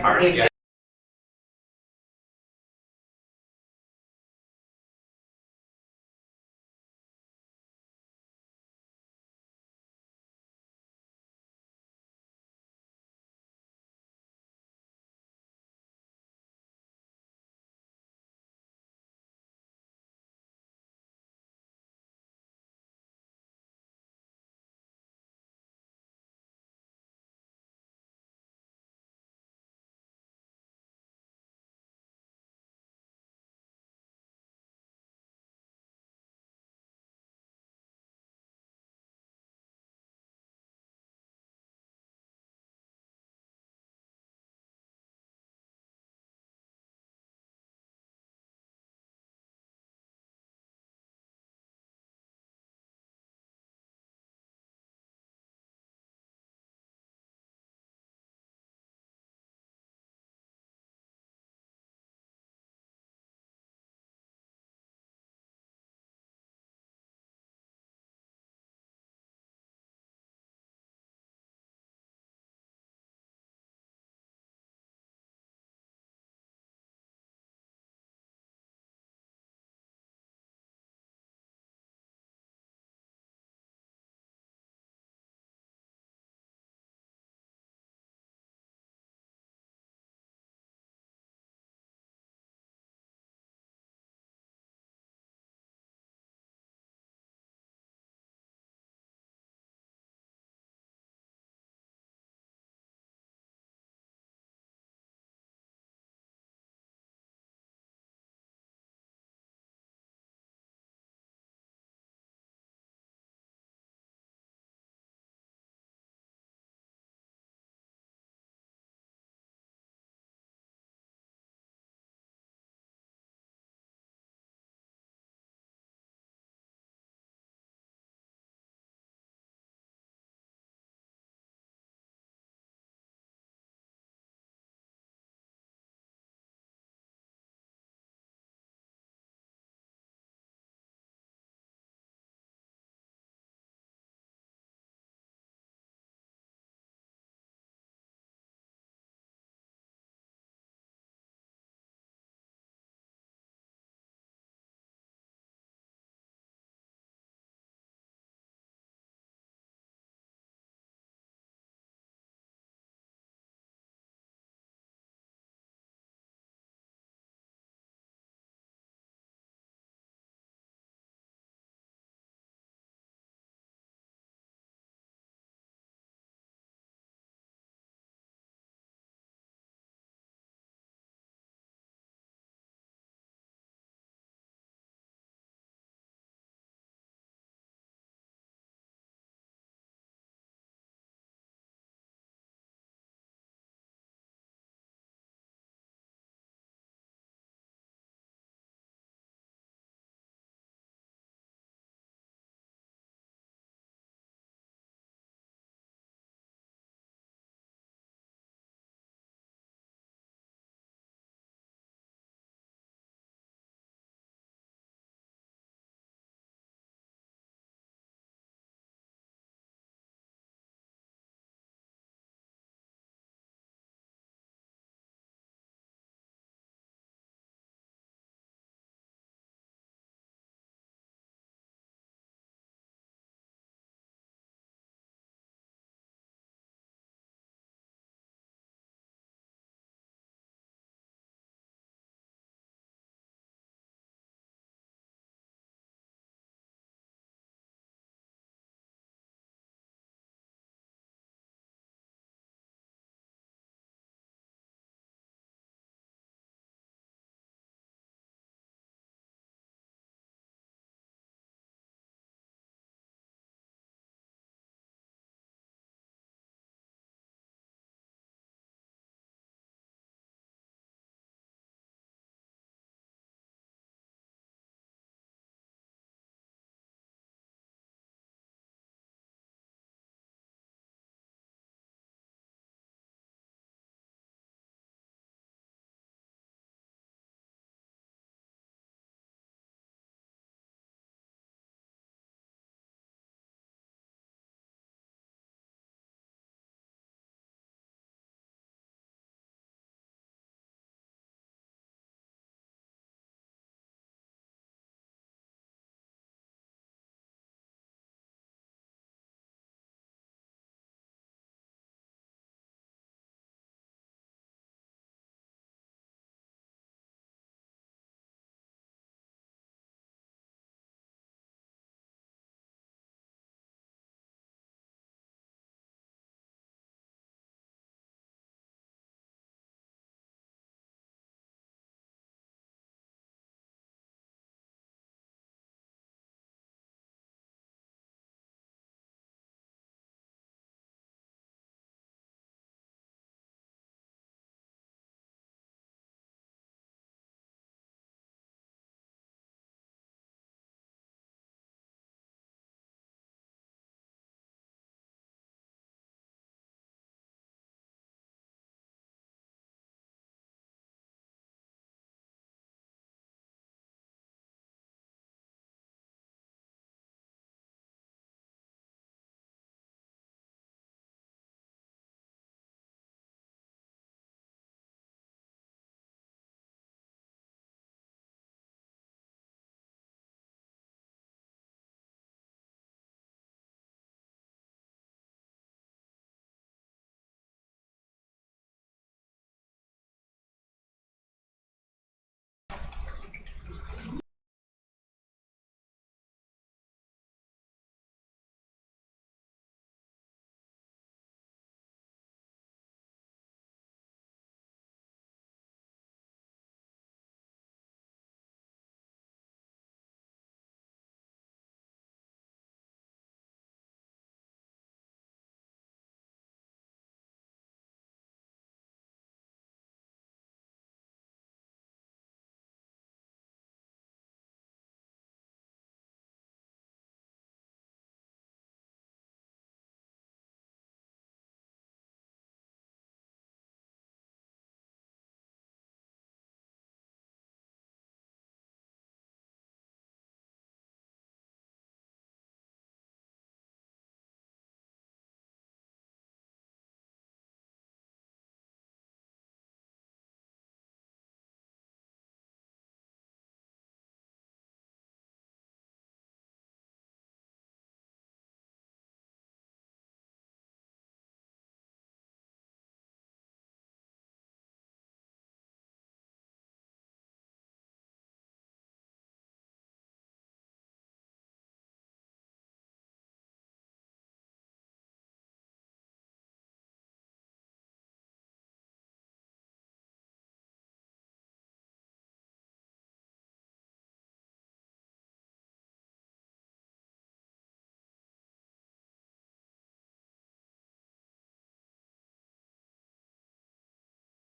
All right, yeah.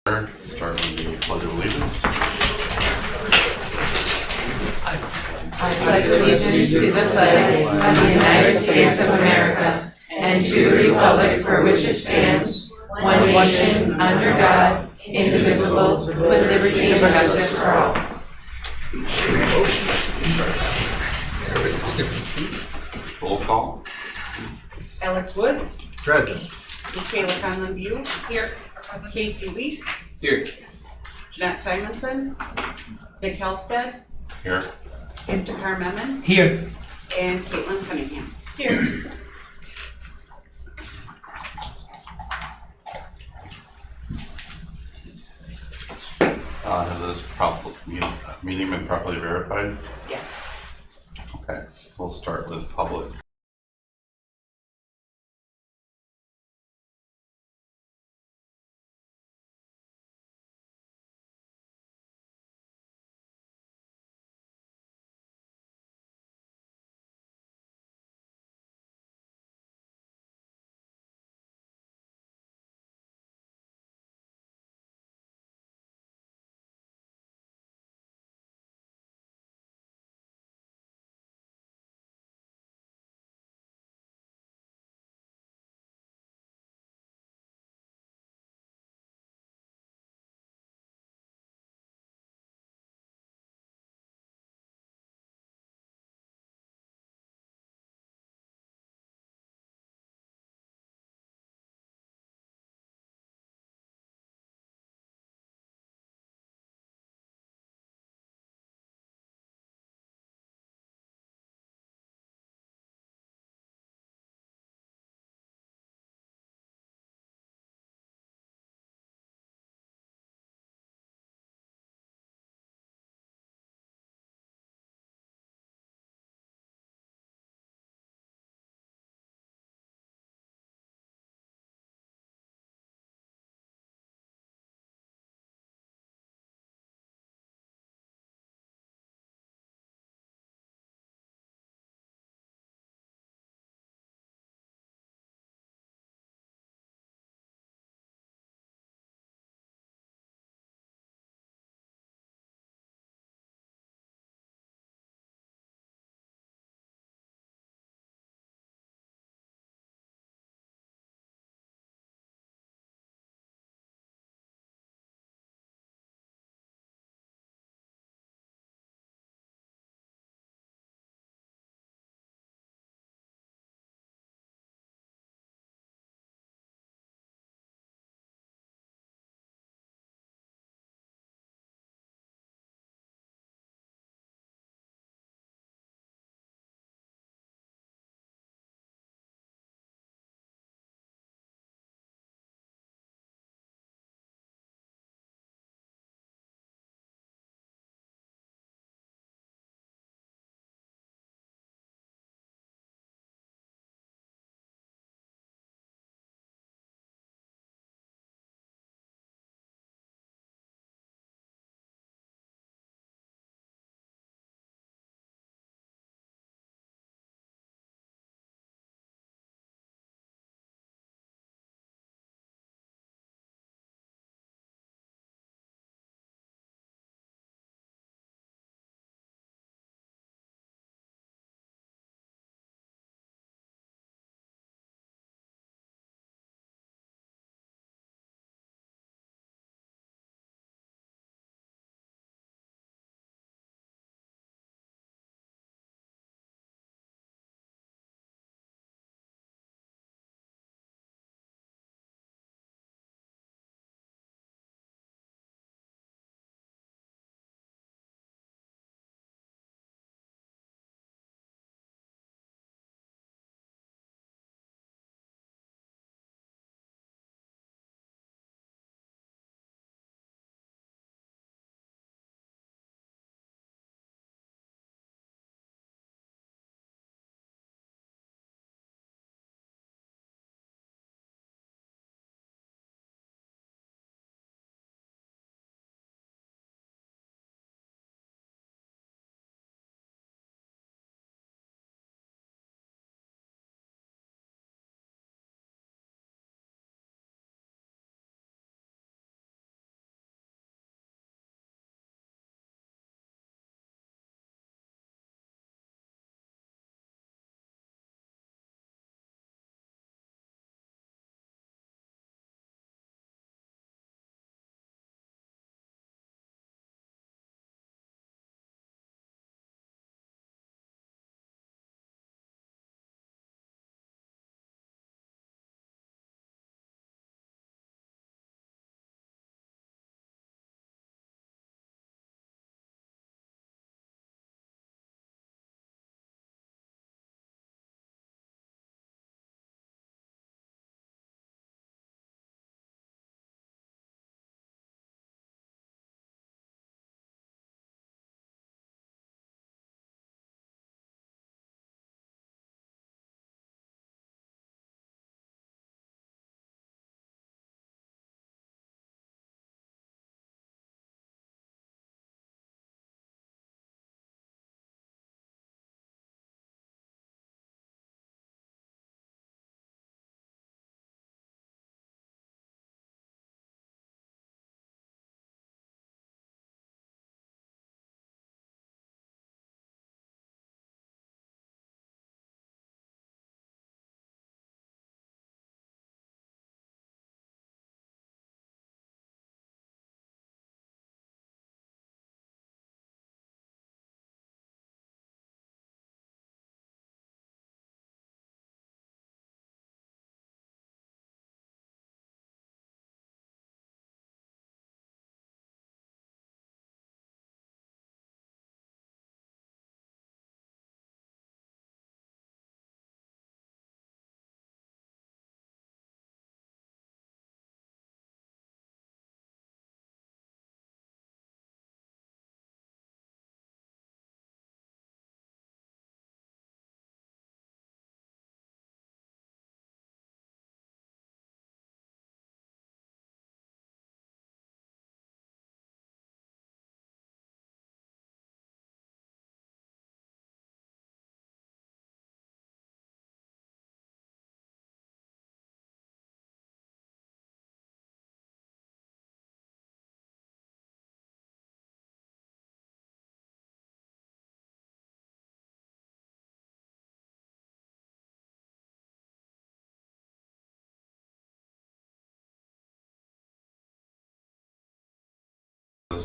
Start with the Pledge of Allegiance. I pledge allegiance to the flag of the United States of America and to the republic for which it stands, one nation, under God, indivisible, with liberty and justice for all. Roll call. Alex Woods, Present. Michaela Conlon View, here. Casey Weiss, Here. Jeanette Simonson, Nick Helsted, Here. Iftikhar Memon, Here. and Caitlin Cunningham. Here. Has this meeting been properly verified? Yes. Okay, we'll start with public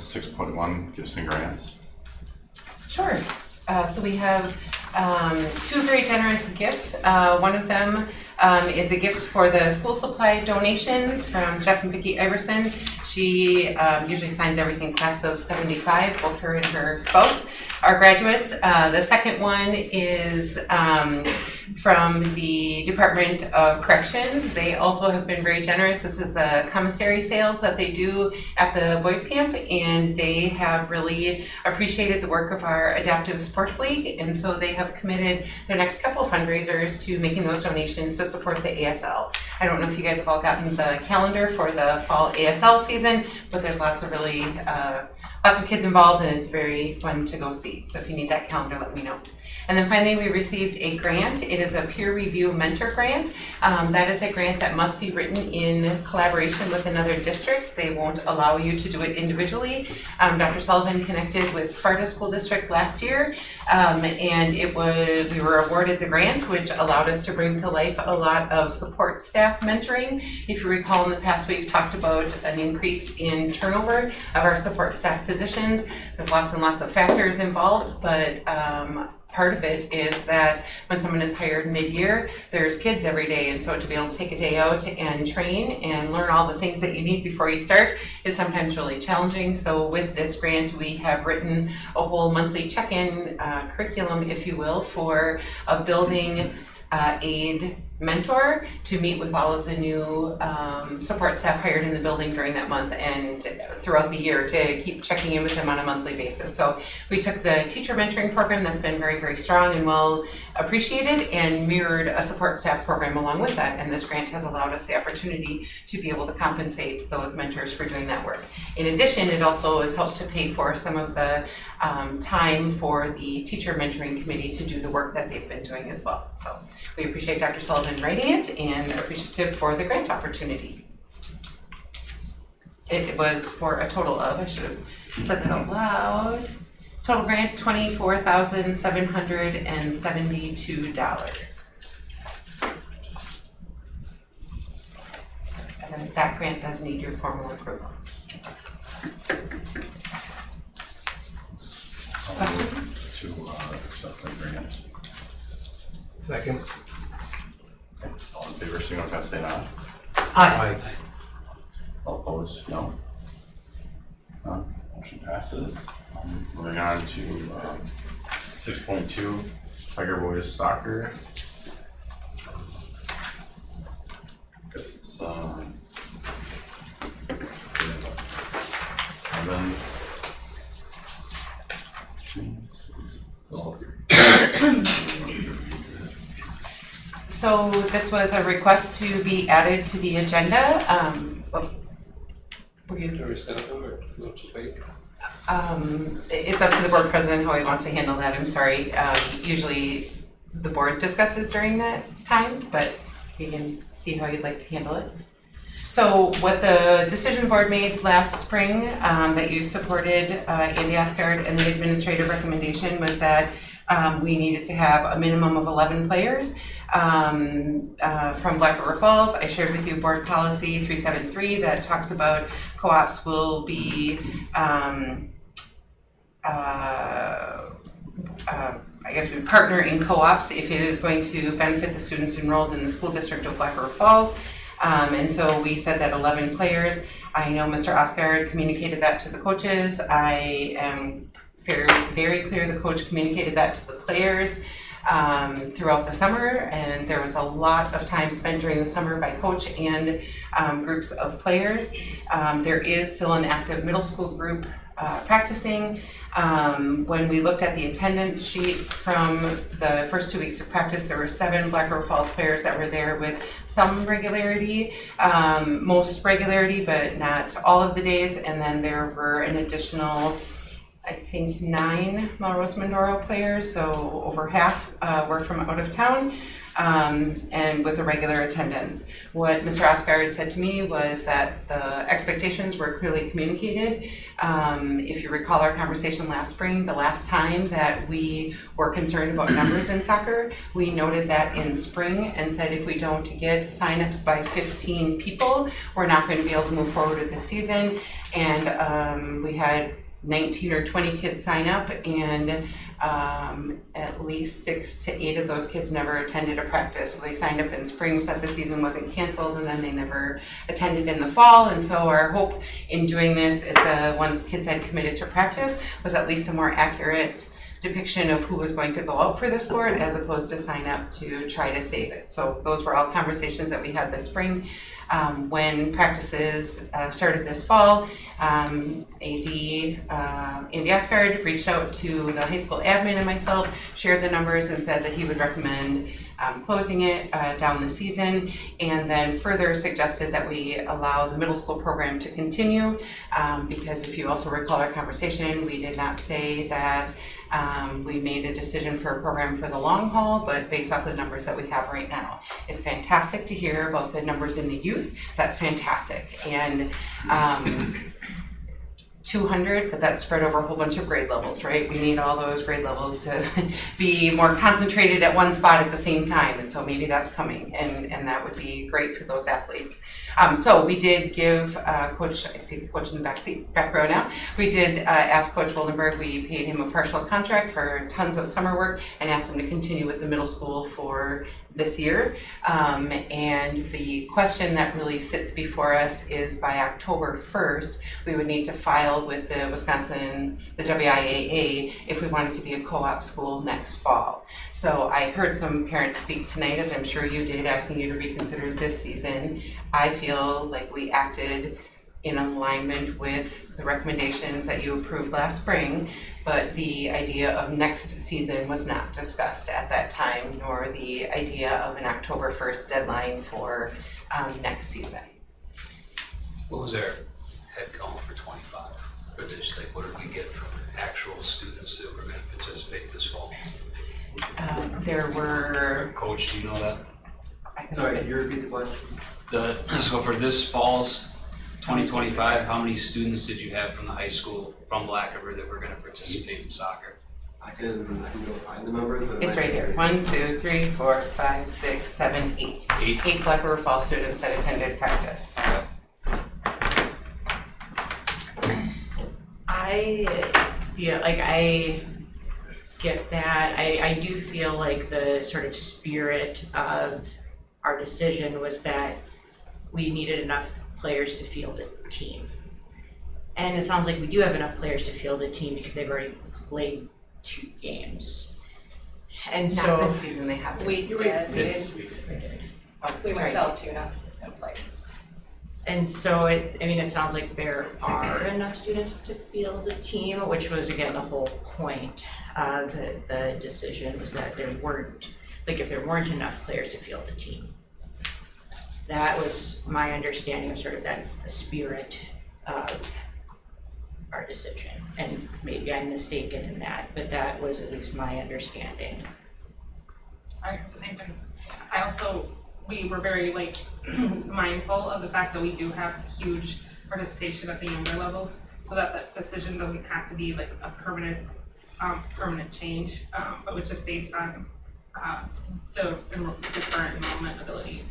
6.1, gifts and grants. Sure. So we have two very generous gifts. One of them is a gift for the school supply donations from Jeff and Vicki Iverson. She usually signs everything class of 75, both her and her spouse are graduates. The second one is from the Department of Corrections. They also have been very generous. This is the commissary sales that they do at the Boys Camp, and they have really appreciated the work of our Adaptive Sports League, and so they have committed their next couple of fundraisers to making those donations to support the ASL. I don't know if you guys have all gotten the calendar for the fall ASL season, but there's lots of really lots of kids involved, and it's very fun to go see. So if you need that calendar, let me know. And then finally, we received a grant. It is a peer review mentor grant. That is a grant that must be written in collaboration with another district. They won't allow you to do it individually. Dr. Sullivan connected with Sparta School District last year, and we were awarded the grant, which allowed us to bring to life a lot of support staff mentoring. If you recall, in the past, we've talked about an increase in turnover of our support staff positions. There's lots and lots of factors involved, but part of it is that when someone is hired mid-year, there's kids every day, and so to be able to take a day out and train and learn all the things that you need before you start is sometimes really challenging. So with this grant, we have written a whole monthly check-in curriculum, if you will, for a building aid mentor to meet with all of the new support staff hired in the building during that month and throughout the year to keep checking in with them on a monthly basis. So we took the teacher mentoring program that's been very, very strong and well appreciated and mirrored a support staff program along with that. And this grant has allowed us the opportunity to be able to compensate those mentors for doing that work. In addition, it also has helped to pay for some of the time for the teacher mentoring committee to do the work that they've been doing as well. So we appreciate Dr. Sullivan writing it and appreciative for the grant opportunity. It was for a total of, I should have said that out loud, total grant $24,772. And then that grant does need your formal approval. Question? To accept the grant. Second. All in favor, signify by saying aye. Aye. All opposed, no. None. Motion passes. Moving on to 6.2, Tiger Boys Soccer. Guess it's 7. So this was a request to be added to the agenda. Were you? Do we set up or we'll just wait? It's up to the board president how he wants to handle that. I'm sorry. Usually the board discusses during that time, but you can see how you'd like to handle it. So what the decision board made last spring that you supported Andy Osgard and the administrative recommendation was that we needed to have a minimum of 11 players from Black River Falls. I shared with you board policy 373 that talks about co-ops will be I guess we partner in co-ops if it is going to benefit the students enrolled in the school district of Black River Falls. And so we said that 11 players. I know Mr. Osgard communicated that to the coaches. I am very clear the coach communicated that to the players throughout the summer, and there was a lot of time spent during the summer by coach and groups of players. There is still an active middle school group practicing. When we looked at the attendance sheets from the first 2 weeks of practice, there were 7 Black River Falls players that were there with some regularity, most regularity, but not all of the days. And then there were an additional, I think, 9 Melrose Mindoro players, so over half were from out of town. and with a regular attendance. What Mr. Osgard said to me was that the expectations were clearly communicated. If you recall our conversation last spring, the last time that we were concerned about numbers in soccer, we noted that in spring and said if we don't get signups by 15 people, we're not going to be able to move forward with the season. And we had 19 or 20 kids sign up, and at least 6 to 8 of those kids never attended a practice. So they signed up in spring so that the season wasn't canceled, and then they never attended in the fall. And so our hope in doing this, once kids had committed to practice, was at least a more accurate depiction of who was going to go out for the sport as opposed to sign up to try to save it. So those were all conversations that we had this spring. When practices started this fall, AD Andy Osgard reached out to the high school admin and myself, shared the numbers and said that he would recommend closing it down the season, and then further suggested that we allow the middle school program to continue, because if you also recall our conversation, we did not say that we made a decision for a program for the long haul, but based off the numbers that we have right now. It's fantastic to hear about the numbers in the youth. That's fantastic. And 200, but that's spread over a whole bunch of grade levels, right? We need all those grade levels to be more concentrated at one spot at the same time, and so maybe that's coming, and that would be great for those athletes. So we did give Coach, I see the coach in the back row now, we did ask Coach Woldenberg, we paid him a partial contract for tons of summer work and asked him to continue with the middle school for this year. And the question that really sits before us is by October 1st, we would need to file with the WIAA if we wanted to be a co-op school next fall. So I heard some parents speak tonight, as I'm sure you did, asking you to reconsider this season. I feel like we acted in alignment with the recommendations that you approved last spring, but the idea of next season was not discussed at that time, nor the idea of an October 1st deadline for next season. What was our head count for 25 for this? Like, what did we get from actual students that were going to participate this fall? There were. Coach, do you know that? Sorry, can you repeat the question? So for this fall's 2025, how many students did you have from the high school from Black River that were going to participate in soccer? I can go find the numbers. It's right there. 1, 2, 3, 4, 5, 6, 7, 8. 8 Black River Falls students that attended practice. I feel like I get that. I do feel like the sort of spirit of our decision was that we needed enough players to field a team. And it sounds like we do have enough players to field a team because they've already played 2 games. And so Not this season, they haven't. We did. Oh, We sorry. went out to not play. And so it sounds like there are enough students to field a team, which was again the whole point of the decision, was that there weren't, like if there weren't enough players to field a team. That was my understanding of sort of that's the spirit of our decision. And maybe I'm mistaken in that, but that was at least my understanding. I have the same thing. We were very mindful of the fact that we do have huge participation at the younger levels, so that decision doesn't have to be like a permanent change, but was just based on the current enrollment ability.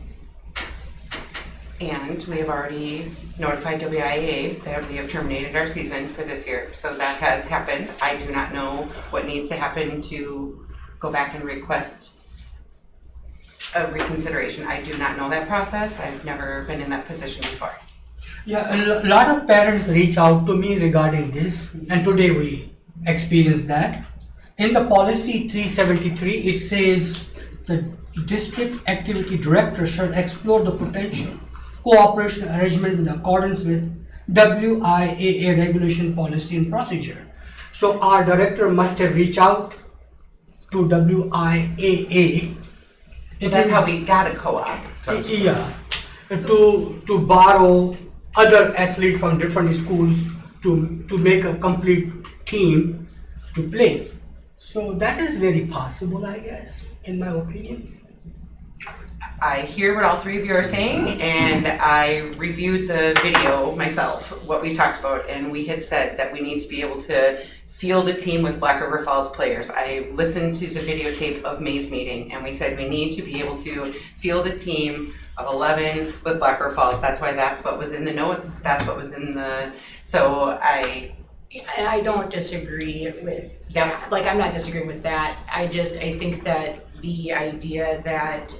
And we have already notified WIAA that we have terminated our season for this year. So that has happened. I do not know what needs to happen to go back and request a reconsideration. I do not know that process. I've never been in that position before. Yeah, a lot of parents reach out to me regarding this, and today we experienced that. In the policy 373, it says the district activity director shall explore the potential cooperation arrangement in accordance with WIAA regulation, policy and procedure. So our director must have reached out to WIAA. That's how we got a co-op. Yeah, to borrow other athletes from different schools to make a complete team to play. So that is very possible, I guess, in my opinion. I hear what all three of you are saying, and I reviewed the video myself, what we talked about, and we had said that we need to be able to field a team with Black River Falls players. I listened to the videotape of May's meeting, and we said we need to be able to field a team of 11 with Black River Falls. That's why that's what was in the notes, that's what was in the, so I don't disagree with, Yeah. like, I'm not disagreeing with that. I think that the idea that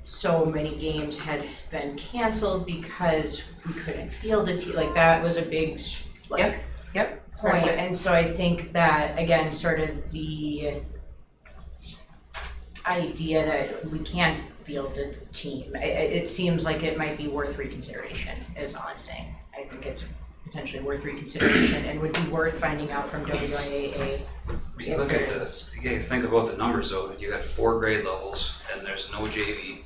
so many games had been canceled because we couldn't field a team, like, that was a big, like, Yep. point. And so I think that, again, sort of the idea that we can't field a team, it seems like it might be worth reconsideration, is all I'm saying. I think it's potentially worth reconsideration and would be worth finding out from WIAA. You look at you gotta think about the numbers though. You got 4 grade levels and there's no JV,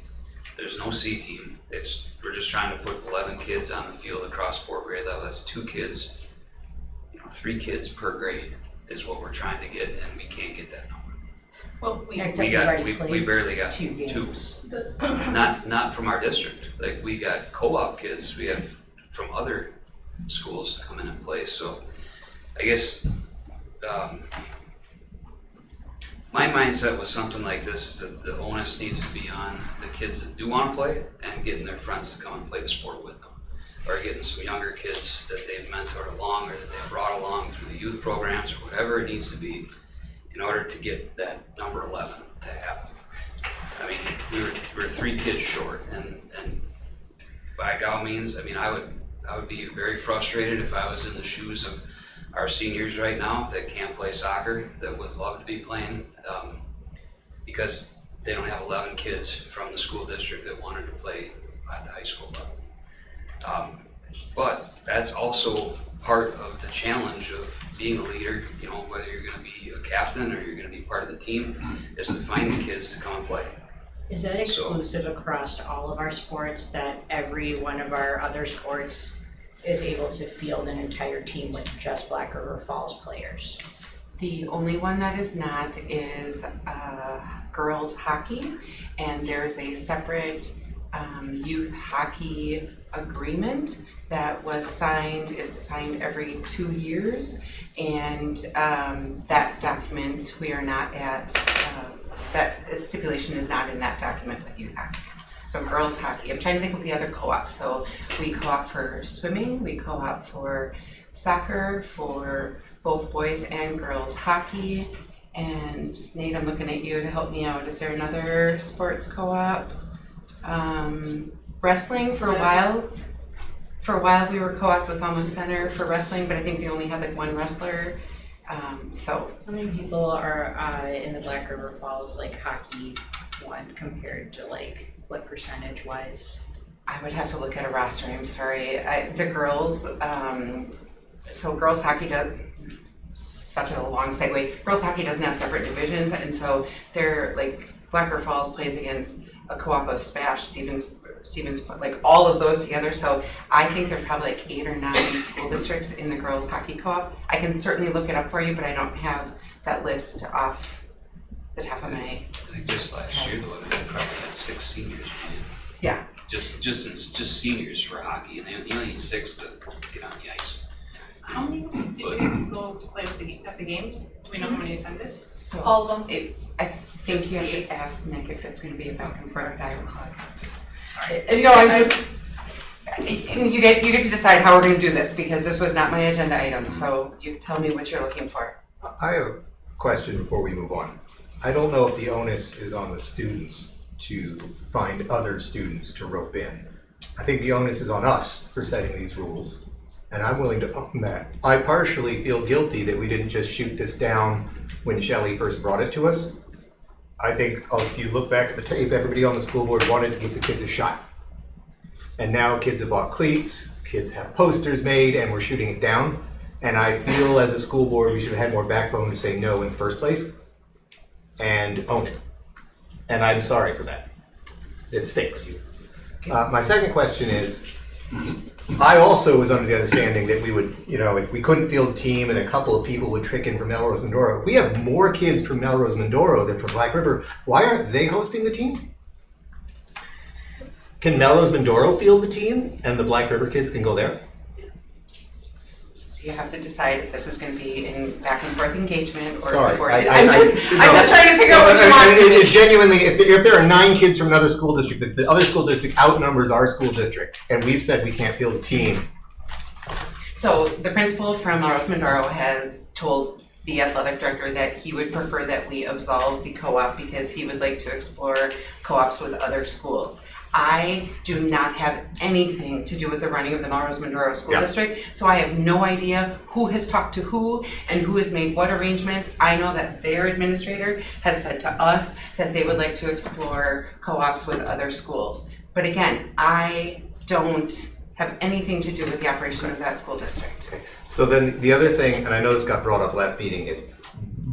there's no C team. We're just trying to put 11 kids on the field across 4 grade levels. That's 2 kids, 3 kids per grade is what we're trying to get, and we can't get that number. Well, we, We barely got 2. games. Not from our district. Like, we got co-op kids, we have from other schools to come in and play. So I guess my mindset was something like this, is that the onus needs to be on the kids that do want to play and getting their friends to come and play the sport with them, or getting some younger kids that they've mentored along or that they've brought along through the youth programs or whatever it needs to be in order to get that number 11 to happen. I mean, we were 3 kids short, and by all means, I mean, I would be very frustrated if I was in the shoes of our seniors right now that can't play soccer, that would love to be playing, because they don't have 11 kids from the school district that wanted to play at the high school level. But that's also part of the challenge of being a leader, whether you're gonna be a captain or you're gonna be part of the team, is to find the kids to come and play. Is that exclusive across all of our sports, that every one of our other sports is able to field an entire team with just Black River Falls players? The only one that is not is girls hockey, and there's a separate youth hockey agreement that was signed. It's signed every 2 years, and that document, we are not at, that stipulation is not in that document with youth hockey. So girls hockey, I'm trying to think of the other co-ops. So we co-op for swimming, we co-op for soccer, for both boys and girls hockey. And Nate, I'm looking at you to help me out. Is there another sports co-op? Wrestling for a while. For a while we were co-op with Alma Center for wrestling, but I think they only had like 1 wrestler. So How many people are in the Black River Falls, like, hockey one compared to, like, what percentage wise? I would have to look at a roster, I'm sorry. The girls, so girls hockey does, such a long segue, girls hockey doesn't have separate divisions, and so they're like, Black River Falls plays against a co-op of Spash, Stevens, like all of those together, so I think there's probably like 8 or 9 school districts in the girls hockey co-op. I can certainly look it up for you, but I don't have that list off the top of my. I think just last year, though, they probably had 6 seniors playing. Yeah. Just seniors for hockey, and you only need 6 to get on the ice. how many did you go to play with at the games? Do we know how many attended? So All of them? I think you have to ask Nick if it's going to be a back and forth dialogue. No, I'm just. You get to decide how we're going to do this, because this was not my agenda item. So you tell me what you're looking for. I have a question before we move on. I don't know if the onus is on the students to find other students to rope in. I think the onus is on us for setting these rules, and I'm willing to own that. I partially feel guilty that we didn't just shoot this down when Shelley first brought it to us. I think if you look back at the tape, everybody on the school board wanted to give the kids a shot. And now kids have bought cleats, kids have posters made, and we're shooting it down. And I feel as a school board, we should have had more backbone to say no in the first place and own it. And I'm sorry for that. It stinks. My second question is, I also was under the understanding that we would, if we couldn't field a team and a couple of people would trick in from Melrose Mindoro, if we have more kids from Melrose Mindoro than from Black River, why aren't they hosting the team? Can Melrose Mindoro field the team and the Black River kids can go there? So you have to decide if this is gonna be in back and forth engagement or. Sorry, I'm just trying to figure out what you want. Genuinely, if there are 9 kids from another school district, the other school district outnumbers our school district, and we've said we can't field a team. So the principal from Melrose Mindoro has told the athletic director that he would prefer that we absolve the co-op because he would like to explore co-ops with other schools. I do not have anything to do with the running of the Melrose Mindoro School District, so I have no idea who has talked to who and who has made what arrangements. I know that their administrator has said to us that they would like to explore co-ops with other schools. But again, I don't have anything to do with the operation of that school district. So then the other thing, and I know this got brought up last meeting, is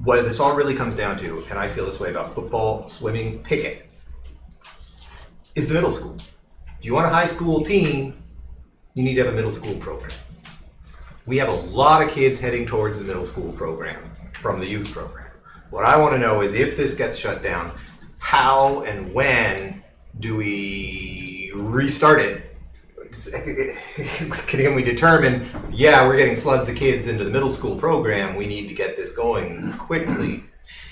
what this all really comes down to, and I feel this way about football, swimming, picking, is the middle school. If you want a high school team, you need to have a middle school program. We have a lot of kids heading towards the middle school program from the youth program. What I want to know is if this gets shut down, how and when do we restart it? Can we determine, yeah, we're getting floods of kids into the middle school program, we need to get this going quickly.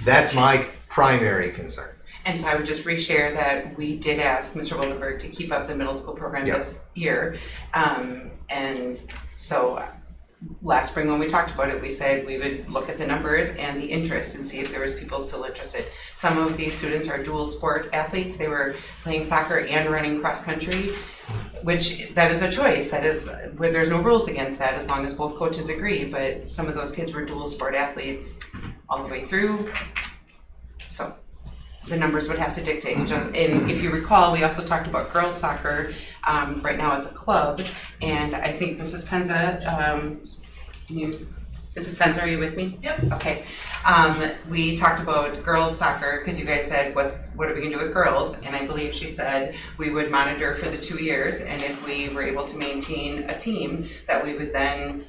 That's my primary concern. And so I would just reshare that we did ask Mr. Wildenberg to keep up the middle school program this year. And so last spring when we talked about it, we said we would look at the numbers and the interest and see if there was people still interested. Some of these students are dual sport athletes. They were playing soccer and running cross country, which that is a choice. That is where there's no rules against that as long as both coaches agree. But some of those kids were dual sport athletes all the way through. So the numbers would have to dictate. And if you recall, we also talked about girls soccer. Right now it's a club, and I think Mrs. Penza, Mrs. Penza, are you with me? Yep. Okay. We talked about girls soccer because you guys said, what are we gonna do with girls? And I believe she said we would monitor for the 2 years, and if we were able to maintain a team, that we would then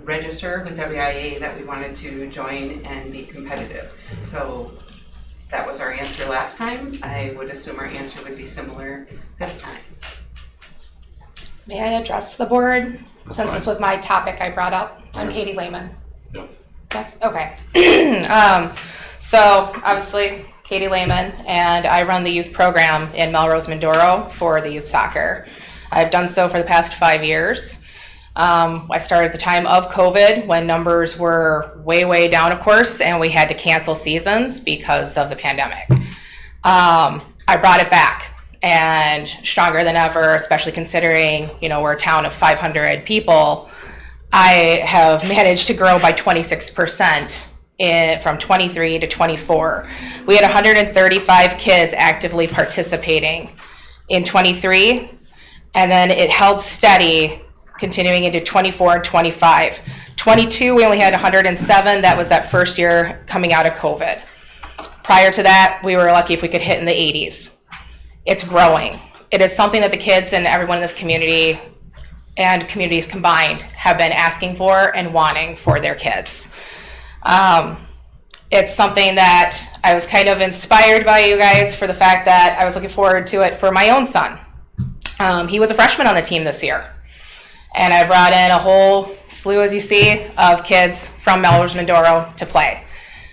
register with WIA that we wanted to join and be competitive. So that was our answer last time. I would assume our answer would be similar this time. May I address the board since this was my topic I brought up? I'm Katie Lehman. Yep. Okay. So obviously Katie Lehman, and I run the youth program in Melrose Mindoro for the youth soccer. I've done so for the past 5 years. I started at the time of COVID when numbers were way down, of course, and we had to cancel seasons because of the pandemic. I brought it back and stronger than ever, especially considering, we're a town of 500 people. I have managed to grow by 26% from 23 to 24. We had 135 kids actively participating in 23, and then it held steady continuing into 24 and 25. 22, we only had 107. That was that first year coming out of COVID. Prior to that, we were lucky if we could hit in the 80s. It's growing. It is something that the kids and everyone in this community and communities combined have been asking for and wanting for their kids. It's something that I was kind of inspired by you guys for the fact that I was looking forward to it for my own son. He was a freshman on the team this year. And I brought in a whole slew, as you see, of kids from Melrose Mindoro to play.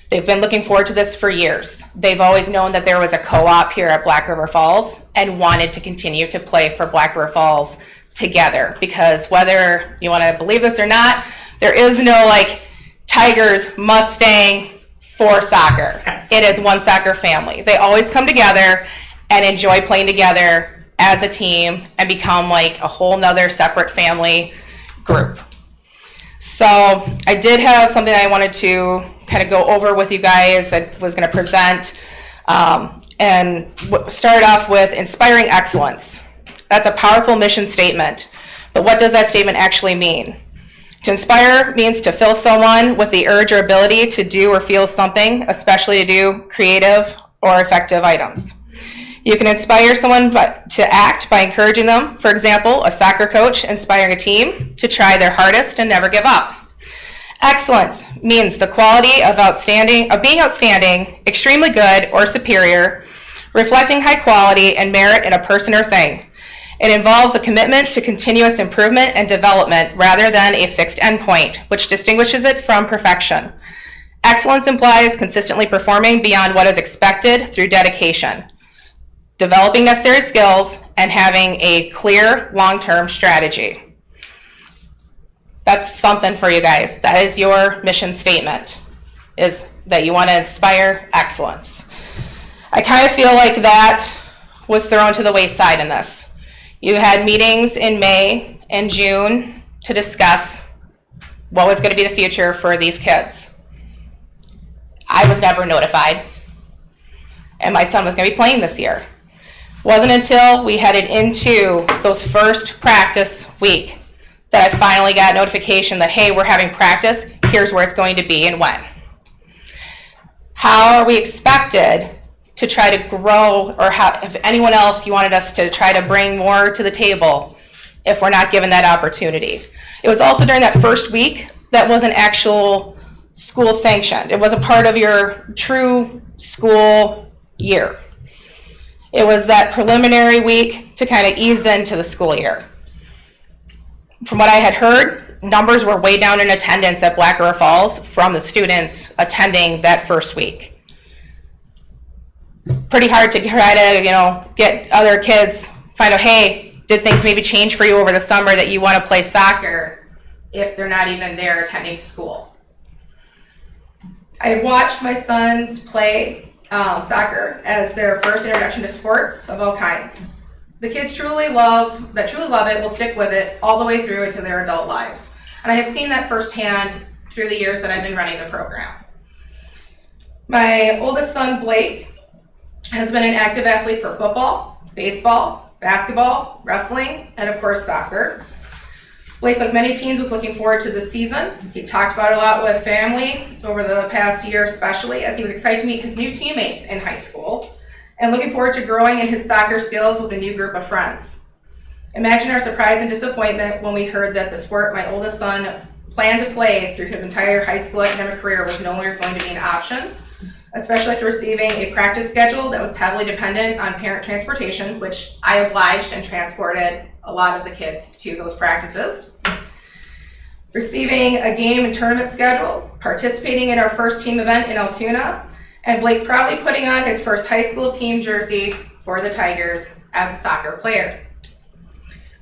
They've been looking forward to this for years. They've always known that there was a co-op here at Black River Falls and wanted to continue to play for Black River Falls together, because whether you want to believe this or not, there is no Tigers, Mustang for soccer. It is one soccer family. They always come together and enjoy playing together as a team and become a whole nother separate family group. So I did have something I wanted to kind of go over with you guys. I was going to present and started off with inspiring excellence. That's a powerful mission statement. But what does that statement actually mean? To inspire means to fill someone with the urge or ability to do or feel something, especially to do creative or effective items. You can inspire someone to act by encouraging them. For example, a soccer coach inspiring a team to try their hardest and never give up. Excellence means the quality of being outstanding, extremely good, or superior, reflecting high quality and merit in a person or thing. It involves a commitment to continuous improvement and development rather than a fixed endpoint, which distinguishes it from perfection. Excellence implies consistently performing beyond what is expected through dedication, developing necessary skills, and having a clear long-term strategy. That's something for you guys. That is your mission statement, is that you want to inspire excellence. I kind of feel like that was thrown to the wayside in this. You had meetings in May and June to discuss what was going to be the future for these kids. I was never notified, and my son was going to be playing this year. Wasn't until we headed into those first practice week that I finally got notification that, hey, we're having practice, here's where it's going to be and when. How are we expected to try to grow, or how, if anyone else you wanted us to try to bring more to the table if we're not given that opportunity? It was also during that first week that wasn't actual school sanctioned. It wasn't part of your true school year. It was that preliminary week to kind of ease into the school year. From what I had heard, numbers were way down in attendance at Black River Falls from the students attending that first week. Pretty hard to try to, get other kids, find out, hey, did things maybe change for you over the summer that you want to play soccer if they're not even there attending school? I watched my sons play soccer as their first introduction to sports of all kinds. The kids truly love it will stick with it all the way through into their adult lives. And I have seen that firsthand through the years that I've been running the program. My oldest son, Blake, has been an active athlete for football, baseball, basketball, wrestling, and of course soccer. Blake, like many teens, was looking forward to the season. He talked about it a lot with family over the past year, especially as he was excited to meet his new teammates in high school and looking forward to growing in his soccer skills with a new group of friends. Imagine our surprise and disappointment when we heard that the sport my oldest son planned to play through his entire high school academic career was no longer going to be an option, especially after receiving a practice schedule that was heavily dependent on parent transportation, which I obliged and transported a lot of the kids to those practices. Receiving a game and tournament schedule, participating in our first team event in Altoona, and Blake proudly putting on his first high school team jersey for the Tigers as a soccer player.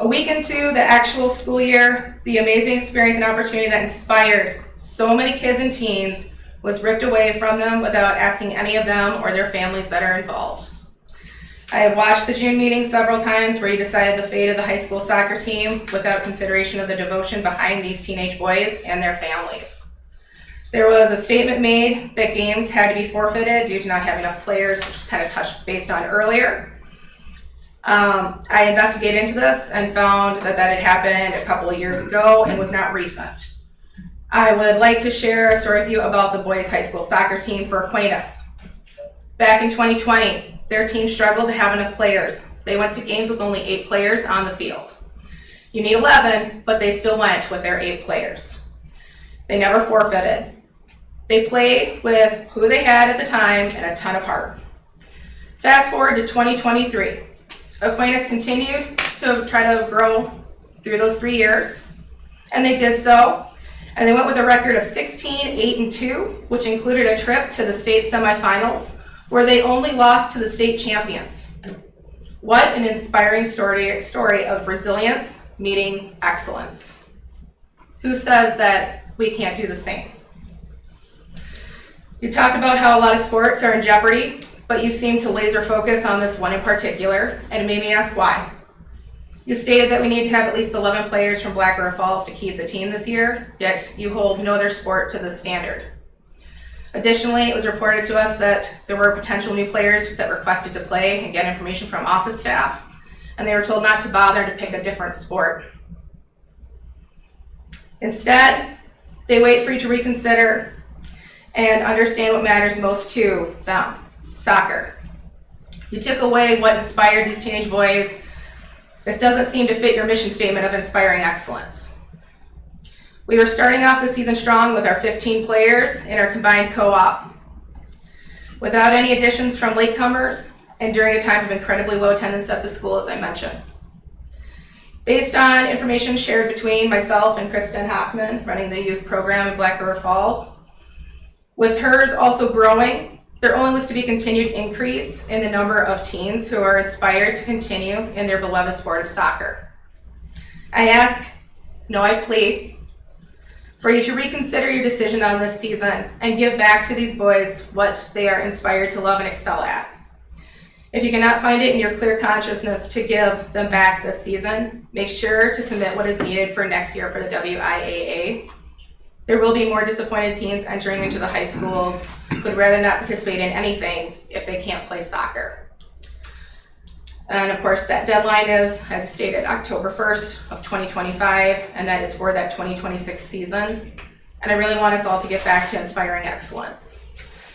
A week into the actual school year, the amazing experience and opportunity that inspired so many kids and teens was ripped away from them without asking any of them or their families that are involved. I have watched the June meeting several times where he decided the fate of the high school soccer team without consideration of the devotion behind these teenage boys and their families. There was a statement made that games had to be forfeited due to not having enough players, which was kind of touched based on earlier. I investigated into this and found that had happened a couple of years ago and was not recent. I would like to share a story with you about the boys' high school soccer team for Aquinas. Back in 2020, their team struggled to have enough players. They went to games with only 8 players on the field. You need 11, but they still went with their 8 players. They never forfeited. They played with who they had at the time and a ton of heart. Fast forward to 2023. Aquinas continued to try to grow through those 3 years, and they did so. And they went with a record of 16, 8, and 2, which included a trip to the state semifinals, where they only lost to the state champions. What an inspiring story of resilience meeting excellence. Who says that we can't do the same? You talked about how a lot of sports are in jeopardy, but you seem to laser focus on this one in particular, and it made me ask why. You stated that we need to have at least 11 players from Black River Falls to keep the team this year, yet you hold no other sport to this standard. Additionally, it was reported to us that there were potential new players that requested to play and get information from office staff, and they were told not to bother to pick a different sport. Instead, they wait for you to reconsider and understand what matters most to them, soccer. You took away what inspired these teenage boys. This doesn't seem to fit your mission statement of inspiring excellence. We were starting off the season strong with our 15 players in our combined co-op. Without any additions from latecomers, and during a time of incredibly low attendance at the school, as I mentioned. Based on information shared between myself and Kristen Hockman, running the youth program in Black River Falls, with hers also growing, there only looks to be a continued increase in the number of teens who are inspired to continue in their beloved sport of soccer. I ask, no, I plead, for you to reconsider your decision on this season and give back to these boys what they are inspired to love and excel at. If you cannot find it in your clear consciousness to give them back this season, make sure to submit what is needed for next year for the WIAA. There will be more disappointed teens entering into the high schools who would rather not participate in anything if they can't play soccer. And of course, that deadline is, as you stated, October 1st of 2025, and that is for that 2026 season. And I really want us all to get back to inspiring excellence.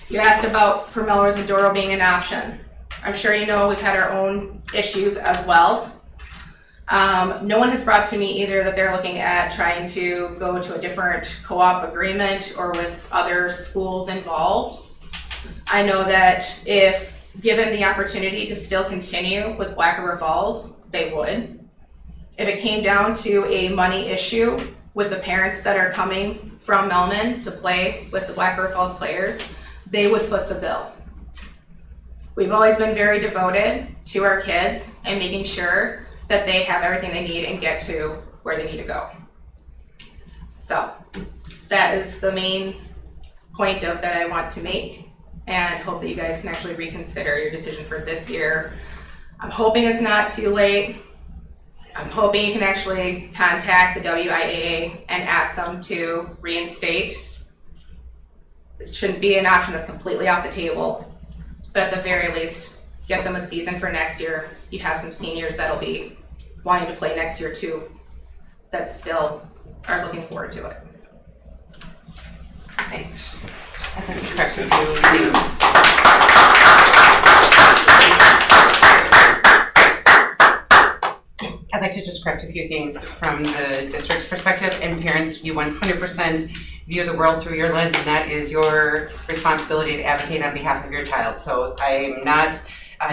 You asked about for Melrose Medoro being an option. I'm sure you know we've had our own issues as well. No one has brought to me either that they're looking at trying to go to a different co-op agreement or with other schools involved. I know that if given the opportunity to still continue with Black River Falls, they would. If it came down to a money issue with the parents that are coming from Melman to play with the Black River Falls players, they would foot the bill. We've always been very devoted to our kids and making sure that they have everything they need and get to where they need to go. So that is the main point of that I want to make, and hope that you guys can actually reconsider your decision for this year. I'm hoping it's not too late. I'm hoping you can actually contact the WIAA and ask them to reinstate. It shouldn't be an option that's completely off the table, but at the very least, get them a season for next year. You have some seniors that'll be wanting to play next year too, that still are looking forward to it. Thanks. I'd like to correct a few things. I'd like to just correct a few things from the district's perspective. And parents, you 100% view the world through your lens, and that is your responsibility to advocate on behalf of your child. So I'm not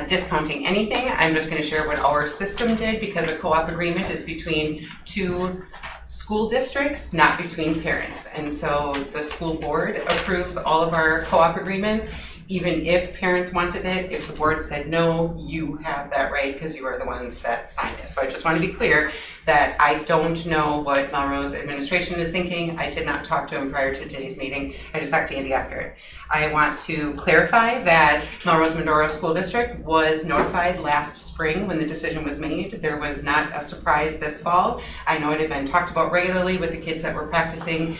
discounting anything. I'm just going to share what our system did, because a co-op agreement is between two school districts, not between parents. And so the school board approves all of our co-op agreements. Even if parents wanted it, if the board said no, you have that right because you are the ones that signed it. So I just want to be clear that I don't know what Melrose administration is thinking. I did not talk to him prior to today's meeting. I just talked to Andy Asgard. I want to clarify that Melrose Medoro School District was notified last spring when the decision was made. There was not a surprise this fall. I know it had been talked about regularly with the kids that were practicing.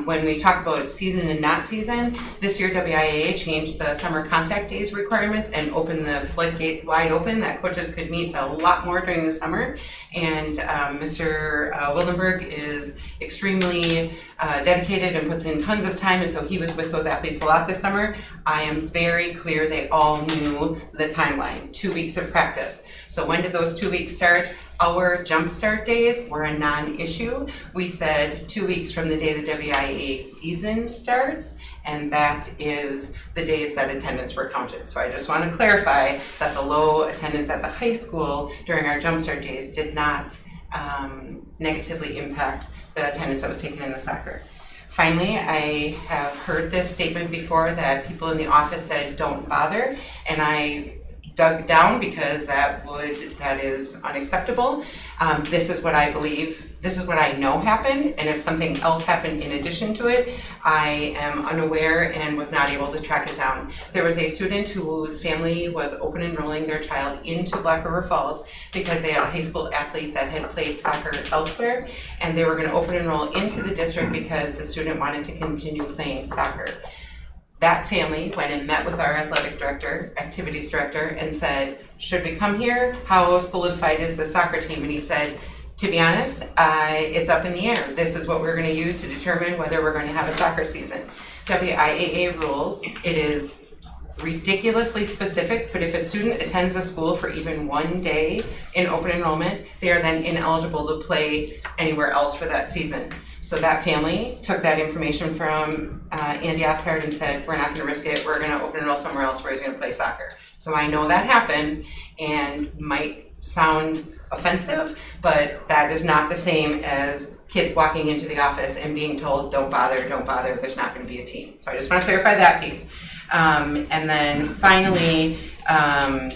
When we talk about season and not season, this year WIAA changed the summer contact days requirements and opened the floodgates wide open, that coaches could meet a lot more during the summer. And Mr. Wildenberg is extremely dedicated and puts in tons of time, and so he was with those athletes a lot this summer. I am very clear they all knew the timeline, 2 weeks of practice. So when did those 2 weeks start? Our jump start days were a non-issue. We said 2 weeks from the day the WIAA season starts, and that is the days that attendance were counted. So I just want to clarify that the low attendance at the high school during our jump start days did not negatively impact the attendance that was taken in the soccer. Finally, I have heard this statement before that people in the office said don't bother, and I dug down because that is unacceptable. This is what I believe, this is what I know happened, and if something else happened in addition to it, I am unaware and was not able to track it down. There was a student whose family was open enrolling their child into Black River Falls because they had a high school athlete that had played soccer elsewhere, and they were going to open enroll into the district because the student wanted to continue playing soccer. That family went and met with our athletic director, activities director, and said, should we come here? How solidified is the soccer team? And he said, to be honest, it's up in the air. This is what we're going to use to determine whether we're going to have a soccer season. WIAA rules, it is ridiculously specific, but if a student attends a school for even 1 day in open enrollment, they are then ineligible to play anywhere else for that season. So that family took that information from Andy Asgard and said, we're not going to risk it. We're going to open enroll somewhere else where he's going to play soccer. So I know that happened and might sound offensive, but that is not the same as kids walking into the office and being told, don't bother, there's not gonna be a team. So I just wanna clarify that piece. And then finally, I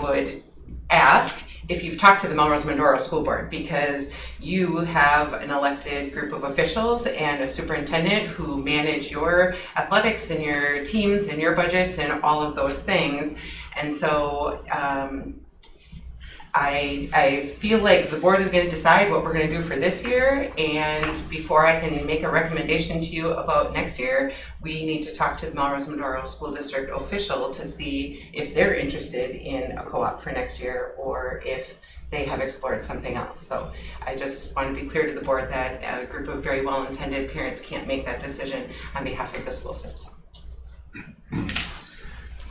would ask if you've talked to the Melrose Mindoro School Board, because you have an elected group of officials and a superintendent who manage your athletics and your teams and your budgets and all of those things. And so I feel like the board is gonna decide what we're gonna do for this year, and before I can make a recommendation to you about next year, we need to talk to the Melrose Mindoro School District official to see if they're interested in a co-op for next year or if they have explored something else. So I just want to be clear to the board that a group of very well-intended parents can't make that decision on behalf of the school system.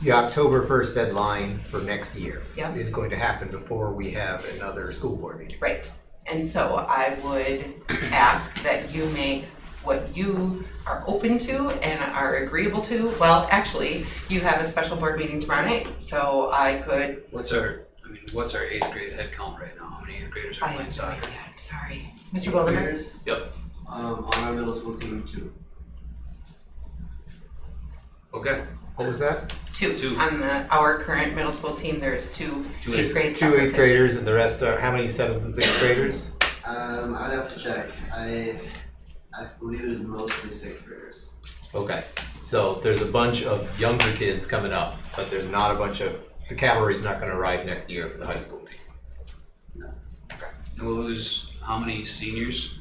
The October 1st deadline for next year Yep. is going to happen before we have another school board meeting. Right, and so I would ask that you make what you are open to and are agreeable to. Well, actually, you have a special board meeting tomorrow night, so I could. What's our 8th grade head count right now? How many 8th graders are playing soccer? I'm sorry. Mr. Wilderman? Yep. On our middle school team, 2. Okay. What was that? Two. Two. On our current middle school team, there's two Two 8th grade Two soccer 8th players. graders and the rest are, how many 7th and 6th graders? I'd have to check. I believe it is mostly 6th graders. Okay, so there's a bunch of younger kids coming up, but there's not a bunch of, the cavalry's not gonna arrive next year for the high school team. And we'll lose how many seniors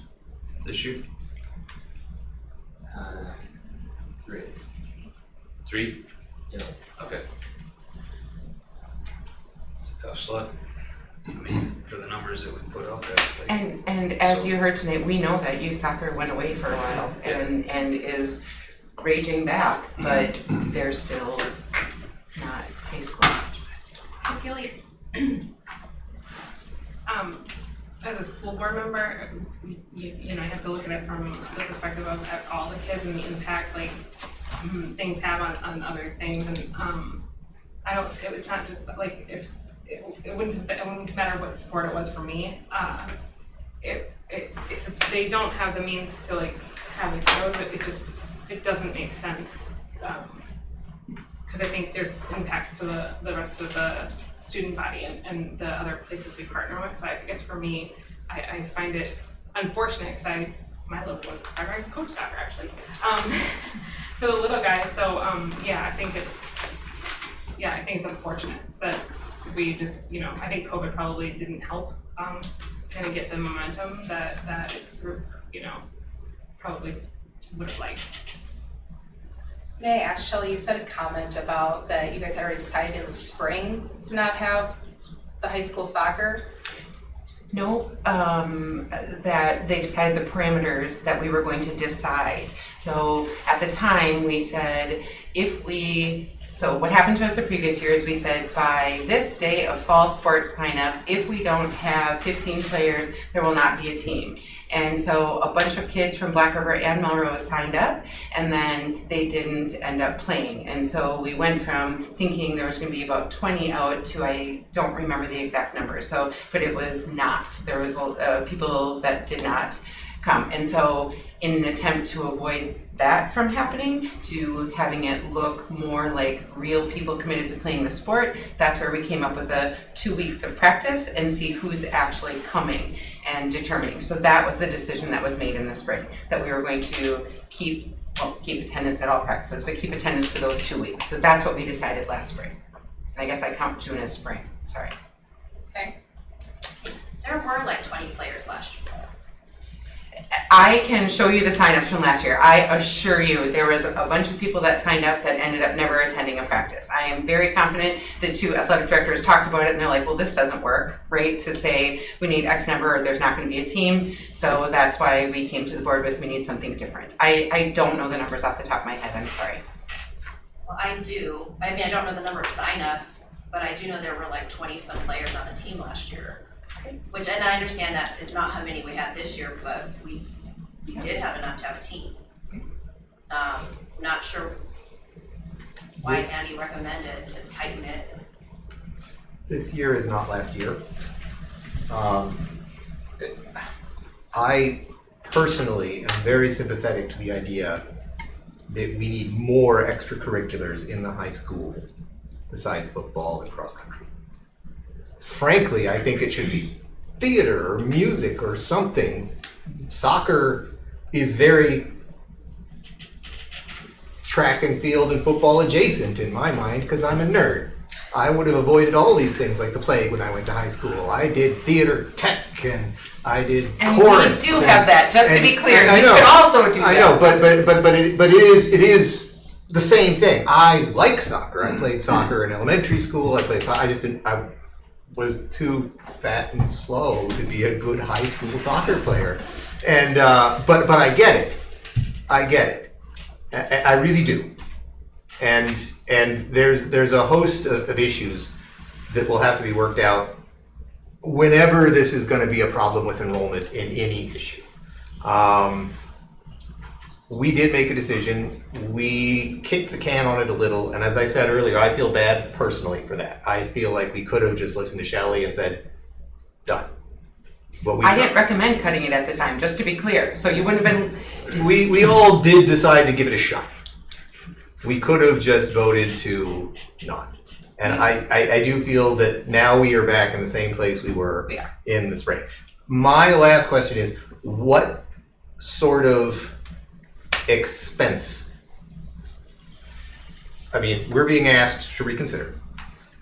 this year? 3. 3? Yep. Okay. It's a tough slug. I mean, for the numbers that we put out there. like- And as So- you heard tonight, we know that youth soccer went away for a while and is raging back, but they're still not high school. I feel like, as a school board member, you know, I have to look at it from the perspective of all the kids and the impact, like, things have on other things, and, it's not just, like, if, it wouldn't matter what sport it was for me, if they don't have the means to, like, have it go, it doesn't make sense, because I think there's impacts to the rest of the student body and the other places we partner with. So I guess for me, I find it unfortunate because my little one, I coach soccer actually, for the little guys. So I think it's unfortunate that we just, you know, I think COVID probably didn't help kind of get the momentum that group, you know, probably would have liked. May I ask, Shelley, you said a comment about that you guys had already decided in the spring to not have the high school soccer. No, that they decided the parameters that we were going to decide. So at the time, we said so what happened to us the previous year is we said by this day of fall sports sign up, if we don't have 15 players, there will not be a team. And so a bunch of kids from Black River and Melrose signed up, and then they didn't end up playing. And so we went from thinking there was going to be about 20 out to I don't remember the exact number. So, but it was not. There was people that did not come. And so in an attempt to avoid that from happening, to having it look more like real people committed to playing the sport, that's where we came up with the 2 weeks of practice and see who's actually coming and determining. So that was the decision that was made in the spring, that we were going to keep attendance at all practices, but keep attendance for those 2 weeks. So that's what we decided last spring. And I guess I count June as spring, sorry. Okay. There were like 20 players last year. I can show you the signups from last year. I assure you there was a bunch of people that signed up that ended up never attending a practice. I am very confident the 2 athletic directors talked about it and they're like, well, this doesn't work, right? To say we need X number or there's not going to be a team. So that's why we came to the board with we need something different. I don't know the numbers off the top of my head, I'm sorry. Well, I do. I mean, I don't know the number of signups, but I do know there were like 20 some players on the team last year. Okay. Which, and I understand that is not how many we had this year, but we did have enough to have a team. Not sure why Andy recommended to tighten it. This year is not last year. I personally am very sympathetic to the idea that we need more extracurriculars in the high school besides football and cross country. Frankly, I think it should be theater or music or something. Soccer is very track and field and football adjacent in my mind because I'm a nerd. I would have avoided all these things like the plague when I went to high school. I did theater tech and I did chorus. And we do have that, just to be clear, I you know, could also do that. I know, but it is the same thing. I like soccer. I played soccer in elementary school. I was too fat and slow to be a good high school soccer player. And but I get it. I get it. I really do. And there's a host of issues that will have to be worked out whenever this is going to be a problem with enrollment in any issue. We did make a decision. We kicked the can on it a little, and as I said earlier, I feel bad personally for that. I feel like we could have just listened to Shelley and said, done. But I didn't recommend cutting it at the time, just to be clear, so you wouldn't have been. We all did decide to give it a shot. We could have just voted to not. And I do feel that now we are back in the same place we were in the spring. My last question is, what sort of expense? I mean, we're being asked to reconsider.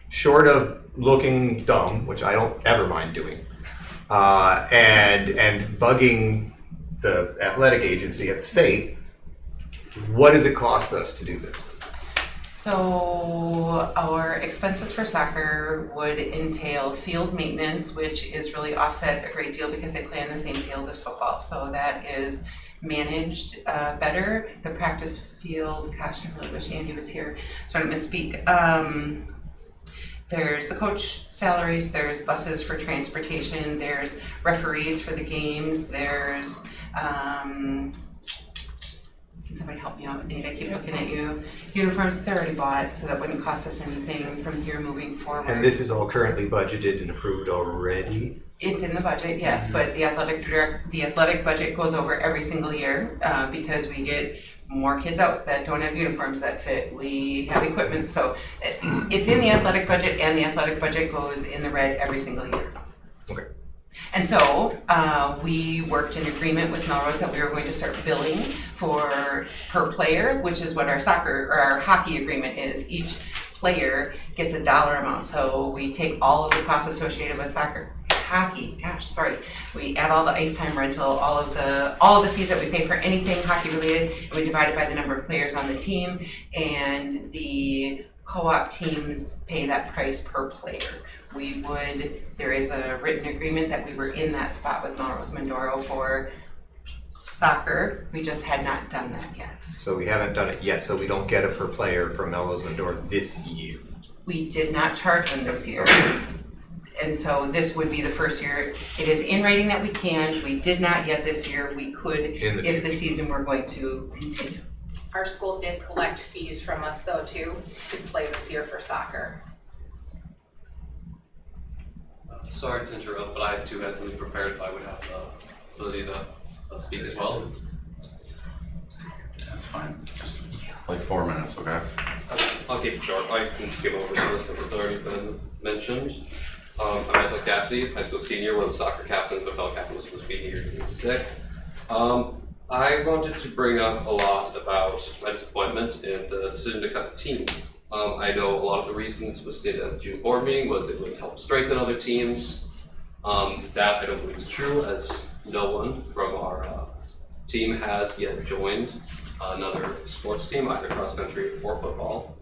Short of looking dumb, which I don't ever mind doing, and bugging the athletic agency at the state, what does it cost us to do this? So our expenses for soccer would entail field maintenance, which is really offset a great deal because they play on the same field as football. So that is managed better. The practice field, gosh, I really wish Andy was here so I don't misspeak. There's the coach salaries, there's buses for transportation, there's referees for the games, there's somebody help me out, Nate, I keep looking at you. Uniforms they're already bought, so that wouldn't cost us anything from here moving forward. And this is all currently budgeted and approved already? It's in the budget, yes, but the athletic budget goes over every single year because we get more kids out that don't have uniforms that fit. We have equipment, so it's in the athletic budget, and the athletic budget goes in the red every single year. Okay. And so we worked in agreement with Melrose that we were going to start billing for per player, which is what our soccer or our hockey agreement is. Each player gets a dollar amount, so we take all of the costs associated with soccer. Hockey, we add all the ice time rental, all of the fees that we pay for anything hockey related, and we divide it by the number of players on the team, and the co-op teams pay that price per player. There is a written agreement that we were in that spot with Melrose Mindoro for soccer, we just had not done that yet. So we haven't done it yet, so we don't get it per player from Melrose Mindoro this year? We did not charge them this year. And so this would be the first year. It is in writing that we can. We did not yet this year. We could if the season were going to continue. Our school did collect fees from us though too, to play this year for soccer. Sorry to interrupt, but I too had something prepared if I would have the ability to speak as well. That's fine, just like 4 minutes, okay? I'll keep it short. I can skip over the list that's already been mentioned. I'm Anthony Cassidy, high school senior, one of the soccer captains. My fellow captain was supposed to be here, he's sick. I wanted to bring up a lot about my disappointment in the decision to cut the team. I know a lot of the reasons was stated at the June board meeting was it would help strengthen other teams. That I don't believe is true, as no one from our team has yet joined another sports team, either cross country or football.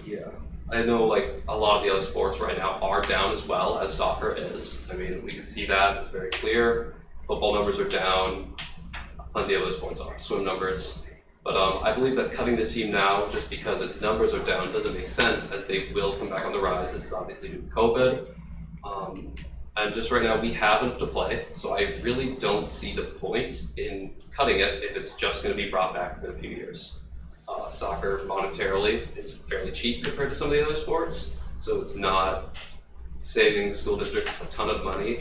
Yeah, I know like a lot of the other sports right now are down as well as soccer is. I mean, we can see that, it's very clear. Football numbers are down, plenty of other sports are, swim numbers. But I believe that cutting the team now, just because its numbers are down, doesn't make sense as they will come back on the rise. This is obviously due to COVID. And just right now, we have enough to play, so I really don't see the point in cutting it if it's just going to be brought back in a few years. Soccer monetarily is fairly cheap compared to some of the other sports, so it's not saving the school district a ton of money.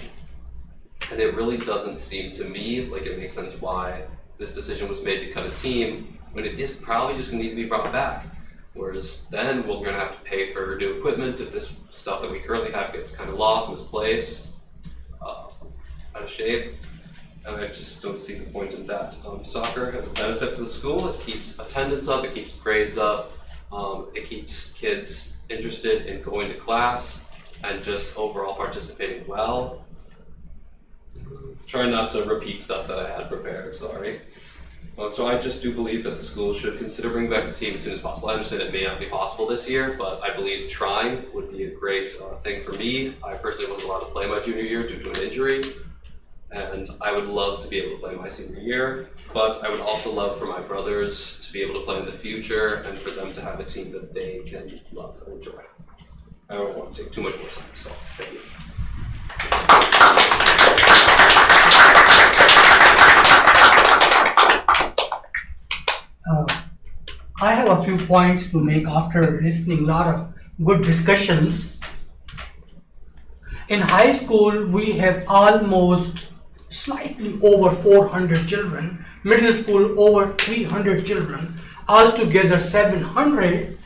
And it really doesn't seem to me like it makes sense why this decision was made to cut a team when it is probably just going to need to be brought back. Whereas then we're going to have to pay for new equipment if this stuff that we currently have gets kind of lost, misplaced, out of shape. And I just don't see the point in that. Soccer has a benefit to the school. It keeps attendance up, it keeps grades up, it keeps kids interested in going to class and just overall participating well. Try not to repeat stuff that I had prepared, sorry. So I just do believe that the school should consider bringing back the team as soon as possible. I understand it may not be possible this year, but I believe trying would be a great thing for me. I personally wasn't allowed to play my junior year due to an injury, and I would love to be able to play my senior year, but I would also love for my brothers to be able to play in the future and for them to have a team that they can love and enjoy. I don't want to take too much more time, so thank you. I have a few points to make after listening a lot of good discussions. In high school, we have almost slightly over 400 children, middle school over 300 children, altogether 700.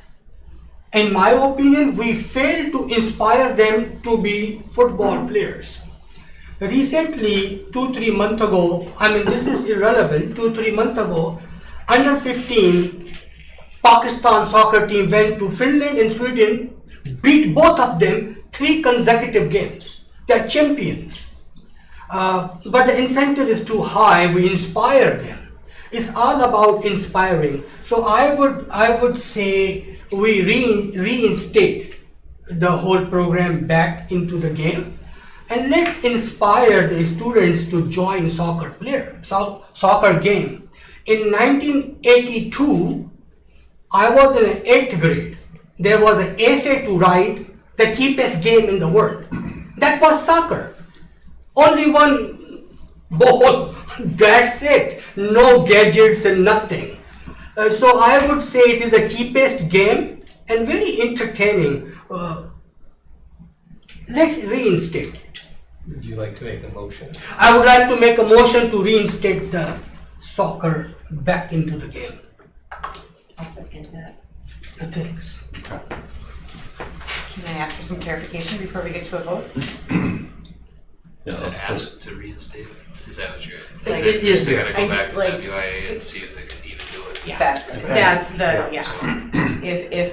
In my opinion, we failed to inspire them to be football players. Recently, 2-3 months ago, this is irrelevant, 2-3 months ago, under 15 Pakistan soccer team went to Finland and Sweden, beat both of them 3 consecutive games. They're champions. But the incentive is too high, we inspire them. It's all about inspiring. So I would say we reinstate the whole program back into the game. And let's inspire the students to join soccer game. In 1982, I was in 8th grade. There was an essay to write the cheapest game in the world. That was soccer. Only one ball, that's it. No gadgets and nothing. So I would say it is the cheapest game and very entertaining. Let's reinstate it. Would you like to make a motion? I would like to make a motion to reinstate the soccer back into the game. I'll second that. Thanks. Okay. Can I ask for some clarification before we get to a vote? Yeah, To let's ask to reinstate, is that what you're? Like, is it- yes, They gotta go I- back to like- WIA and see if they can even do it. Yeah, That's if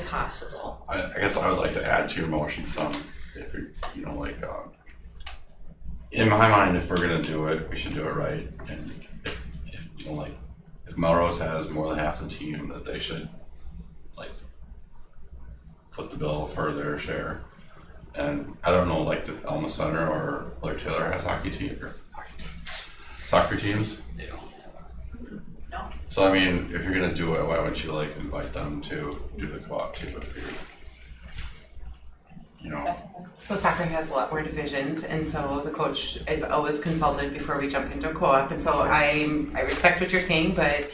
possible. I guess I would like to add to your motion some, if you're, in my mind, if we're gonna do it, we should do it right. And if Melrose has more than half the team, that they should, foot the bill for their share. And I don't know, if Elma Center or Blair Taylor has soccer teams. They don't. So if you're gonna do it, why wouldn't you invite them to do the co-op too? So soccer has a lot more divisions, and so the coach is always consulted before we jump into a co-op. And so I respect what you're saying, but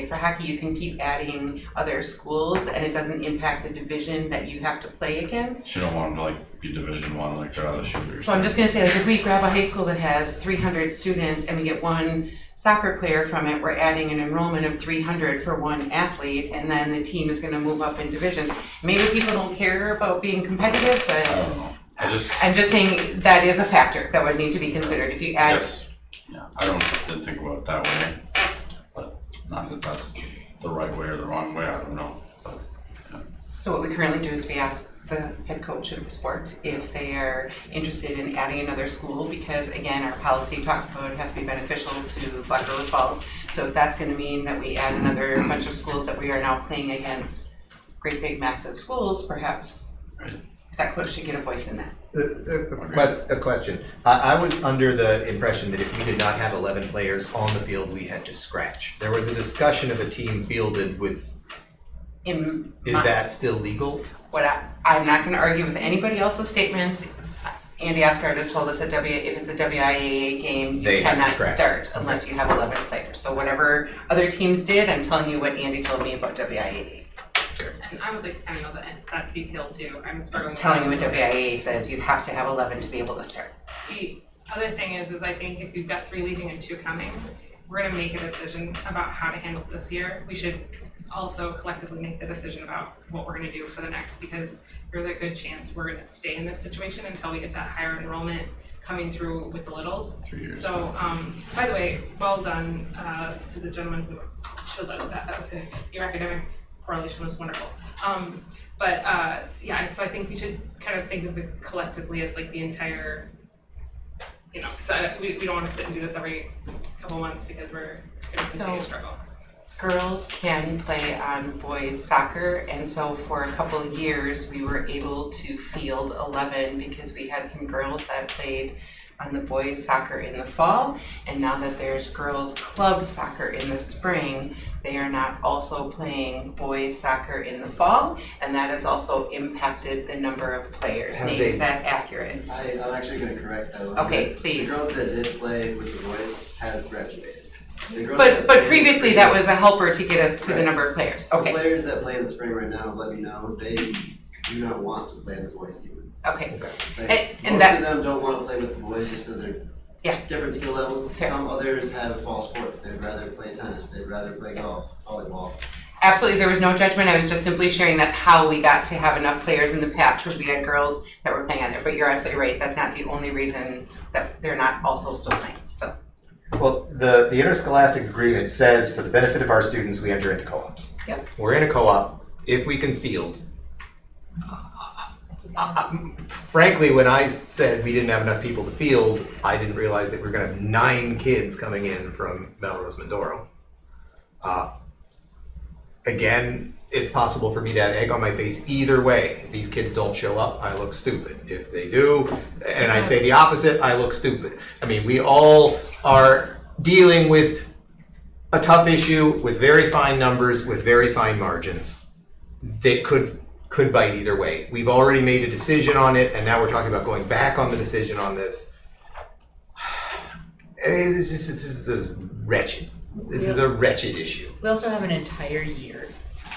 for hockey, you can keep adding other schools, and it doesn't impact the division that you have to play against. You don't want them to be Division I, they're out of the shooters. So I'm just gonna say, if we grab a high school that has 300 students and we get one soccer player from it, we're adding an enrollment of 300 for one athlete, and then the team is gonna move up in divisions. Maybe people don't care about being competitive, I but don't know. I'm just saying that is a factor that would need to be considered. If you add, didn't think about it that way, but not that that's the right way or the wrong way, I don't know. But, so what we currently do is we ask the head coach of the sport if they are interested in adding another school, because again, our policy talks about it has to be beneficial to Black River Falls. So if that's gonna mean that we add another bunch of schools that we are now playing against great big massive schools, perhaps that coach should get a voice in that. A question. I was under the impression that if we did not have 11 players on the field, we had to scratch. There was a discussion of a team fielded with. Is that still legal? I'm not gonna argue with anybody else's statements. Andy Oscar just told us that if it's a WIAA game, you They have to cannot scratch. start unless you have 11 players. So whatever other teams did, I'm telling you what Andy told me about WIAA. And I would like to kind of know that detail too. I'm struggling. I'm telling you what WIAA says, you have to have 11 to be able to start. The other thing is I think if we've got 3 leaving and 2 coming, we're gonna make a decision about how to handle this year. We should also collectively make the decision about what we're gonna do for the next, because there's a good chance we're gonna stay in this situation until we get that higher enrollment coming through with the littles. 3 years. So, by the way, well done, to the gentleman who showed that, that was good. Your academic correlation was wonderful. Yeah, so I think we should kind of think of it collectively as like the entire, you know, cause we don't wanna sit and do this every couple months because we're gonna continue to struggle. Girls can play on boys soccer, and so for a couple of years, we were able to field 11 because we had some girls that played on the boys soccer in the fall, and now that there's girls club soccer in the spring, they are not also playing boys soccer in the fall, and that has also impacted the number of players. Have Nate, they- is that accurate? I'm actually gonna correct that a little Okay, bit. please. The girls that did play with the boys have graduated. The girls that But play in the previously, spring- that was a helper to get us to the Right. number of players. The Okay, players that play in the spring right now, let me know, they do not want to play in the boys team. okay. Like, And most that- of them don't wanna play with the boys just because they're Yeah. different skill levels. Fair. Some others have fall sports, they'd rather play tennis, they'd rather play golf, volleyball. Absolutely, there was no judgment, I was just simply sharing that's how we got to have enough players in the past, because we had girls that were playing on there, but you're absolutely right, that's not the only reason that they're not also still playing, so. Well, the interscholastic agreement says for the benefit of our students, we enter into co-ops. Yep. We're in a co-op if we can field. Frankly, when I said we didn't have enough people to field, I didn't realize that we were gonna have 9 kids coming in from Melrose Mindoro. Again, it's possible for me to have egg on my face either way. If these kids don't show up, I look stupid. If they do, and I say the opposite, I look stupid. I mean, we all are dealing with a tough issue with very fine numbers, with very fine margins. They could bite either way. We've already made a decision on it, and now we're talking about going back on the decision on this. It's just wretched. This is a wretched issue. We also have an entire year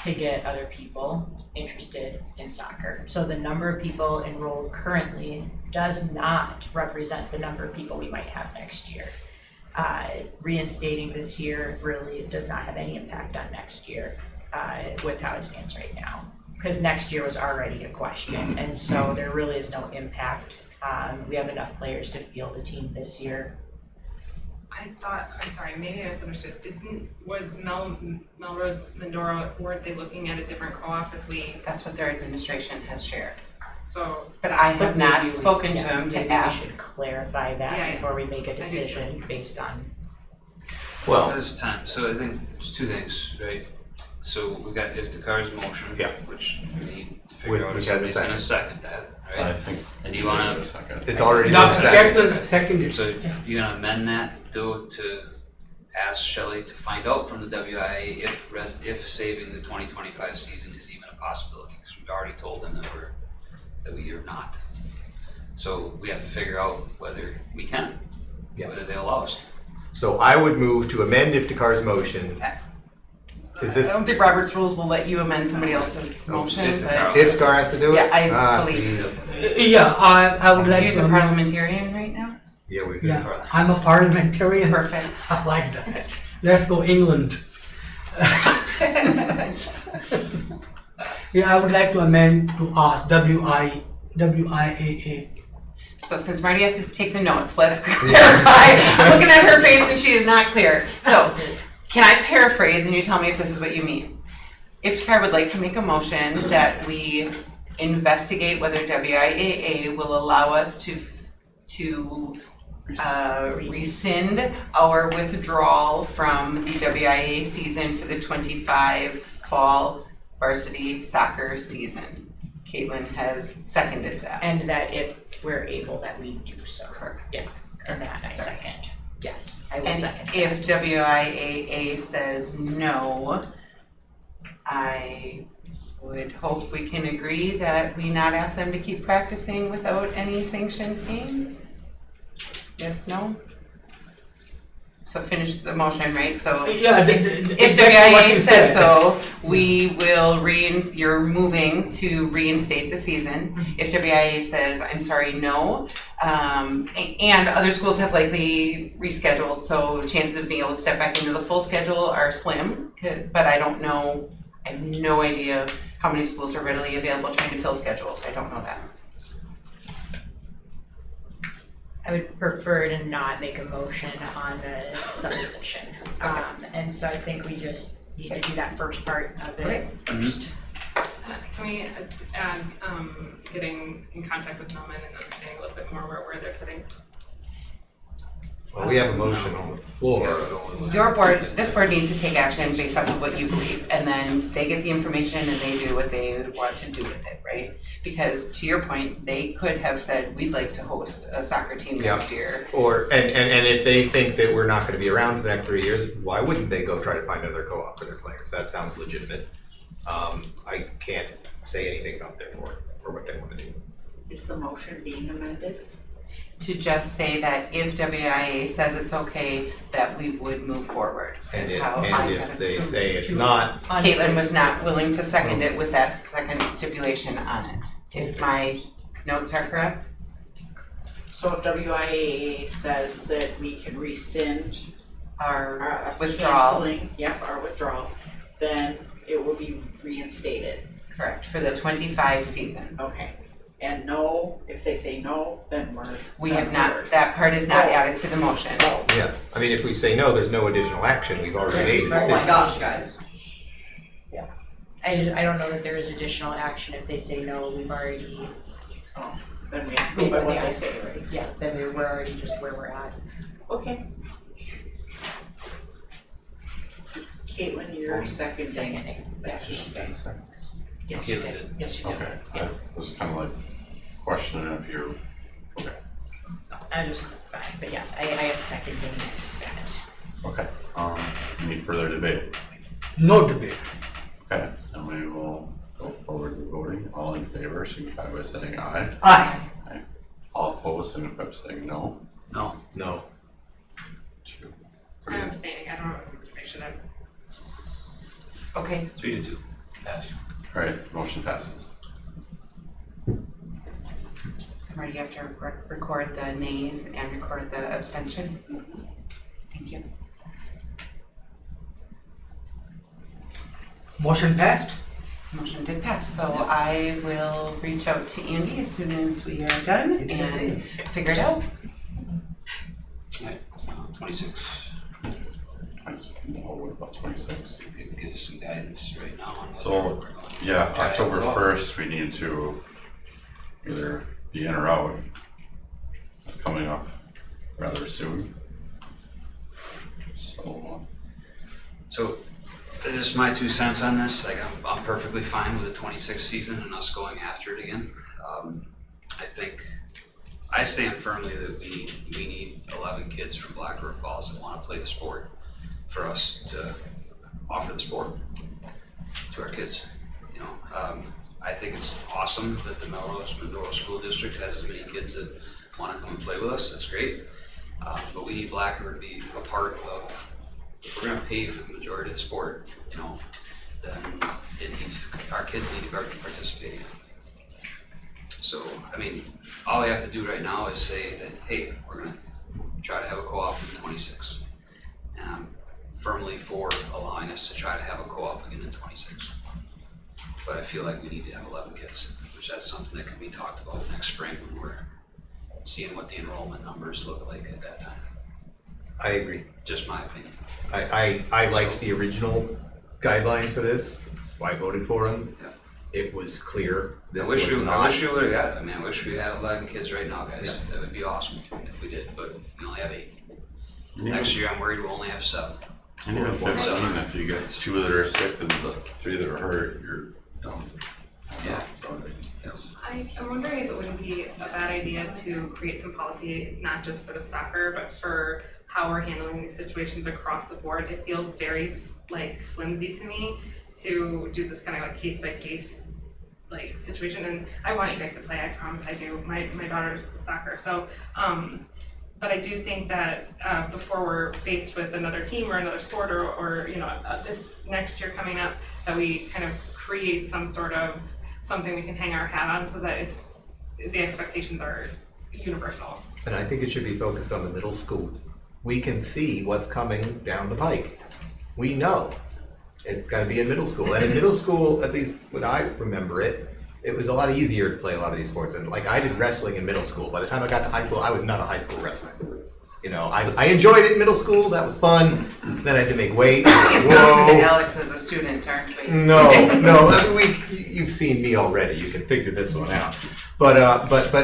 to get other people interested in soccer. So the number of people enrolled currently does not represent the number of people we might have next year. Reinstating this year really does not have any impact on next year with how it stands right now. Because next year was already a question, and so there really is no impact. We have enough players to field a team this year. I thought, I'm sorry, maybe I misunderstood. Was Melrose Mindoro, weren't they looking at a different co-op if we, That's what their administration has shared. so, But I have not Maybe we- spoken to yeah, him to maybe we ask. should clarify that Yeah, before we make a do. decision based on. Well, There's time, so I think there's 2 things, right? So we got Iftikhar's motion, Yeah. which we need to Which figure out if has a somebody's gonna second that, I right? think. And do you wanna, Wait a second. it's already Now, been seconded. second, so you're gonna amend that, do it to ask Shelley to find out from the WIA if saving the 2025 season is even a possibility, because we've already told them that we are not. So we have to figure out whether we can, Yeah. whether they allow us. So I would move to amend Iftikhar's motion. Is I this, don't think Robert's rules will let you amend somebody else's motion, Iftikhar. but Iftikhar has to do it? yeah, I Ah, believe. see. yeah, I would like He's to. a parliamentarian right now? Yeah, we Yeah, I'm a parliamentarian. Perfect. I like that. Let's go England. Yeah, I would like to amend to ask WIAA. So since Marty has to take the notes, let's clarify. I'm looking at her face and she is not clear. So, can I paraphrase and you tell me if this is what you mean? Iftikhar would like to make a motion that we investigate whether WIAA will allow us to rescind our withdrawal from the WIAA season for the 25 fall varsity soccer season. Caitlin has seconded that. And that if we're able, that we do so. Correct. Yes, and that I Sorry. second. Yes, I will And second. if WIAA says no, I would hope we can agree that we not ask them to keep practicing without any sanctioned games. Yes, no? So finish the motion, right? So Yeah, if exactly what WIA you says said. so, we will you're moving to reinstate the season. If WIA says, I'm sorry, no, and other schools have likely rescheduled, so chances of being able to step back into the full schedule are slim, but I don't know, I have no idea how many schools are readily available trying to fill schedules, I don't know that. I would prefer to not make a motion on the supposition. And so I think we just need to do that first part of Okay. it first. Can we add, getting in contact with Melman and understanding a little bit more where they're sitting? Well, we have a motion on the floor. This board needs to take action based off of what you believe, and then they get the information and they do what they want to do with it, right? Because to your point, they could have said, we'd like to host a soccer team next year. Or, and if they think that we're not gonna be around for the next 3 years, why wouldn't they go try to find another co-op for their players? That sounds legitimate. I can't say anything about their board or what they wanna do. Is the motion being amended? To just say that if WIA says it's okay, that we would move forward, And is if, how I and got if it. they say it's not, Caitlin was not willing to second it with that second stipulation on it, if my notes are correct. So if WIA says that we can rescind Our us withdrawal, canceling, our withdrawal, then it will be reinstated. correct, for the 25 season. Okay. And no, if they say no, then We have not, that part is not added to the motion. yeah, I mean, if we say no, there's no additional action, we've already made a Oh decision. my gosh, guys. I don't know that there is additional action if they say no, we've already, Then we have to go by what they say, right? yeah, then we're already just where we're at. Okay. Caitlin, you're seconding. Seconding. that. Okay. Yes, you did. Yes, you did. Okay, I was kind of like questioning if you're, okay, I just, fine, but yes, I am seconding that. okay. Any further debate? No debate. Okay, and we will go forward to voting. All in favor, signify by saying aye. Aye. All opposed, signify by saying no. No. No. 2, I'm 3. abstaining, I don't know, make sure that. Okay, 3-2. Pass. Alright, motion passes. so Marty, you have to record the nays and record the abstention. Thank you. Motion passed. Motion did pass, so I will reach out to Andy as soon as we are done and figure it out. 26. I just know what about 26. Maybe give us some guidance right now on So, what we're going to yeah, try to October go. 1st, we need to either be in or out. It's coming up rather soon. So, just my 2 cents on this, like I'm perfectly fine with the 26th season and us going after it again. I think, I stand firmly that we need 11 kids from Black River Falls that want to play the sport for us to offer the sport to our kids. You know, I think it's awesome that the Melrose Medora School District has as many kids that want to come and play with us, that's great. But we need Black River to be a part of, if we're gonna pay for the majority of the sport, you know, then our kids need to be participating. So, I mean, all we have to do right now is say that, hey, we're gonna try to have a co-op in 26. And I'm firmly for allowing us to try to have a co-op again in 26. But I feel like we need to have 11 kids, which that's something that can be talked about next spring when we're seeing what the enrollment numbers look like at that time. I agree. Just my opinion. I liked the original guidelines for this, I voted for them. Yeah. It was clear this I wish was we not. would have got it. I mean, I wish we had 11 kids right now, guys. Yeah. That would be awesome if we did, but we only have 8. Next year, I'm worried we'll only have 7. And even 15, if you get 2 that are sick and 3 that are hurt, you're done. Yeah. So, I'm wondering if it wouldn't be a bad idea to create some policy, not just for the soccer, but for how we're handling these situations across the board. It feels very like flimsy to me to do this kind of like case by case like situation, and I want you guys to play, I promise I do. My daughter's soccer, so but I do think that before we're faced with another team or another sport or you know this next year coming up, that we kind of create some sort of something we can hang our hat on so that it's the expectations are universal. And I think it should be focused on the middle school. We can see what's coming down the pike. We know it's gotta be in middle school. And in middle school, at least when I remember it, it was a lot easier to play a lot of these sports. And like I did wrestling in middle school. By the time I got to high school, I was not a high school wrestler. You know, I enjoyed it in middle school, that was fun. Then I had to make weight. It goes into Alex as a student, aren't we? No, I mean, you've seen me already. You can figure this one out. But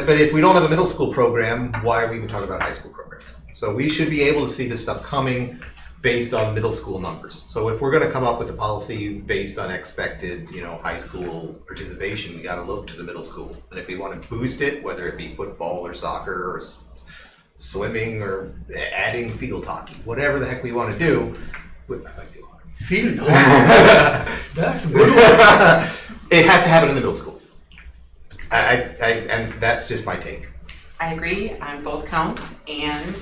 if we don't have a middle school program, why are we even talking about high school programs? So we should be able to see this stuff coming based on middle school numbers. So if we're going to come up with a policy based on expected, you know, high school participation, we got to look to the middle school. And if we want to boost it, whether it be football or soccer or swimming or adding field hockey, whatever the heck we want to do. I like field hockey. Field hockey. That's good. It has to happen in the middle school. And that's just my take. I agree on both counts, and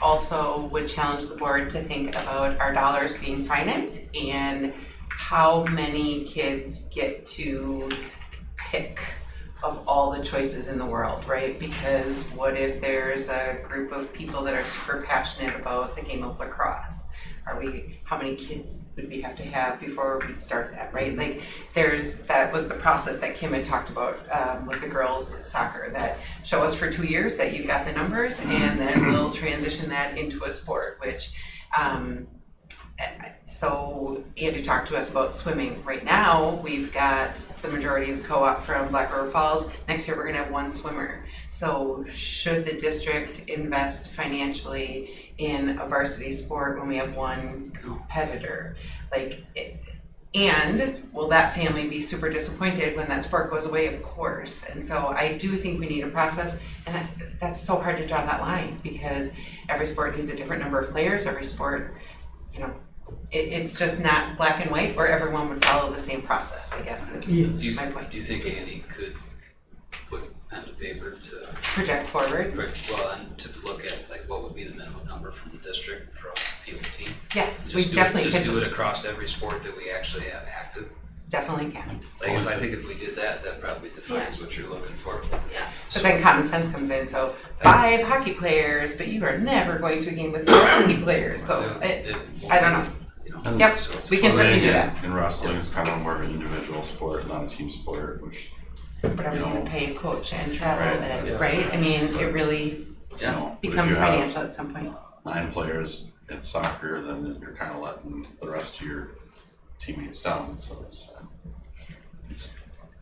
also would challenge the board to think about our dollars being finite and how many kids get to pick of all the choices in the world, right? Because what if there's a group of people that are super passionate about the game of lacrosse? How many kids would we have to have before we'd start that, right? Like that was the process that Kim had talked about with the girls soccer, that show us for 2 years that you've got the numbers, and then we'll transition that into a sport, which so Andy talked to us about swimming. Right now, we've got the majority of the co-op from Black River Falls. Next year, we're gonna have one swimmer. So should the district invest financially in a varsity sport when we have one competitor? And will that family be super disappointed when that sport goes away? Of course. And so I do think we need a process, and that's so hard to draw that line because every sport needs a different number of players. Every sport, you know, it's just not black and white where everyone would follow the same process, I guess is my point. Do you think Andy could put pen to paper to project forward? Well, and to look at like what would be the minimum number from the district for us to field a team? Yes, we definitely could. could Just do it across every sport that we actually have active. Definitely can. Like I think if we did that, that probably defines what you're looking for. Yeah. But then common sense comes in, so 5 hockey players, but you are never going to a game with 4 hockey players, so I don't know. Yep, we can certainly do that. In wrestling, it's kind of more of an individual sport, not a team sport, which. Whatever you can pay a coach and travel and, right? I mean, it really Yeah. becomes financial at some point. 9 players in soccer, then you're kind of letting the rest of your teammates down, so it's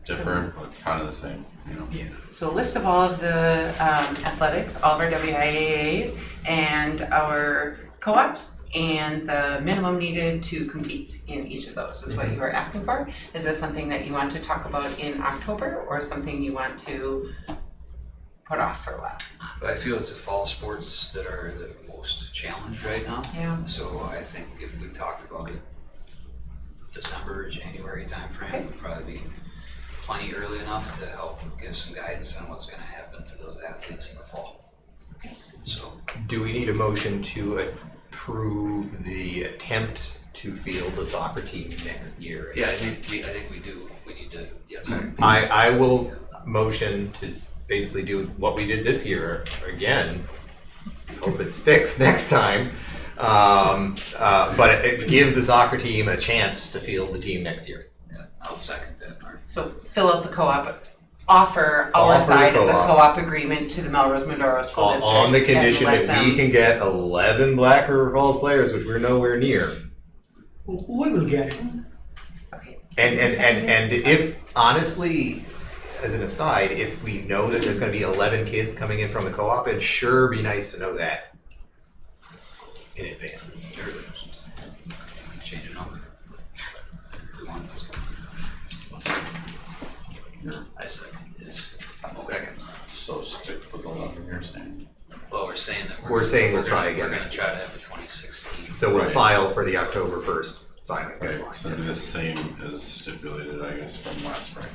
different, but kind of the same, you know? Yeah. So a list of all of the athletics, all of our WIAAs and our co-ops, and the minimum needed to compete in each of those is what you are asking for. Is this something that you want to talk about in October or something you want to put off for a while? But I feel it's the fall sports that are the most challenged right now. Yeah. So I think if we talked about it December or January timeframe, would probably be plenty early enough to help give some guidance on what's gonna happen to those athletes in the fall. Okay. So. Do we need a motion to approve the attempt to field the soccer team next year? Yeah, I think we do. We need to, yes. I will motion to basically do what we did this year again. Hope it sticks next time. But give the soccer team a chance to field the team next year. Yeah, I'll second that, Mark. So fill out the co-op, offer our side of the co-op agreement to the Melrose Medora School District. On the condition and let that we them- can get 11 Black River Falls players, which we're nowhere near. We will get it. Okay. And if, honestly, as an aside, if we know that there's gonna be 11 kids coming in from the co-op, it'd sure be nice to know that in advance. Change it over. If we want to. I second it. Second. So stick with 11, you're saying? Well, we're saying that We're saying we'll try again We're gonna next try to have a 2016. So we'll Right. file for the October 1st. filing Right, deadline. so it'd be the same as stipulated, I guess, from last spring.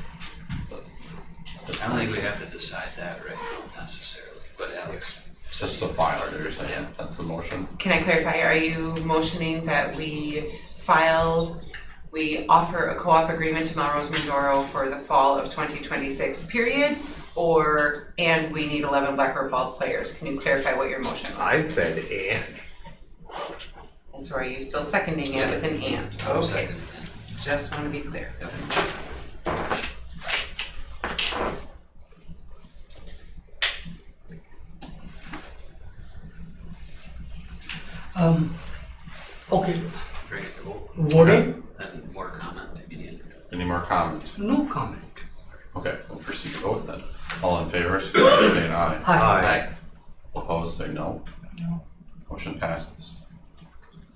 So I don't think we have to decide that right now necessarily, but Alex. it's just a filer, you're saying, that's the motion? Can I clarify, are you motioning that we offer a co-op agreement to Melrose Mindoro for the fall of 2026 period? And we need 11 Black River Falls players? Can you clarify what your motion was? I said and. And so are you still seconding it with an and? I'll Okay, second. just wanna be clear. Okay, Bring it to vote. voting, And more comment if you need. Any more comment? no comment. Okay, we'll proceed to vote then. All in favor, signify by saying aye. Aye. Opposed, say no. No. Motion passes.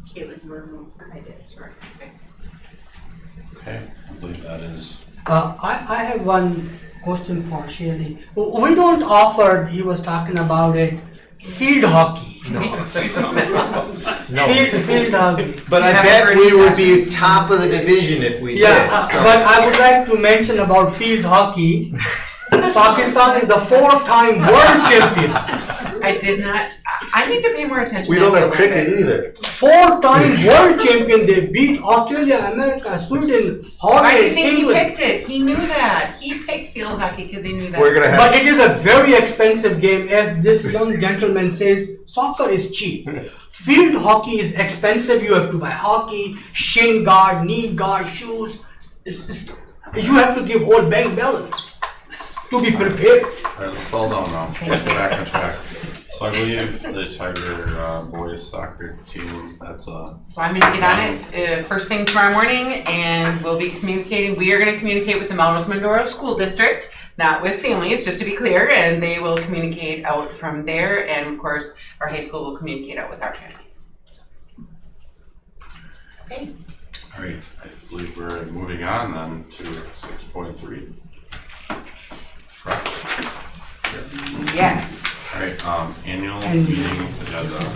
Caitlin, you were moved. I did, sorry. Okay, I believe that is, I have one question for Shirley. We don't offer, he was talking about it, field hockey. No. Field hockey. But I bet we would be top of the division if we Yeah, did. So. but I would like to mention about field hockey. Pakistan is the 4-time world champion. I did not, I need to pay more attention. We to don't have the cricket Olympics. either. 4-time world champion. They beat Australia, America, Sweden, Why do you Holland, think he England. picked it? He knew that. He picked field hockey because he knew that. We're gonna have. But it is a very expensive game. As this young gentleman says, soccer is cheap. Field hockey is expensive. You have to buy hockey, shin guard, knee guard, shoes. You have to give whole bank balance to be prepared. alright, let's all down now. Let's get back on track. So I believe the Tiger boys soccer team, that's a, So I'm gonna get on it first thing tomorrow morning, and we'll be communicating. We are gonna communicate with the Melrose Mindoro School District, not with families, just to be clear, and they will communicate out from there. And of course, our high school will communicate out with our families. Okay. alright, I believe we're moving on then to 6.3. Correct? Yes. Alright, annual meeting agenda.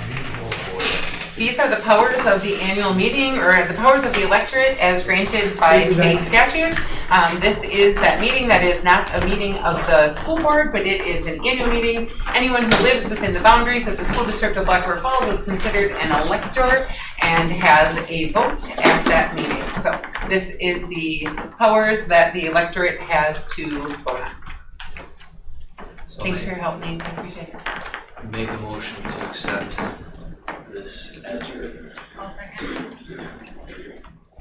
These are the powers of the annual meeting, or the powers of the electorate as granted by state statute. This is that meeting that is not a meeting of the school board, but it is an annual meeting. Anyone who lives within the boundaries of the school district of Black River Falls is considered an elector and has a vote at that meeting. So this is the powers that the electorate has to vote on. So Thanks for your help, Nate, I appreciate it. Make a motion to accept this as written. I'll second.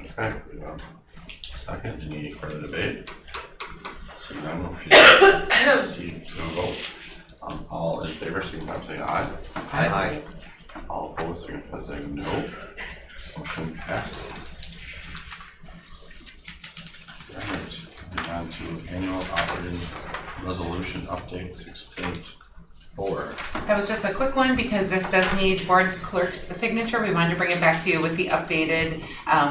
Okay, we have a second, any further debate? Seeing none, we'll proceed to a vote. All in favor, signify by saying aye. Aye. All opposed, signify by saying no. Motion passes. Alright, moving on to annual operating resolution update 6.4. That was just a quick one because this does need board clerk's signature. We wanted to bring it back to you with the updated.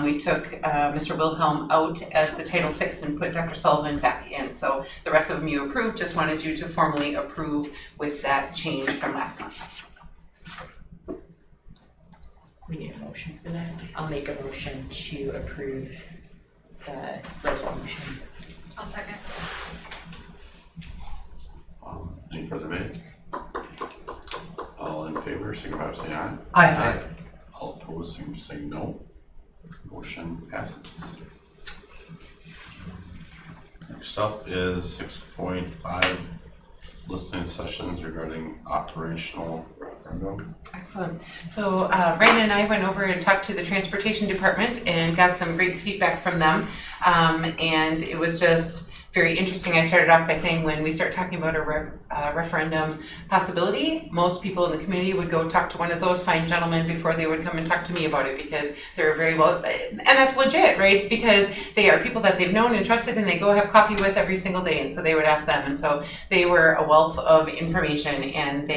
We took Mr. Wilhelm out as the Title VI and put Dr. Sullivan back in. So the rest of them you approved, just wanted you to formally approve with that change from last month. We need a motion for that. I'll make a motion to approve the resolution. I'll second. Any further debate? All in favor, signify by saying aye. Aye. All opposed, signify by saying no. Motion passes. Next up is 6.5, listening sessions regarding operational referendum. Excellent. So Brandon and I went over and talked to the transportation department and got some great feedback from them. And it was just very interesting. I started off by saying when we start talking about a referendum possibility, most people in the community would go talk to one of those fine gentlemen before they would come and talk to me about it because they're very well, and that's legit, right? Because they are people that they've known and trusted and they go have coffee with every single day. And so they would ask them. And so they were a wealth of information and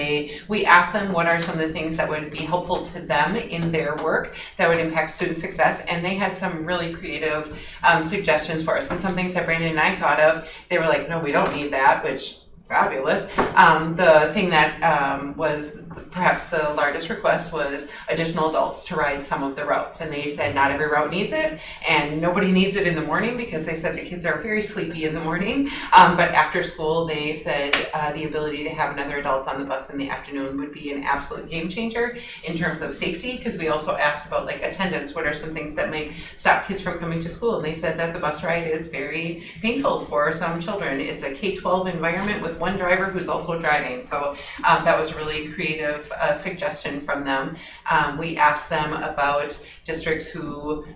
we asked them what are some of the things that would be helpful to them in their work that would impact student success. And they had some really creative suggestions for us and some things that Brandon and I thought of. They were like, no, we don't need that, which fabulous. The thing that was perhaps the largest request was additional adults to ride some of the routes. And they said not every route needs it, and nobody needs it in the morning because they said the kids are very sleepy in the morning. But after school, they said the ability to have another adult on the bus in the afternoon would be an absolute game changer in terms of safety, because we also asked about like attendance. What are some things that might stop kids from coming to school? And they said that the bus ride is very painful for some children. It's a K-12 environment with one driver who's also driving. So that was a really creative suggestion from them. We asked them about districts who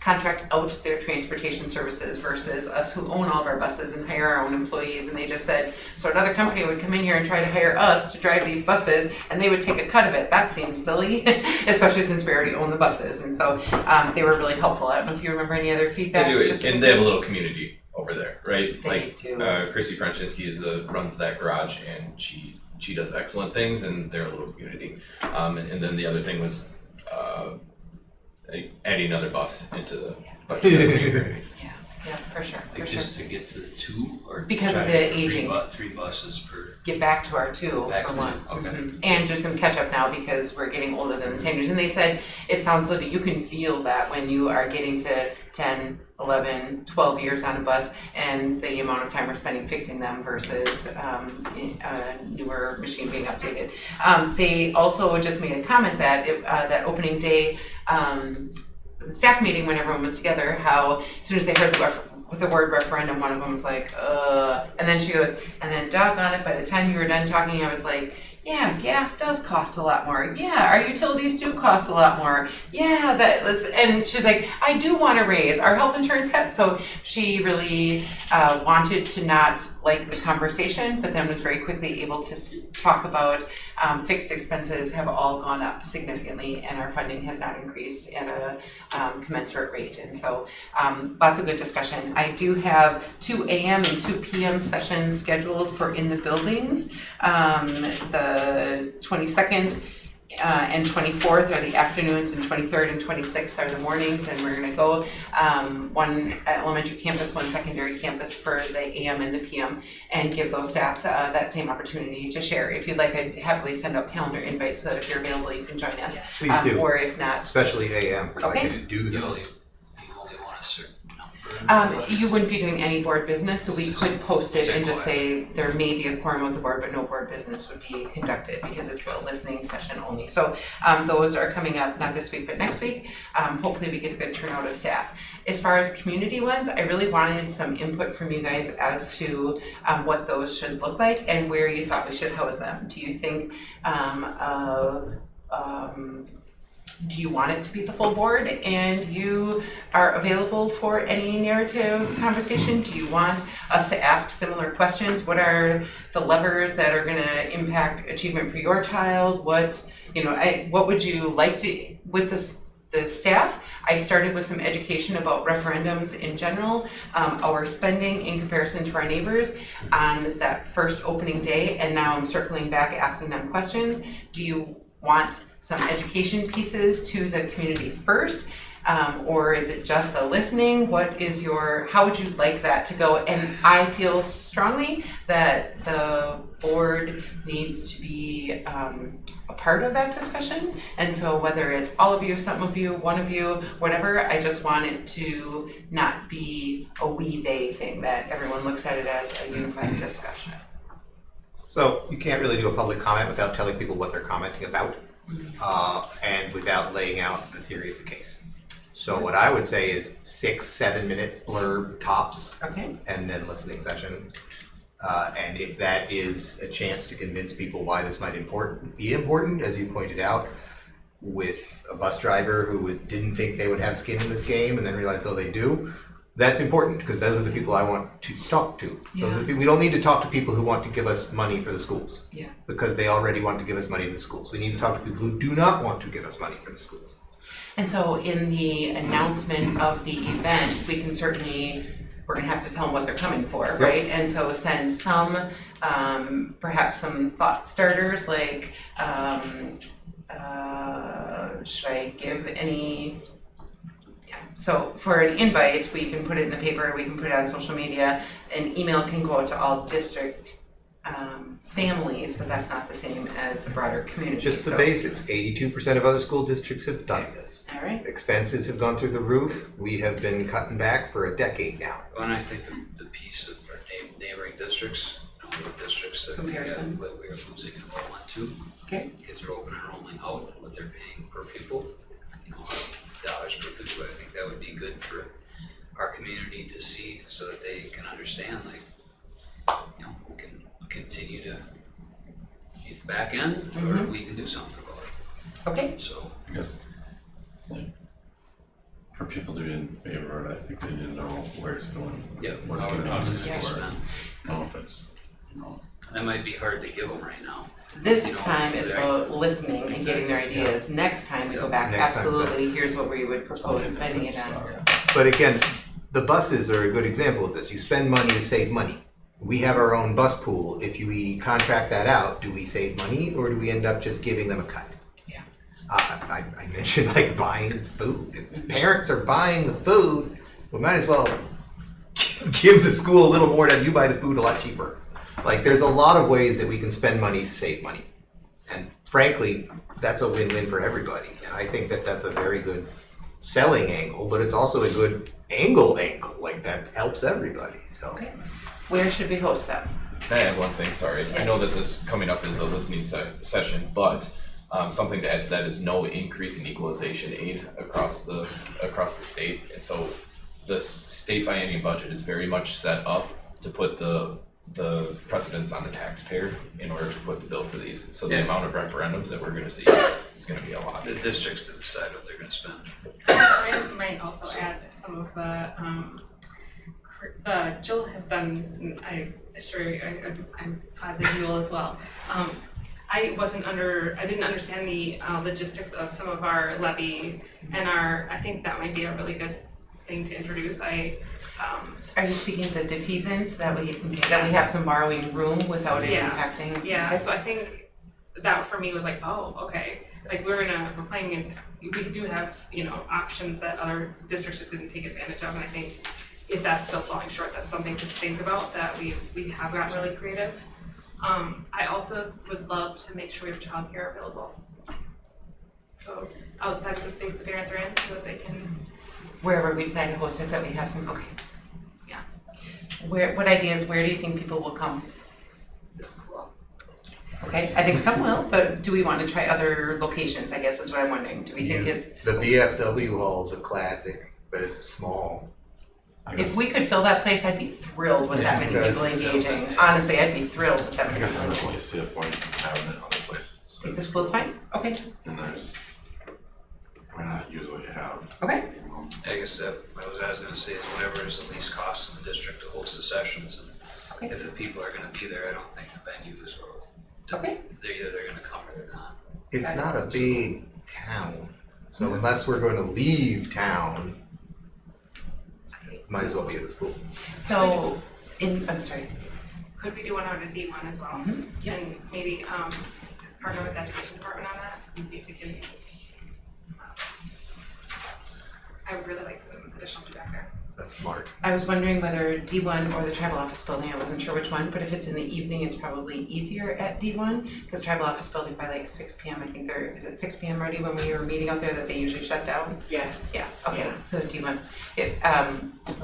contract out their transportation services versus us who own all of our buses and hire our own employees. And they just said, so another company would come in here and try to hire us to drive these buses and they would take a cut of it. That seems silly, especially since we already own the buses. And so they were really helpful. I don't know if you remember any other feedback. They do it, specifically. and they have a little community over there, right? They Like do. Chrissy Prenchinsky runs that garage, and she does excellent things, and they're a little community. And then the other thing was adding another bus into the budget. Yeah, for sure. Like just to get to the 2 or Because of try the to get aging. 3 buses per. Get back to our 2 Back for to one. 2, okay. Mhm. And do some catch up now because we're getting older than the 10 years. And they said it sounds little, you can feel that when you are getting to 10, 11, 12 years on a bus and the amount of time we're spending fixing them versus a newer machine being updated. They also just made a comment that that opening day staff meeting when everyone was together, how as soon as they heard the word referendum, one of them was like, and then she goes, and then doggone it, by the time you were done talking, I was like, yeah, gas does cost a lot more. Yeah, our utilities do cost a lot more. Yeah, and she's like, I do want to raise our health insurance hat. So she really wanted to not like the conversation, but then was very quickly able to talk about fixed expenses have all gone up significantly, and our funding has not increased at a commensurate rate. And so lots of good discussion. I do have 2 a.m. and 2 p.m. sessions scheduled for in the buildings. The 22nd and 24th are the afternoons, and 23rd and 26th are the mornings, and we're gonna go one elementary campus, one secondary campus for the AM and the PM, and give those staff that same opportunity to share. If you'd like, I'd happily send out calendar invites so that if you're available, you can join us. Please do. Or if not, Especially AM, because I Okay. can do You them. only want a certain number. you wouldn't be doing any board business, so we could post it and just say there may be a quorum of the board, but no board business would be conducted because it's a listening session only. So those are coming up, not this week, but next week. Hopefully we get a good turnout of staff. As far as community ones, I really wanted some input from you guys as to what those should look like and where you thought we should house them. Do you think do you want it to be the full board and you are available for any narrative conversation? Do you want us to ask similar questions? What are the levers that are gonna impact achievement for your child? What would you like to, with the staff, I started with some education about referendums in general, our spending in comparison to our neighbors on that first opening day, and now I'm circling back asking them questions. Do you want some education pieces to the community first? Or is it just a listening? How would you like that to go? And I feel strongly that the board needs to be a part of that discussion. And so whether it's all of you, some of you, one of you, whatever, I just want it to not be a we they thing, that everyone looks at it as a unified discussion. So you can't really do a public comment without telling people what they're commenting about, and without laying out the theory of the case. So what I would say is 6-7 minute blurb tops, Okay. and then listening session. And if that is a chance to convince people why this might be important, as you pointed out, with a bus driver who didn't think they would have skin in this game and then realized, oh, they do, that's important, because those are the people I want to talk to. Those are the people, we don't need to talk to people who want to give us money for the schools. Yeah. Because they already want to give us money to the schools. We need to talk to people who do not want to give us money for the schools. And so in the announcement of the event, we can certainly, we're gonna have to tell them what they're coming for, right? And so send some, perhaps some thought starters, like, should I give any, So for an invite, we can put it in the paper, we can put it on social media, an email can go out to all district families, but that's not the same as the broader community. Just the So- basics, 82% of other school districts have done this. All right. Expenses have gone through the roof, we have been cutting back for a decade now. And I think the piece of our neighboring districts, the districts that Comparison. we're losing enrollment to. Okay. Kids are open enrolling out, what they're paying per pupil, dollars per pupil. I think that would be good for our community to see so that they can understand, like, we can continue to get the back end or we can do something about it. Okay. So, I guess, like, for people to be in favor of it, I think they need to know where it's going. yeah, What's how going on it's in gonna be sport. spent. Know if it's, That might be hard to give them right now. This You know, time is they're- about listening and getting their ideas. Next time we go back, Next time's absolutely, here's what we would propose spending it on. But again, the buses are a good example of this. You spend money to save money. We have our own bus pool. If we contract that out, do we save money or do we end up just giving them a cut? Yeah. I mentioned like buying food. If parents are buying the food, we might as well give the school a little more to you buy the food a lot cheaper. Like there's a lot of ways that we can spend money to save money. And frankly, that's a win-win for everybody. And I think that that's a very good selling angle, but it's also a good angle, like that helps everybody, so. Okay. Where should we host them? Can I add one thing? Sorry. I know that this coming up is a listening session, but something to add to that is no increase in equalization aid across the state. And so the state biennium budget is very much set up to put the precedence on the taxpayer in order to foot the bill for these. So the amount of referendums that we're gonna see is gonna be a lot. The districts that decide what they're gonna spend. I might also add some of the, Jill has done, I'm positive you will as well. I didn't understand the logistics of some of our levy and I think that might be a really good thing to introduce. Are you speaking of the defeasance that we have some borrowing room without it impacting? Yeah, so I think that for me was like, oh, okay, like we're playing in, we do have, options that other districts just didn't take advantage of, and I think if that's still falling short, that's something to think about, that we have gotten really creative. I also would love to make sure we have childcare available. So outside of the space the parents are in, so that they can. Wherever we decide to host it, that we have some, okay. Yeah. What ideas, where do you think people will come? The school. Okay, I think some will, but do we want to try other locations, I guess is what I'm wondering. Do we think it's, The VFW hall is a classic, but it's small. if we could fill that place, I'd be thrilled with that many people engaging. Honestly, I'd be thrilled with that I many guess I people. don't really see a point in having it other places. So Think the school's fine? Okay, and there's, why not use what you have? okay. I guess that, what I was gonna say is whatever is the least cost in the district to host the sessions, and if the people are gonna be there, I don't think the venue is worth. Okay. They're gonna come or they're not. It's not a big town, so unless we're going to leave town, might as well be at the school. So, I'm sorry. Could we do one out of D1 as well? Mm-hmm. And maybe partner with the education department on that and see if we can. I would really like some additional feedback there. That's smart. I was wondering whether D1 or the tribal office building, I wasn't sure which one, but if it's in the evening, it's probably easier at D1, because tribal office building by like 6 p.m., I think is it 6 p.m. already when we were meeting out there that they usually shut down? Yes. Yeah, okay, so D1.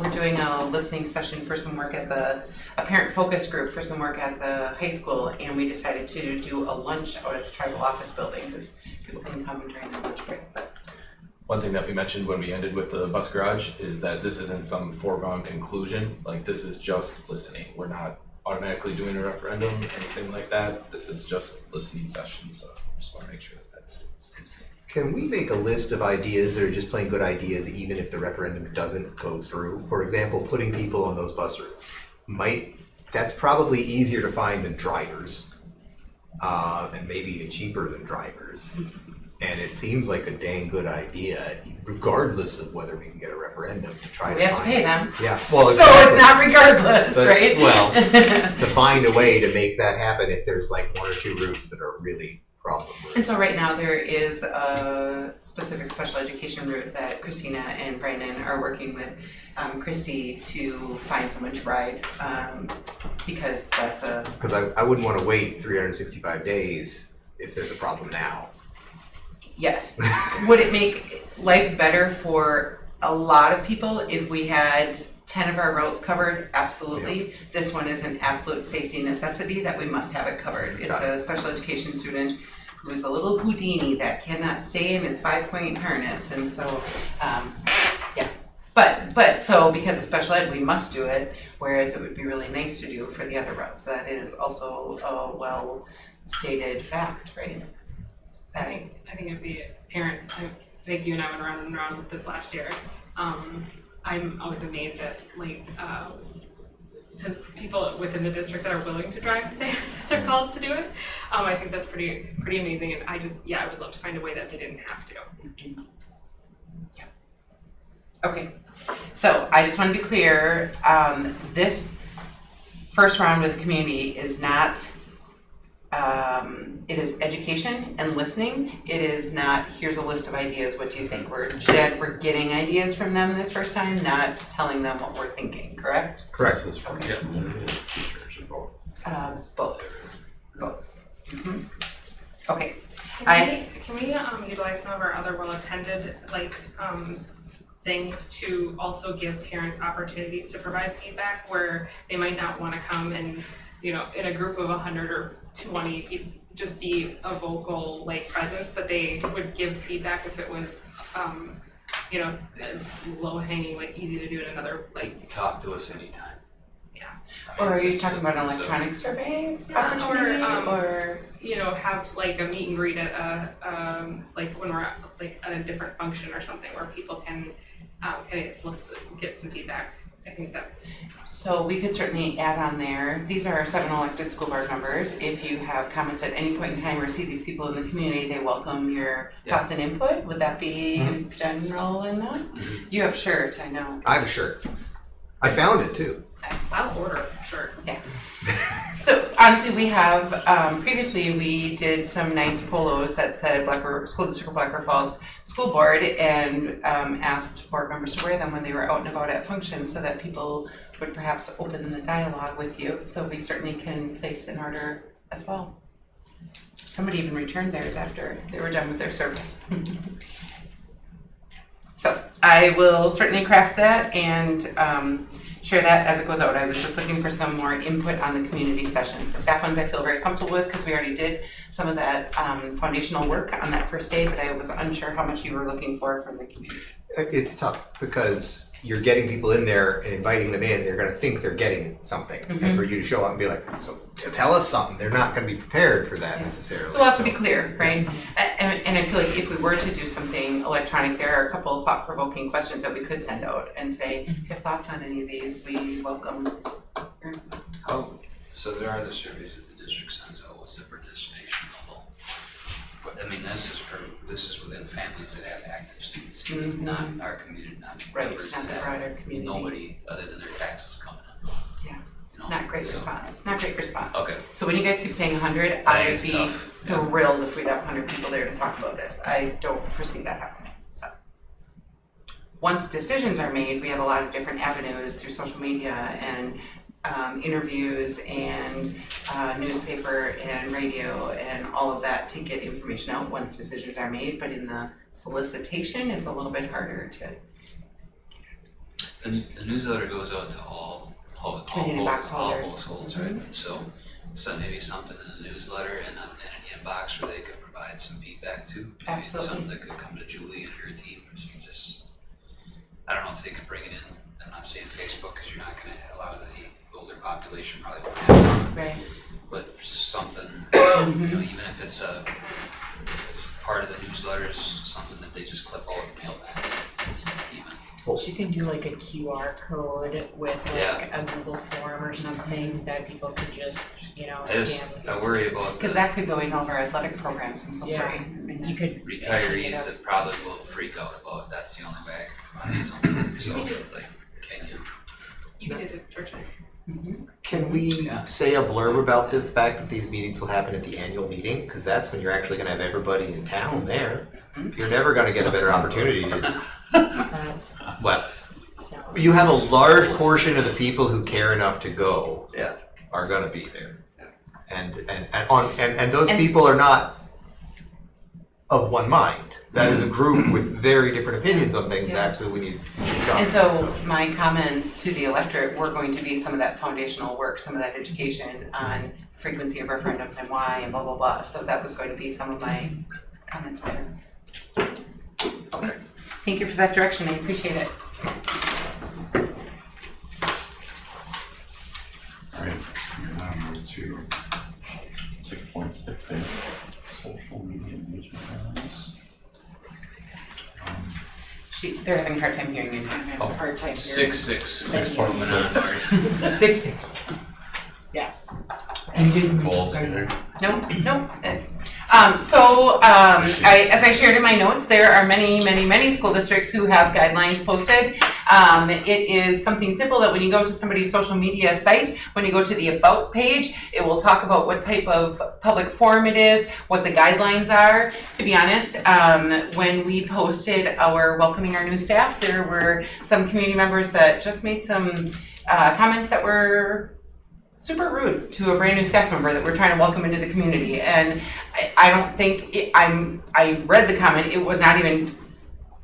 We're doing a listening session for some work at a parent focus group for some work at the high school, and we decided to do a lunch out at the tribal office building, because people can come during their lunch break, but. One thing that we mentioned when we ended with the bus garage is that this isn't some foregone conclusion, like this is just listening. We're not automatically doing a referendum, anything like that. This is just listening sessions, so just wanna make sure that that's. Can we make a list of ideas that are just plain good ideas even if the referendum doesn't go through? For example, putting people on those bus routes. That's probably easier to find than drivers, and maybe even cheaper than drivers. And it seems like a dang good idea, regardless of whether we can get a referendum to try to find. We have to pay them. Yeah, well, So exactly. it's not regardless, right? Well, to find a way to make that happen if there's like one or two routes that are really problem with. And so right now there is a specific special education route that Christina and Brandon are working with Christy to find someone to ride, because that's a, Because I wouldn't want to wait 365 days if there's a problem now. yes. Would it make life better for a lot of people if we had 10 of our routes covered? Absolutely. This one is an absolute safety necessity that we must have it covered. It's Got it. a special education student who's a little Houdini that cannot stay in his 5-point harness, and so, yeah. But so because of special ed, we must do it, whereas it would be really nice to do for the other routes. That is also a well stated fact, right? I think it'd be parents, like you and I went around and around with this last year. I'm always amazed at like, because people within the district that are willing to drive, they're called to do it. I think that's pretty amazing, and I would love to find a way that they didn't have to. Okay, so I just want to be clear, this first round with the community is not, it is education and listening. It is not, here's a list of ideas, what do you think? We're getting ideas from them this first time, not telling them what we're thinking, correct? Correct. This is from Okay. community and teachers or both. Both. Okay, Can we utilize some of our other well-attended things to also give parents opportunities to provide feedback where they might not want to come and, in a group of 100 or 20 people, just be a vocal presence, but they would give feedback if it was, low hanging, easy to do in another Talk to us anytime. or are you talking about an electronic survey opportunity, or? Have a meet and greet at when we're at a different function or something where people can get some feedback. I think that's. So we could certainly add on there, these are our 7 elected school board members. If you have comments at any point in time or see these people in the community, they welcome your thoughts and input. Would that be general enough? You have shirts, I know. I have a shirt. I found it too. I'll order shirts. Yeah. So honestly, we have, previously we did some nice polos that said School District of Black River Falls School Board, and asked board members to wear them when they were out and about at functions so that people would perhaps open the dialogue with you. So we certainly can place an order as well. Somebody even returned theirs after they were done with their service. So I will certainly craft that and share that as it goes out. I was just looking for some more input on the community sessions. The staff ones I feel very comfortable with because we already did some of that foundational work on that first day, but I was unsure how much you were looking for from the community. It's tough because you're getting people in there and inviting them in. They're going to think they're getting something, and for you to show up and be like, "So tell us something," they're not going to be prepared for that necessarily. So we'll have to be clear, right? And I feel like if we were to do something electronic, there are a couple of thought-provoking questions that we could send out and say, if you have thoughts on any of these, we welcome your input. Oh, so there are the surveys that the district sends out, what's the participation level? But I mean, this is within families that have active students, not our community, not Right, members not that the broader community. nobody other than their taxes coming in. Yeah. You know, Not great so- response, not great response. Okay. So when you guys keep saying 100, That I'd is be tough. thrilled if we'd have 100 people there to talk about this. I don't foresee that happening, so. Once decisions are made, we have a lot of different avenues through social media and interviews and newspaper and radio and all of that to get information out once decisions are made, but in the solicitation, it's a little bit harder to. The newsletter goes out to all Community box households, right? So maybe something in the newsletter and an inbox where they could provide some feedback to. Maybe Absolutely. something that could come to Julie and her team. I don't know if they could bring it in. I'm not saying Facebook because you're not going to have a lot of the older population probably won't have it. Right. But just something, even if it's part of the newsletter, is something that they just clip out and mail back. You can do a QR code with a Google form or something that people could just, scan. I worry about Because that could go in all of our athletic programs, I'm so sorry. You could. retirees that probably will freak out about, that's the only way I can provide something, so can you? You can do it at churches. Can we say a blurb about this, the fact that these meetings will happen at the annual meeting? Because that's when you're actually gonna have everybody in town there. You're never gonna get a better opportunity to, well, you have a large portion of the people who care enough to go Yeah. are gonna be there. And those people are not of one mind. That is a group with very different opinions on things, that's who we need to talk And to, so my comments to the electorate were going to be some of that foundational work, some of that education on frequency of referendums and why and blah, blah, blah. So that was going to be some of my comments there. Okay, thank you for that direction, I appreciate it. Alright, we're now moving to 6.68, social media engagement plans. They're having a hard time hearing you. Hard time hearing. 6-6. 6-6. Yes. Engagement. Goals here. No. As I shared in my notes, there are many school districts who have guidelines posted. It is something simple that when you go to somebody's social media site, when you go to the About page, it will talk about what type of public forum it is, what the guidelines are. To be honest, when we posted our welcoming our new staff, there were some community members that just made some comments that were super rude to a brand new staff member that we're trying to welcome into the community. And I don't think, I read the comment, it was not even,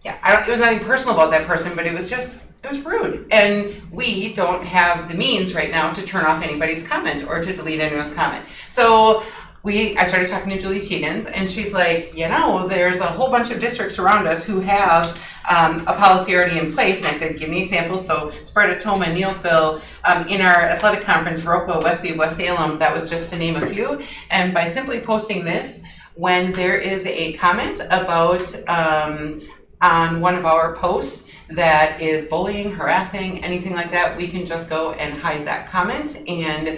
it was nothing personal about that person, but it was rude. And we don't have the means right now to turn off anybody's comment or to delete anyone's comment. So I started talking to Julie Tiegans, and she's like, there's a whole bunch of districts around us who have a policy already in place. And I said, give me examples. So Sparta, Toma, Neelsville, in our athletic conference, Viroqua, Westby, West Salem, that was just to name a few. And by simply posting this, when there is a comment about on one of our posts that is bullying, harassing, anything like that, we can just go and hide that comment and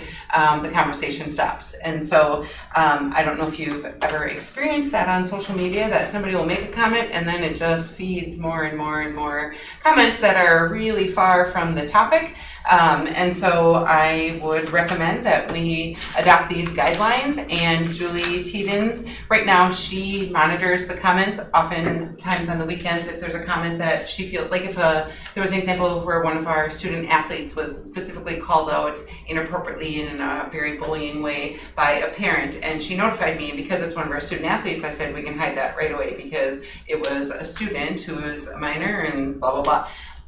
the conversation stops. And so I don't know if you've ever experienced that on social media, that somebody will make a comment and then it just feeds more and more and more comments that are really far from the topic. And so I would recommend that we adopt these guidelines, and Julie Tiedens, right now she monitors the comments oftentimes on the weekends if there's a comment that she feels, like if there was an example where one of our student athletes was specifically called out inappropriately and in a very bullying way by a parent, and she notified me, and because it's one of our student athletes, I said we can hide that right away because it was a student who was a minor and blah, blah, blah.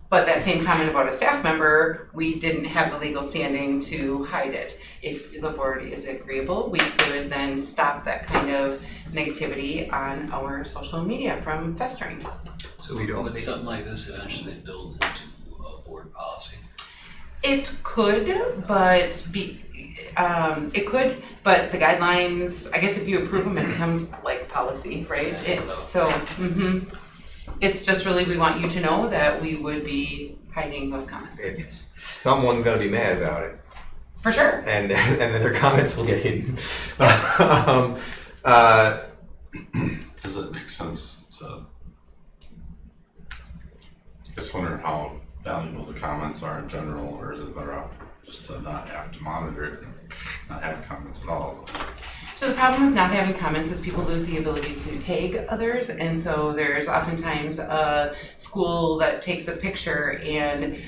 But that same comment about a staff member, we didn't have the legal standing to hide it. If the board is agreeable, we could then stop that kind of negativity on our social media from festering. So would something like this eventually build into a board policy? It could, but the guidelines, I guess if you approve them, it becomes like policy, right? It's just really, we want you to know that we would be hiding those comments. Someone's gonna be mad about it. For sure. And then their comments will get hidden. Does it make sense to, just wondering how valuable the comments are in general, or is it better off just to not have to monitor it and not have comments at all? So the problem with not having comments is people lose the ability to tag others, and so there's oftentimes a school that takes a picture and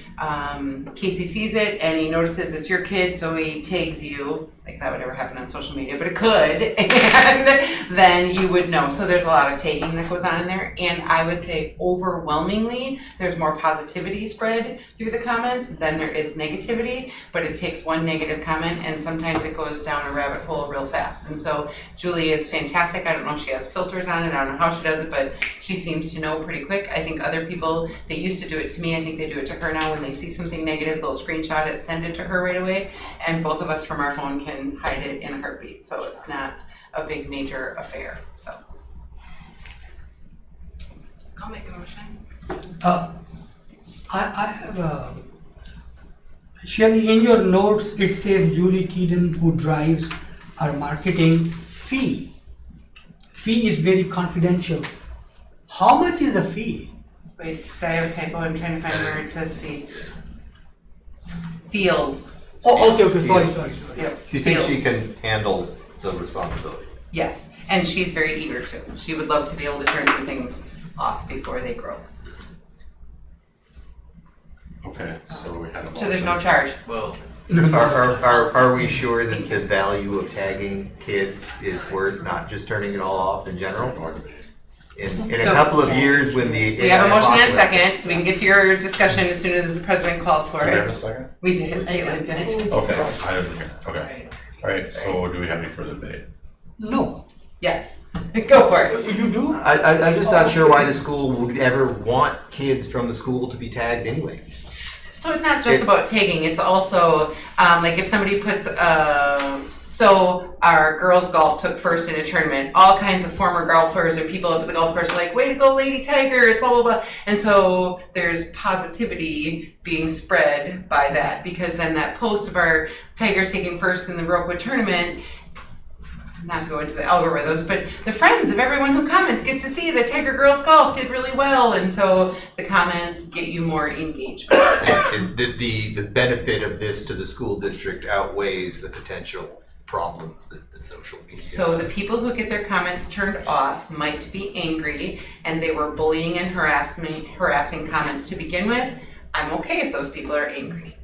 Casey sees it and he notices it's your kid, so he tags you. Like that would never happen on social media, but it could, and then you would know. So there's a lot of tagging that goes on in there, and I would say overwhelmingly there's more positivity spread through the comments than there is negativity, but it takes one negative comment and sometimes it goes down a rabbit hole real fast. And so Julie is fantastic. I don't know if she has filters on it, I don't know how she does it, but she seems to know pretty quick. I think other people, they used to do it to me, I think they do it to her now. When they see something negative, they'll screenshot it, send it to her right away, and both of us from our phone can hide it in a heartbeat, so it's not a big major affair. So I'll make a motion. I have Shelley, in your notes it says Julie Tieden, who drives our marketing. Fee is very confidential. How much is the fee? wait, I have a typo, I'm trying to find where it says fee. Feels. Oh, okay, sorry. She thinks she can handle the responsibility. Yes, and she's very eager to. She would love to be able to turn some things off before they grow. Okay, so we had a motion. So there's no charge. Well, Are we sure that the value of tagging kids is worth not just turning it all off in general? In a So- couple of years when the. We have a motion and a apocalypse- second, so we can get to your discussion as soon as the president calls for Do we have a it. second? We did, Caitlin did. Okay, I didn't hear, okay. Alright, so do we have any further debate? No. Yes, go for it. You do? I'm just not sure why the school would ever want kids from the school to be tagged anyway. So it's not just about tagging, it's also, like if somebody puts, so our girls golf took first in a tournament, all kinds of former golfers or people up at the golf course are like, way to go Lady Tigers, blah, blah, blah. And so there's positivity being spread by that, because then that post of our Tigers taking first in the Rockwood tournament, not to go into the algorithms, but the friends of everyone who comments gets to see that Tiger Girls Golf did really well, and so the comments get you more engagement. And the benefit of this to the school district outweighs the potential problems that the social media. So the people who get their comments turned off might be angry, and they were bullying and harassing comments to begin with. I'm okay if those people are angry.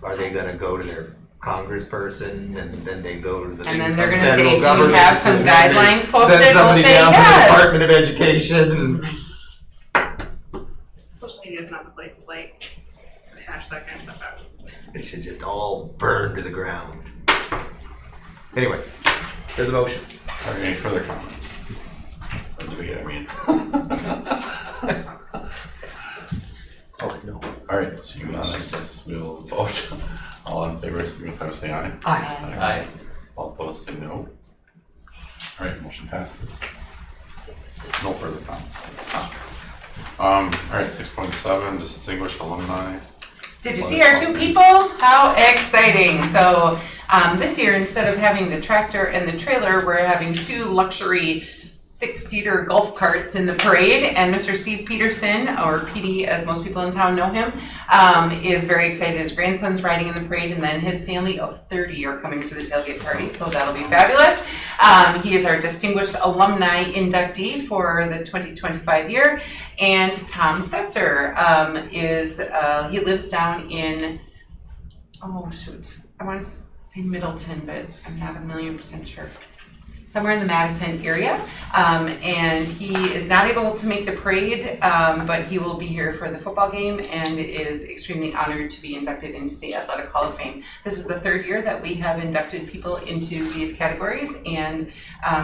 Are they gonna go to their congressperson and then they go to the And then they're gonna say, federal "Do you government, have some and then they guidelines posted?" Send somebody We'll say down to yes. the Department of Education and Social media is not the place to like hash that kind of stuff out. they should just all burn to the ground. Anyway, there's a motion. Are there any further comments? Or debate, I mean? Oh, no. Alright, seeing none, I guess we'll vote. All in favor, signify by saying aye. Aye. Aye. All opposed, say no. Alright, motion passes. No further comments. Alright, 6.7, distinguished alumni. Did you see our two people? How exciting! So this year, instead of having the tractor and the trailer, we're having two luxury 6-seater golf carts in the parade, and Mr. Steve Peterson, or PD as most people in town know him, is very excited. His grandson's riding in the parade, and then his family of 30 are coming for the tailgate party, so that'll be fabulous. He is our distinguished alumni inductee for the 2025 year, and Tom Stetzer he lives down in, oh shoot, I want to say Middleton, but I'm not 1,000,000% sure. Somewhere in the Madison area, and he is not able to make the parade, but he will be here for the football game and is extremely honored to be inducted into the Athletic Hall of Fame. This is the third year that we have inducted people into these categories, and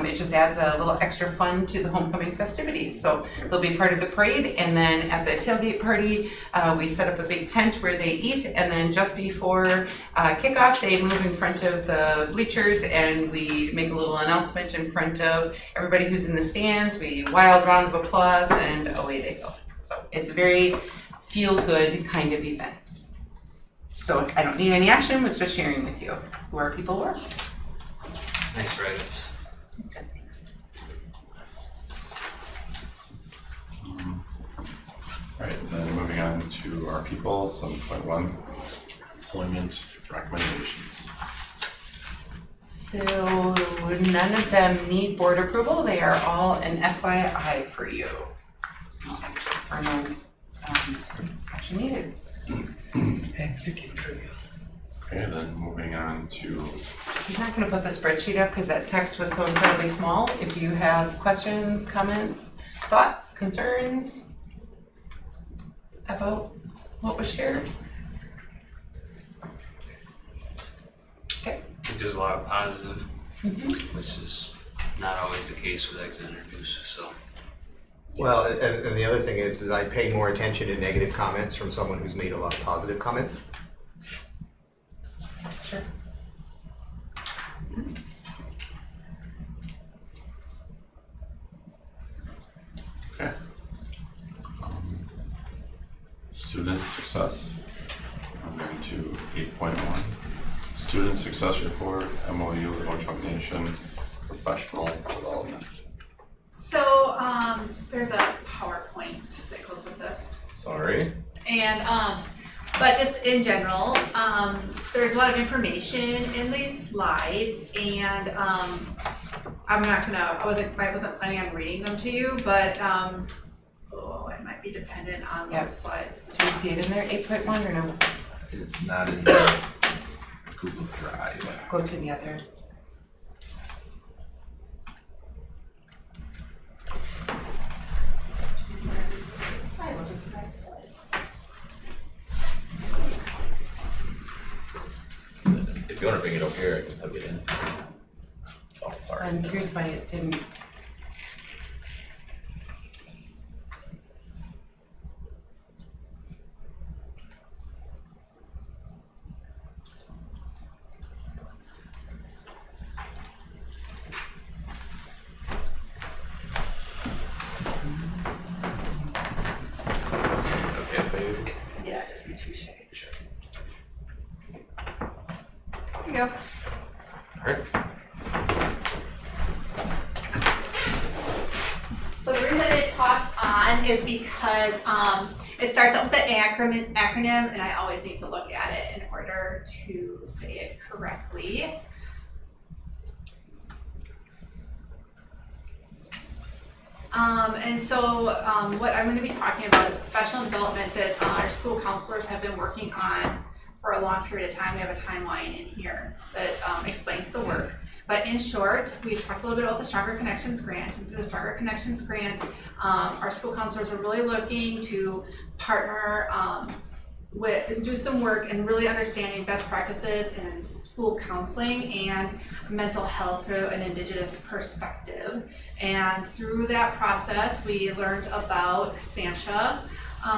it just adds a little extra fun to the homecoming festivities. So they'll be part of the parade, and then at the tailgate party, we set up a big tent where they eat, and then just before kickoff, they move in front of the bleachers, and we make a little announcement in front of everybody who's in the stands. We wild round of applause, and away they go. So it's a very feel-good kind of event. So I don't need any action, was just sharing with you who our people were. nice write-ups. Good, thanks. Alright, then moving on to our people, 7.1, employment recommendations. So none of them need board approval. They are all an FYI for you. Or no action needed. Executive. Okay, then moving on to, He's not gonna put the spreadsheet up because that text was so incredibly small. If you have questions, comments, thoughts, concerns about what was shared. Okay. I think there's a lot of positive, which is not always the case with exit interviews, so. Well, and the other thing is I pay more attention to negative comments from someone who's made a lot of positive comments. Sure. okay. Student success. I'm going to 8.1. Student Success Report, MOU with Ocho Nation, Professional Development. So there's a PowerPoint that goes with this. Sorry. And but just in general, there's a lot of information in these slides, and I'm not gonna, I wasn't planning on reading them to you, but it might be dependent on Yep. those slides. Do you see it in there, 8.1 or no? It's not in the Google Drive. Go to the other. If you wanna bring it over here, I can plug it in. Oh, sorry. I'm curious why it didn't. Okay, babe. Yeah, just be two shades. Here you go. Alright. So the reason it's talk on is because it starts out with the acronym, and I always need to look at it in order to say it correctly. And so what I'm going to be talking about is professional development that our school counselors have been working on for a long period of time. We have a timeline in here that explains the work. But in short, we've talked a little bit about the Stronger Connections Grant, and through the Stronger Connections Grant, our school counselors are really looking to partner do some work and really understanding best practices in school counseling and mental health through an Indigenous perspective. And through that process, we learned about SAMHSA,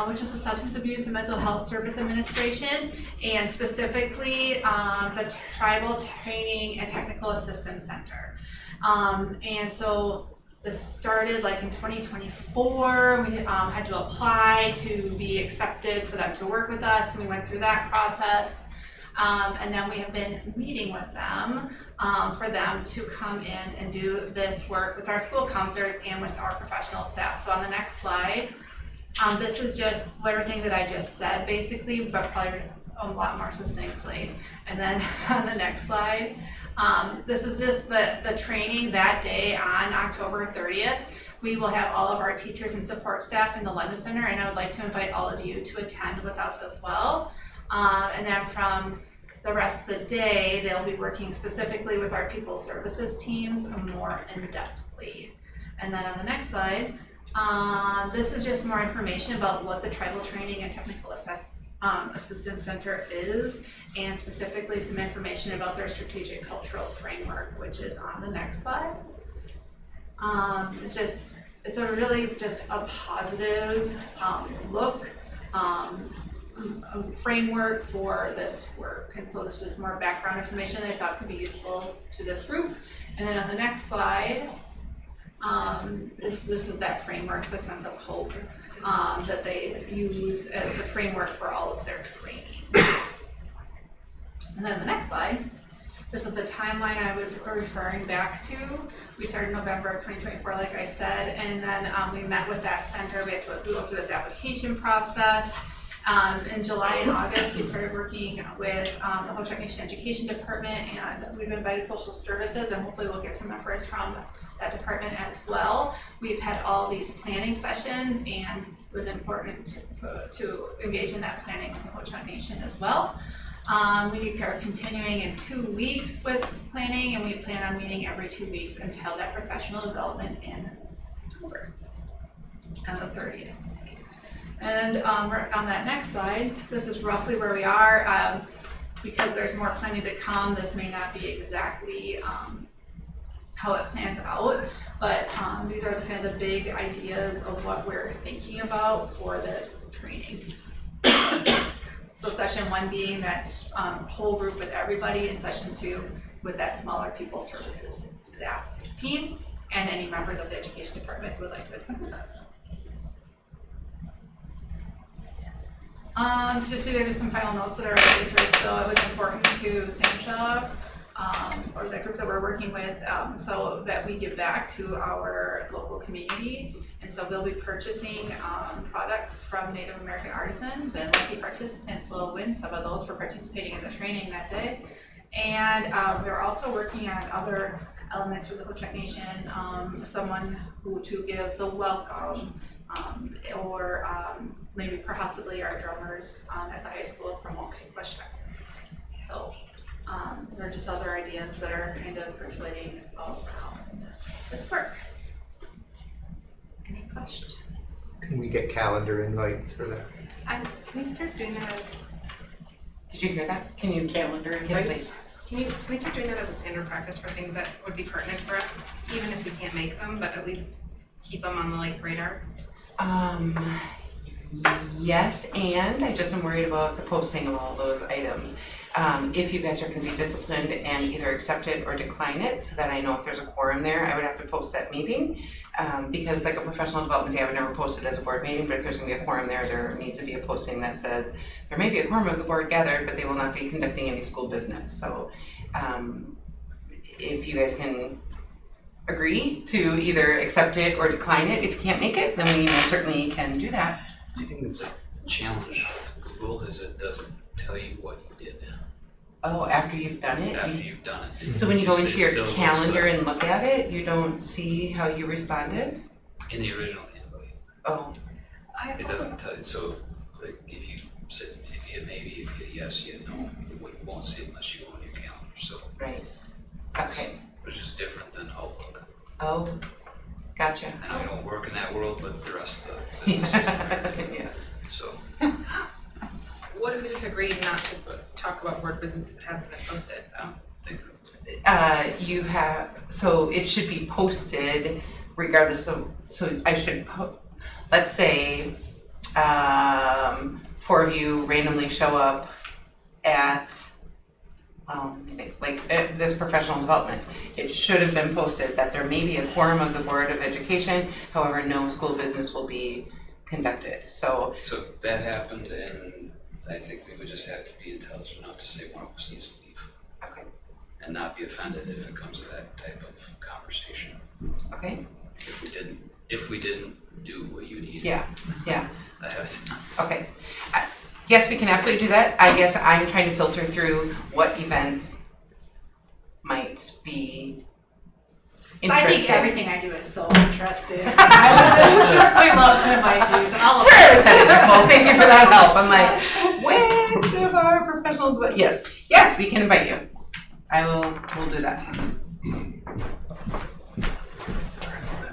which is the Substance Abuse and Mental Health Service Administration, and specifically the Tribal Training and Technical Assistance Center. And so this started like in 2024. We had to apply to be accepted for them to work with us, and we went through that process. And then we have been meeting with them for them to come in and do this work with our school counselors and with our professional staff. So on the next slide, this is just everything that I just said basically, but probably a lot more succinctly. And then on the next slide, this is just the training that day on October 30th. We will have all of our teachers and support staff in the London Center, and I would like to invite all of you to attend with us as well. And then from the rest of the day, they'll be working specifically with our people services teams more in-depthly. And then on the next slide, this is just more information about what the Tribal Training and Technical Assistance Center is, and specifically some information about their strategic cultural framework, which is on the next slide. It's a really just a positive look, a framework for this work. And so this is more background information that I thought could be useful to this group. And then on the next slide, this is that framework, the sense of hope that they use as the framework for all of their training. And then the next slide, this is the timeline I was referring back to. We started November of 2024, like I said, and then we met with that center. We had to go through this application process. In July and August, we started working with the Ho-Chunk Nation Education Department, and we've invited social services, and hopefully we'll get some members from that department as well. We've had all these planning sessions, and it was important to engage in that planning with the Ho-Chunk Nation as well. We are continuing in 2 weeks with planning, and we plan on meeting every 2 weeks until that professional development in October, on the 30th. And on that next slide, this is roughly where we are. Because there's more planning to come, this may not be exactly how it plans out, but these are kind of the big ideas of what we're thinking about for this training. So session 1 being that whole group with everybody, and session 2 with that smaller people services staff team, and any members of the education department who would like to attend with us. Just see there's some final notes that are related to this. So it was important to SAMHSA or the group that we're working with, so that we give back to our local community. And so they'll be purchasing products from Native American artisans, and lucky participants will win some of those for participating in the training that day. And we're also working on other elements for the Ho-Chunk Nation, someone who to give the welcome, or maybe possibly our drummers at the high school promote Ho-Chunk. So there are just other ideas that are kind of percolating about this work. Any questions? Can we get calendar invites for that? Can we start doing that? Did you hear that? Can you Calendar Yes, invites? please. Can we start doing that as a standard practice for things that would be pertinent for us, even if we can't make them, but at least keep them on the radar? Yes, and I just am worried about the posting of all those items. If you guys are gonna be disciplined and either accept it or decline it, so that I know if there's a quorum there, I would have to post that meeting. Because like a professional development day, I would never post it as a board meeting, but if there's gonna be a quorum there, there needs to be a posting that says, there may be a quorum of the board gathered, but they will not be conducting any school business, so, if you guys can agree to either accept it or decline it, if you can't make it, then we most certainly can do that. I think it's a challenge with Google is it doesn't tell you what you did Oh, after you've done it? after you've done it. So when you go It into your still looks calendar like- and look at it, you don't see how you responded? In the original invite, Oh, it doesn't tell you, so like if you said, if you hit maybe, if you hit yes, you hit no, you won't see it unless you go on your calendar, so. right. Okay. Which is different than Outlook. Oh, gotcha. And I don't work in that world, but the rest of the businesses are, Yes. so. What if we just agreed not to talk about board business if it hasn't been posted? I don't think. You have, so it should be posted regardless of, so I should, let's say, 4 of you randomly show up at, this professional development. It should have been posted that there may be a quorum of the Board of Education, however, no school business will be conducted, so. So if that happened, then I think we would just have to be intelligent enough to say one of us needs to leave. Okay. And not be offended if it comes to that type of conversation. Okay. If we didn't do what you need. Yeah, yeah. I have Okay. Yes, we can absolutely do that. I guess I'm trying to filter through what events might be interesting. I think everything I do is so interesting. I would certainly love to invite you to all of That's where I was them. headed, Nicole. Thank you for that help. I'm like, which of our professional, yes, we can invite you. We'll do that.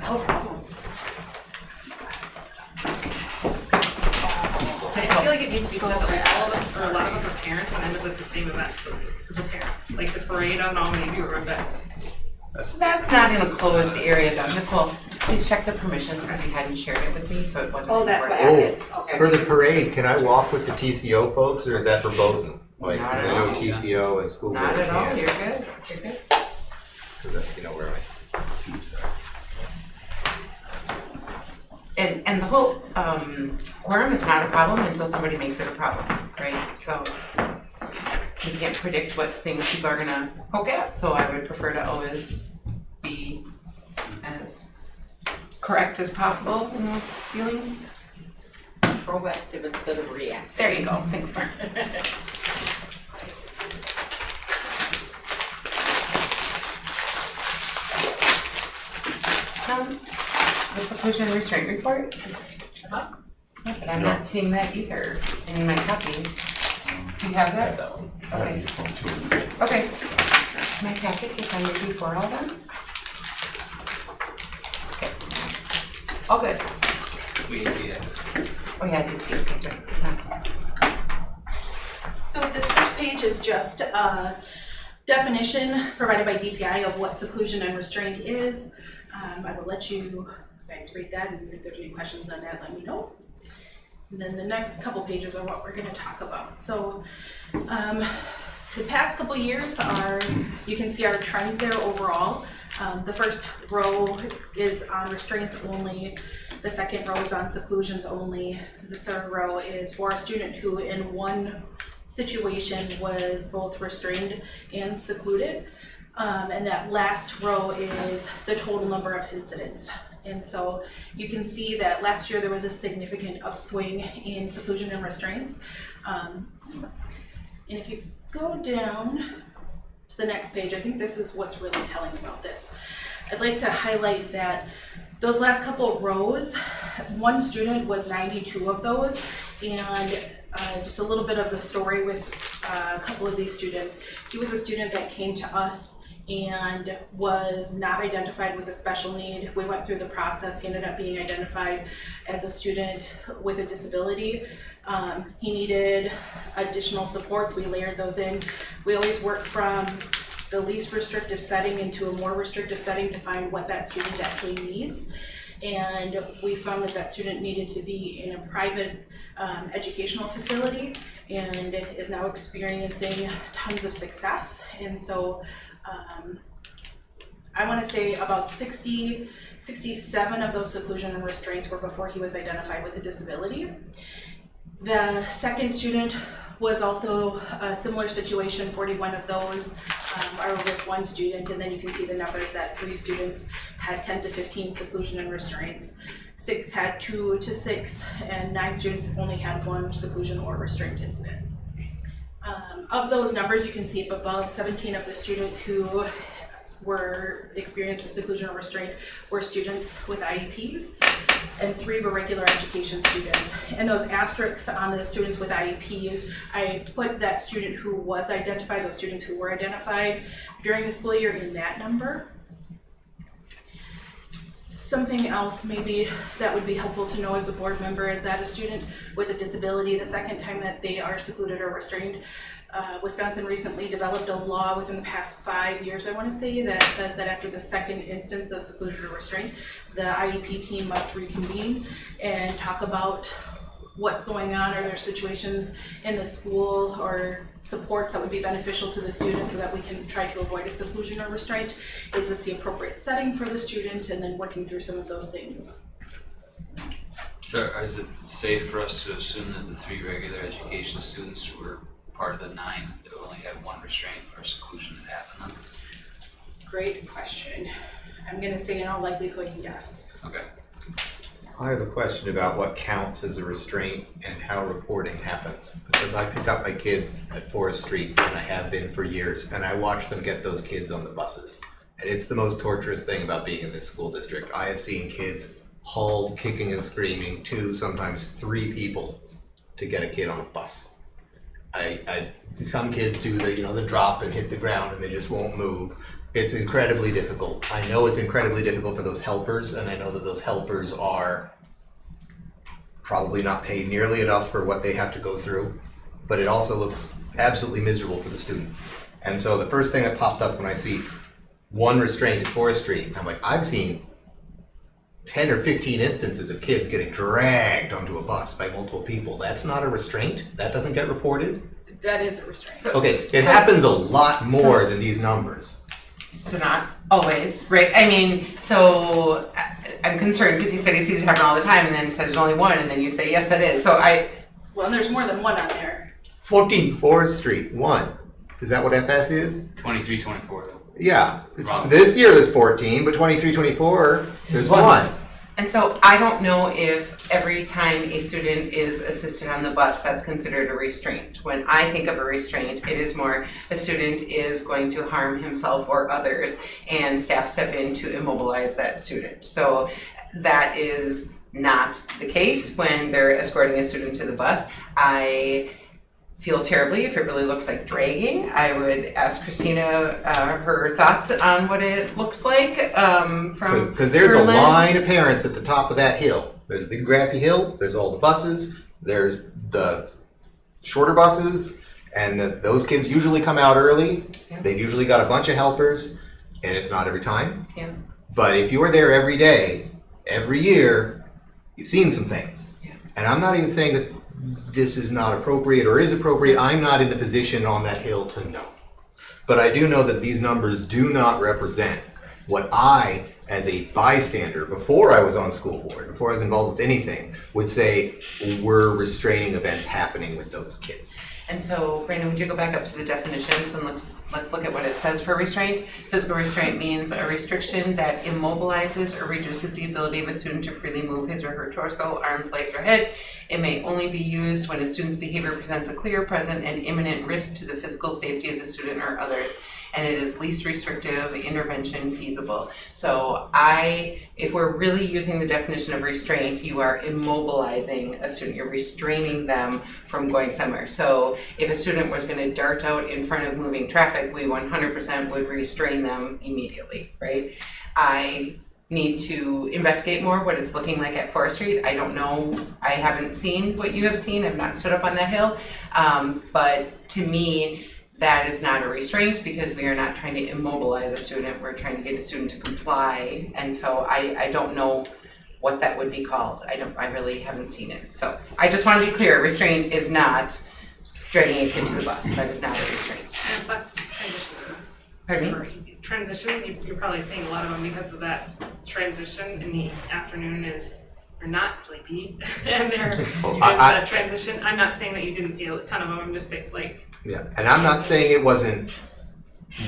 No problem. I feel like it needs to be said that all of us, or a lot of us are parents and end up at the same events because we're parents. Like the parade, I don't know how many of you remember that. That's not in a closed area though. Nicole, please check the permissions because you hadn't shared it with me, so it wasn't. Oh, that's what recorded. happened. For the parade, can I walk with the TCO folks, or is that for both? Like, Not I at know all. TCO and school board Not at all, can't, you're good, you're good. because that's, where my peeps are. And the whole quorum is not a problem until somebody makes it a problem, right? So you can't predict what things people are gonna poke at, so I would prefer to always be as correct as possible in those dealings. Proactive instead of reactive. There you go, thanks, Mark. The seclusion and restraint report is up, but I'm not seeing that either in my copies. Do you have that? Okay. Okay. My packet is on maybe for all of them? Okay. All good. Oh yeah, I did see it, that's right, it's not. So this first page is just a definition provided by DPI of what seclusion and restraint is. I will let you guys read that, and if there's any questions on that, let me know. And then the next couple pages are what we're going to talk about. So the past couple years are, you can see our trends there overall. The first row is on restraints only. The second row is on seclusions only. The third row is for a student who in one situation was both restrained and secluded. And that last row is the total number of incidents. And so you can see that last year there was a significant upswing in seclusion and restraints. And if you go down to the next page, I think this is what's really telling about this. I'd like to highlight that those last couple of rows, one student was 92 of those, and just a little bit of the story with a couple of these students. He was a student that came to us and was not identified with a special need. We went through the process. He ended up being identified as a student with a disability. He needed additional supports. We layered those in. We always work from the least restrictive setting into a more restrictive setting to find what that student actually needs. And we found that that student needed to be in a private educational facility and is now experiencing tons of success. And so I want to say about 67 of those seclusion and restraints were before he was identified with a disability. The second student was also a similar situation. 41 of those are with one student, and then you can see the numbers that 3 students had 10 to 15 seclusion and restraints, 6 had 2 to 6, and 9 students only had 1 seclusion or restraint incident. Of those numbers, you can see up above, 17 of the students who were experiencing seclusion or restraint were students with IEPs, and 3 were regular education students. And those asterisks on the students with IEPs, I put that student who was identified, those students who were identified during the school year in that number. Something else maybe that would be helpful to know as a board member is that a student with a disability, the second time that they are secluded or restrained, Wisconsin recently developed a law within the past 5 years, I want to say, that says that after the second instance of seclusion or restraint, the IEP team must reconvene and talk about what's going on. Are there situations in the school or supports that would be beneficial to the student so that we can try to avoid a seclusion or restraint? Is this the appropriate setting for the student? And then working through some of those things. Sure. Is it safe for us to assume that the 3 regular education students were part of the 9 that only had 1 restraint or seclusion that happened then? Great question. I'm going to say in all likelihood, yes. Okay. I have a question about what counts as a restraint and how reporting happens. Because I pick up my kids at Forest Street, and I have been for years, and I watch them get those kids on the buses. And it's the most torturous thing about being in this school district. I have seen kids hauled, kicking and screaming, 2, sometimes 3 people to get a kid on a bus. Some kids do the drop and hit the ground and they just won't move. It's incredibly difficult. I know it's incredibly difficult for those helpers, and I know that those helpers are probably not paid nearly enough for what they have to go through, but it also looks absolutely miserable for the student. And so the first thing that popped up when I see 1 restraint at Forest Street, I'm like, I've seen 10 or 15 instances of kids getting dragged onto a bus by multiple people. That's not a restraint? That doesn't get reported? That is a restraint. Okay, it happens a lot more than these numbers. So not always, right? I mean, so I'm concerned because he said he sees it happen all the time, and then he said there's only 1, and then you say, yes, that is. So Well, there's more than 1 on there. 14. Forest Street, 1. Is that what FS is? 23, 24 though. Yeah. This year there's 14, but 23, 24, there's 1. And so I don't know if every time a student is assisted on the bus, that's considered a restraint. When I think of a restraint, it is more a student is going to harm himself or others, and staff step in to immobilize that student. So that is not the case when they're escorting a student to the bus. I feel terribly if it really looks like dragging. I would ask Christina her thoughts on what it looks like from Because there's her a lens. line of parents at the top of that hill. There's a big grassy hill, there's all the buses, there's the shorter buses, and those kids usually come out early. Yeah. They've usually got a bunch of helpers, and it's not every time. Yeah. But if you're there every day, every year, you've seen some things. Yeah. And I'm not even saying that this is not appropriate or is appropriate. I'm not in the position on that hill to know. But I do know that these numbers do not represent what I, as a bystander, before I was on school board, before I was involved with anything, would say were restraining events happening with those kids. And so, Brandon, would you go back up to the definitions and let's look at what it says for restraint. Physical restraint means a restriction that immobilizes or reduces the ability of a student to freely move his or her torso, arms, legs, or head. It may only be used when a student's behavior presents a clear, present, and imminent risk to the physical safety of the student or others, and it is least restrictive intervention feasible. So if we're really using the definition of restraint, you are immobilizing a student, you're restraining them from going somewhere. So if a student was going to dart out in front of moving traffic, we 100% would restrain them immediately, right? I need to investigate more what it's looking like at Forest Street. I don't know, I haven't seen what you have seen, I've not stood up on that hill, but to me, that is not a restraint because we are not trying to immobilize a student, we're trying to get a student to comply, and so I don't know what that would be called. I really haven't seen it. So I just want to be clear, restraint is not dragging a kid to the bus, that is not a restraint. And bus transitions are Pardon me? very easy. Transitions, you're probably seeing a lot of them because of that transition in the afternoon are not sleepy and they're Well, the transition. I'm not saying that you didn't see a ton of them, I'm just saying like. Yeah, and I'm not saying it wasn't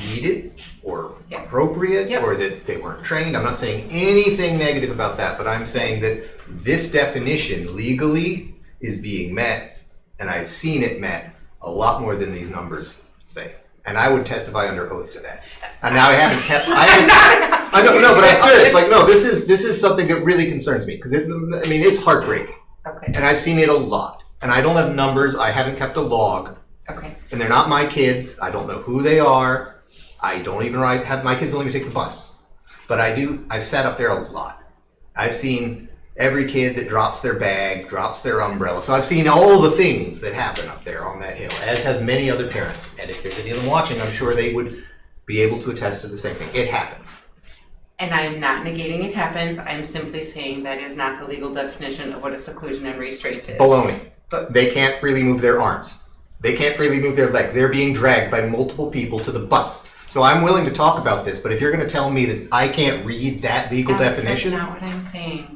needed or appropriate or that they weren't trained. I'm not saying anything negative about that, but I'm saying that this definition legally is being met, and I've seen it met a lot more than these numbers say. And I would testify under oath to that. And now I don't know, but I'm serious. Like, no, this is something that really concerns me because it's heartbreaking. Okay. And I've seen it a lot. And I don't have numbers. I haven't kept a log. Okay. And they're not my kids. I don't know who they are. I don't even have my kids don't even take the bus. But I've sat up there a lot. I've seen every kid that drops their bag, drops their umbrella. So I've seen all the things that happen up there on that hill, as have many other parents. And if there's any of them watching, I'm sure they would be able to attest to the same thing. It happens. And I'm not negating it happens, I'm simply saying that is not the legal definition of what a seclusion and restraint is. Baloney. But they can't freely move their arms. They can't freely move their legs. They're being dragged by multiple people to the bus. So I'm willing to talk about this, but if you're going to tell me that I can't read that legal definition. That's not what I'm saying.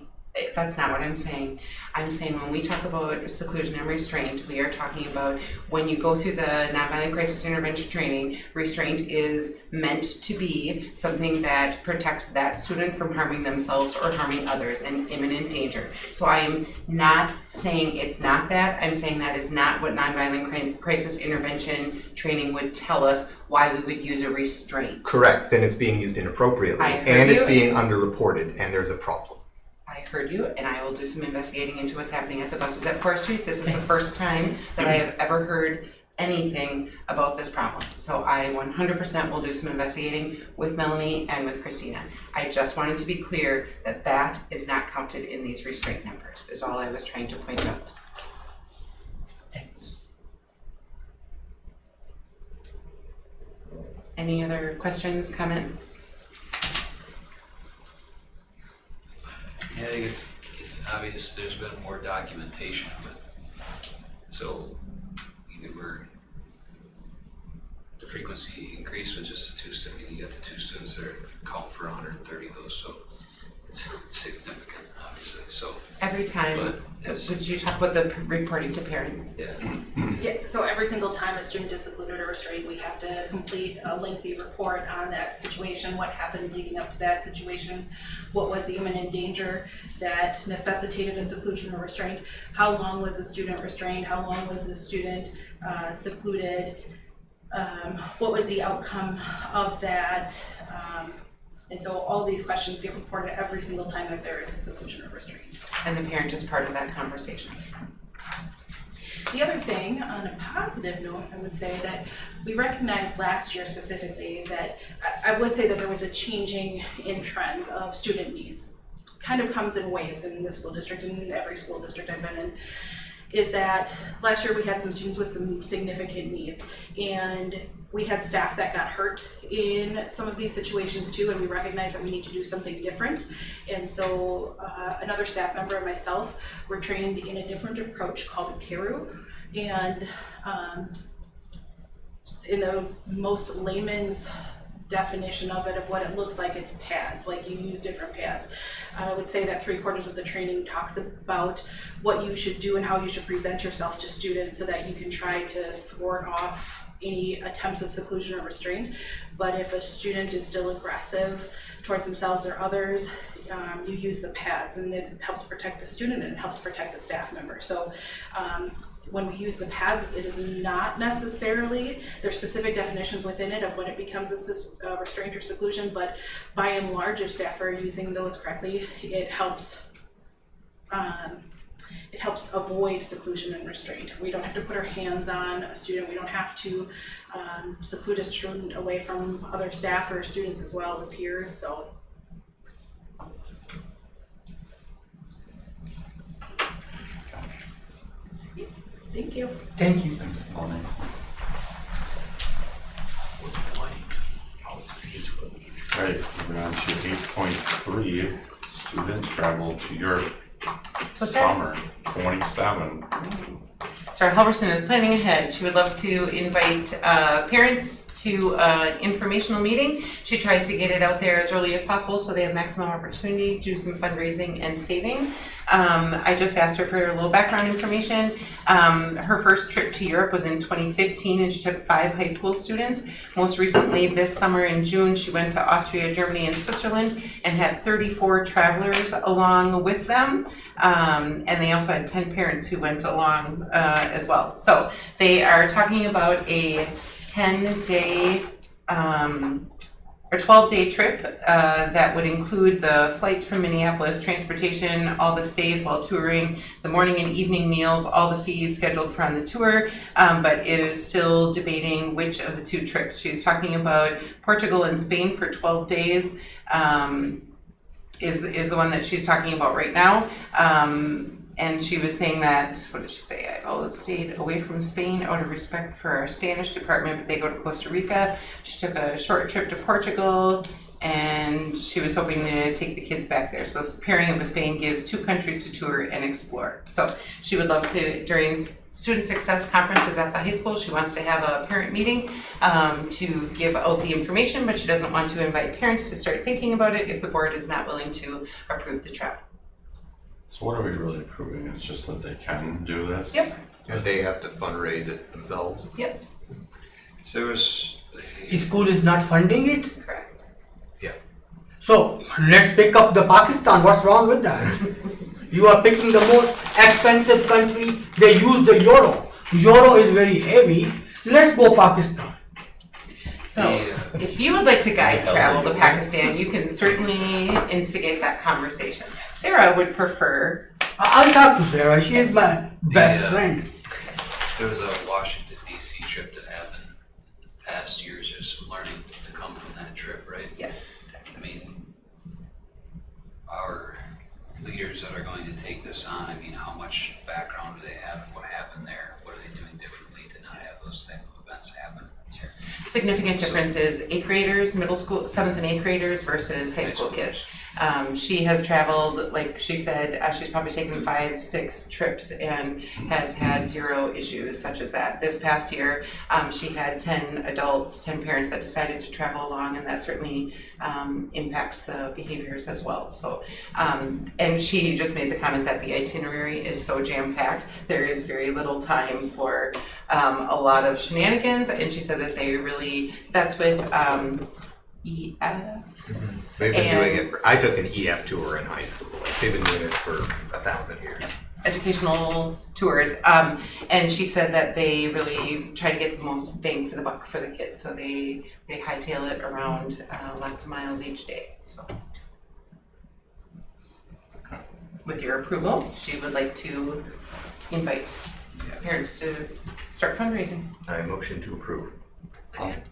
That's not what I'm saying. I'm saying when we talk about seclusion and restraint, we are talking about when you go through the nonviolent crisis intervention training, restraint is meant to be something that protects that student from harming themselves or harming others in imminent danger. So I am not saying it's not that. I'm saying that is not what nonviolent crisis intervention training would tell us why we would use a restraint. Correct. Then it's being used inappropriately and it's being underreported, and there's a problem. I heard you, and I will do some investigating into what's happening at the buses at Forest Street. This is the first time that I have ever heard anything about this problem. So I 100% will do some investigating with Melanie and with Christina. I just wanted to be clear that that is not counted in these restraint numbers, is all I was trying to point out. Thanks. Any other questions, comments? Yeah, I think it's obvious there's been more documentation of it. So the frequency increased with just the two students. You got the two students that count for 130 of those, so it's significant, obviously. So every time, would you talk about the reporting to parents? Yeah. Yeah, so every single time a student is secluded or restrained, we have to complete a lengthy report on that situation, what happened leading up to that situation, what was the imminent danger that necessitated a seclusion or restraint, how long was the student restrained, how long was the student secluded, what was the outcome of that, and so all these questions get reported every single time that there is a seclusion or restraint. And the parent is part of that conversation. The other thing, on a positive note, I would say that we recognized last year specifically that I would say that there was a changing in trends of student needs. Kind of comes in waves in the school district and in every school district I've been in, is that last year we had some students with some significant needs, and we had staff that got hurt in some of these situations too, and we recognized that we need to do something different. And so another staff member and myself were trained in a different approach called CARU, and in the most layman's definition of it, of what it looks like, it's pads, like you use different pads. I would say that 3/4 of the training talks about what you should do and how you should present yourself to students so that you can try to thwart off any attempts of seclusion or restraint. But if a student is still aggressive towards themselves or others, you use the pads, and it helps protect the student and it helps protect the staff member. So when we use the pads, it is not necessarily, there's specific definitions within it of when it becomes a restraint or seclusion, but by and large, if staff are using those correctly, it helps avoid seclusion and restraint. We don't have to put our hands on a student. We don't have to seclude a student away from other staff or students as well, the peers. So. Thank you. Thank you. Thanks, Melanie. Alright, moving on to 8.3, student travel to Europe. So Sarah, Summer 27. Sarah Halverson is planning ahead. She would love to invite parents to an informational meeting. She tries to get it out there as early as possible so they have maximum opportunity to do some fundraising and saving. I just asked her for a little background information. Her first trip to Europe was in 2015 and she took 5 high school students. Most recently this summer in June, she went to Austria, Germany, and Switzerland and had 34 travelers along with them. And they also had 10 parents who went along as well. So they are talking about a 10-day or 12-day trip that would include the flights from Minneapolis, transportation, all the stays while touring, the morning and evening meals, all the fees scheduled for on the tour, but it is still debating which of the 2 trips. She's talking about Portugal and Spain for 12 days is the one that she's talking about right now. And she was saying that, what did she say? I've always stayed away from Spain out of respect for our Spanish department, but they go to Costa Rica. She took a short trip to Portugal and she was hoping to take the kids back there. So pairing it with Spain gives 2 countries to tour and explore. So she would love to, during student success conferences at the high school, she wants to have a parent meeting to give out the information, but she doesn't want to invite parents to start thinking about it if the board is not willing to approve the travel. So what are we really approving? It's just that they can do this? Yep. And they have to fundraise it themselves? Yep. So there was. School is not funding it? Correct. Yeah. So let's pick up the Pakistan. What's wrong with that? You are picking the most expensive country. They use the euro. Euro is very heavy. Let's go Pakistan. So if you would like to guide travel to Pakistan, you can certainly instigate that conversation. Sarah would prefer. I'll talk to Sarah. She is my best friend. There was a Washington DC trip that happened in the past years. There's some learning to come from that trip, right? Yes. I mean, our leaders that are going to take this on, I mean, how much background do they have and what happened there? What are they doing differently to not have those type of events happen? Sure. Significant difference is 8th graders, middle school, 7th and 8th graders versus high school kids. She has traveled, like she said, she's probably taken 5-6 trips and has had 0 issues such as that. This past year, she had 10 adults, 10 parents that decided to travel along, and that certainly impacts the behaviors as well. So, and she just made the comment that the itinerary is so jam-packed, there is very little time for a lot of shenanigans, and she said that they really, that's with EF. They've been doing it. I took an EF tour in high school. Like, they've been doing this for 1,000 years. Educational tours, and she said that they really try to get the most bang for the buck for the kids, so they hightail it around lots of miles each day. So, with your approval, she would like to invite parents to start fundraising. I motion to approve. Second.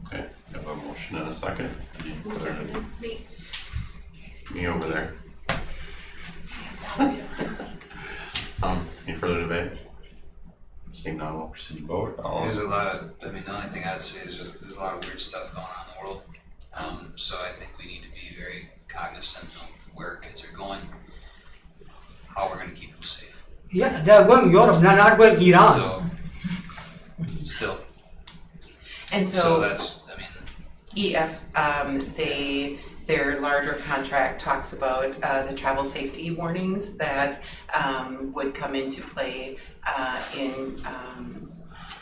Okay, I have a motion and a second. Any Who further- seconded? Me. Me over there. Any further debate? Seeing none, we'll proceed to vote. All There's a lot of, I mean, the only thing I'd say is there's a lot of weird stuff going on in the world. So I think we need to be very cognizant of where kids are going, how we're gonna keep them safe. Yeah, they are going Europe, not going Iran. So, still. And So that's, I mean, EF, their larger contract talks about the travel safety warnings that would come into play in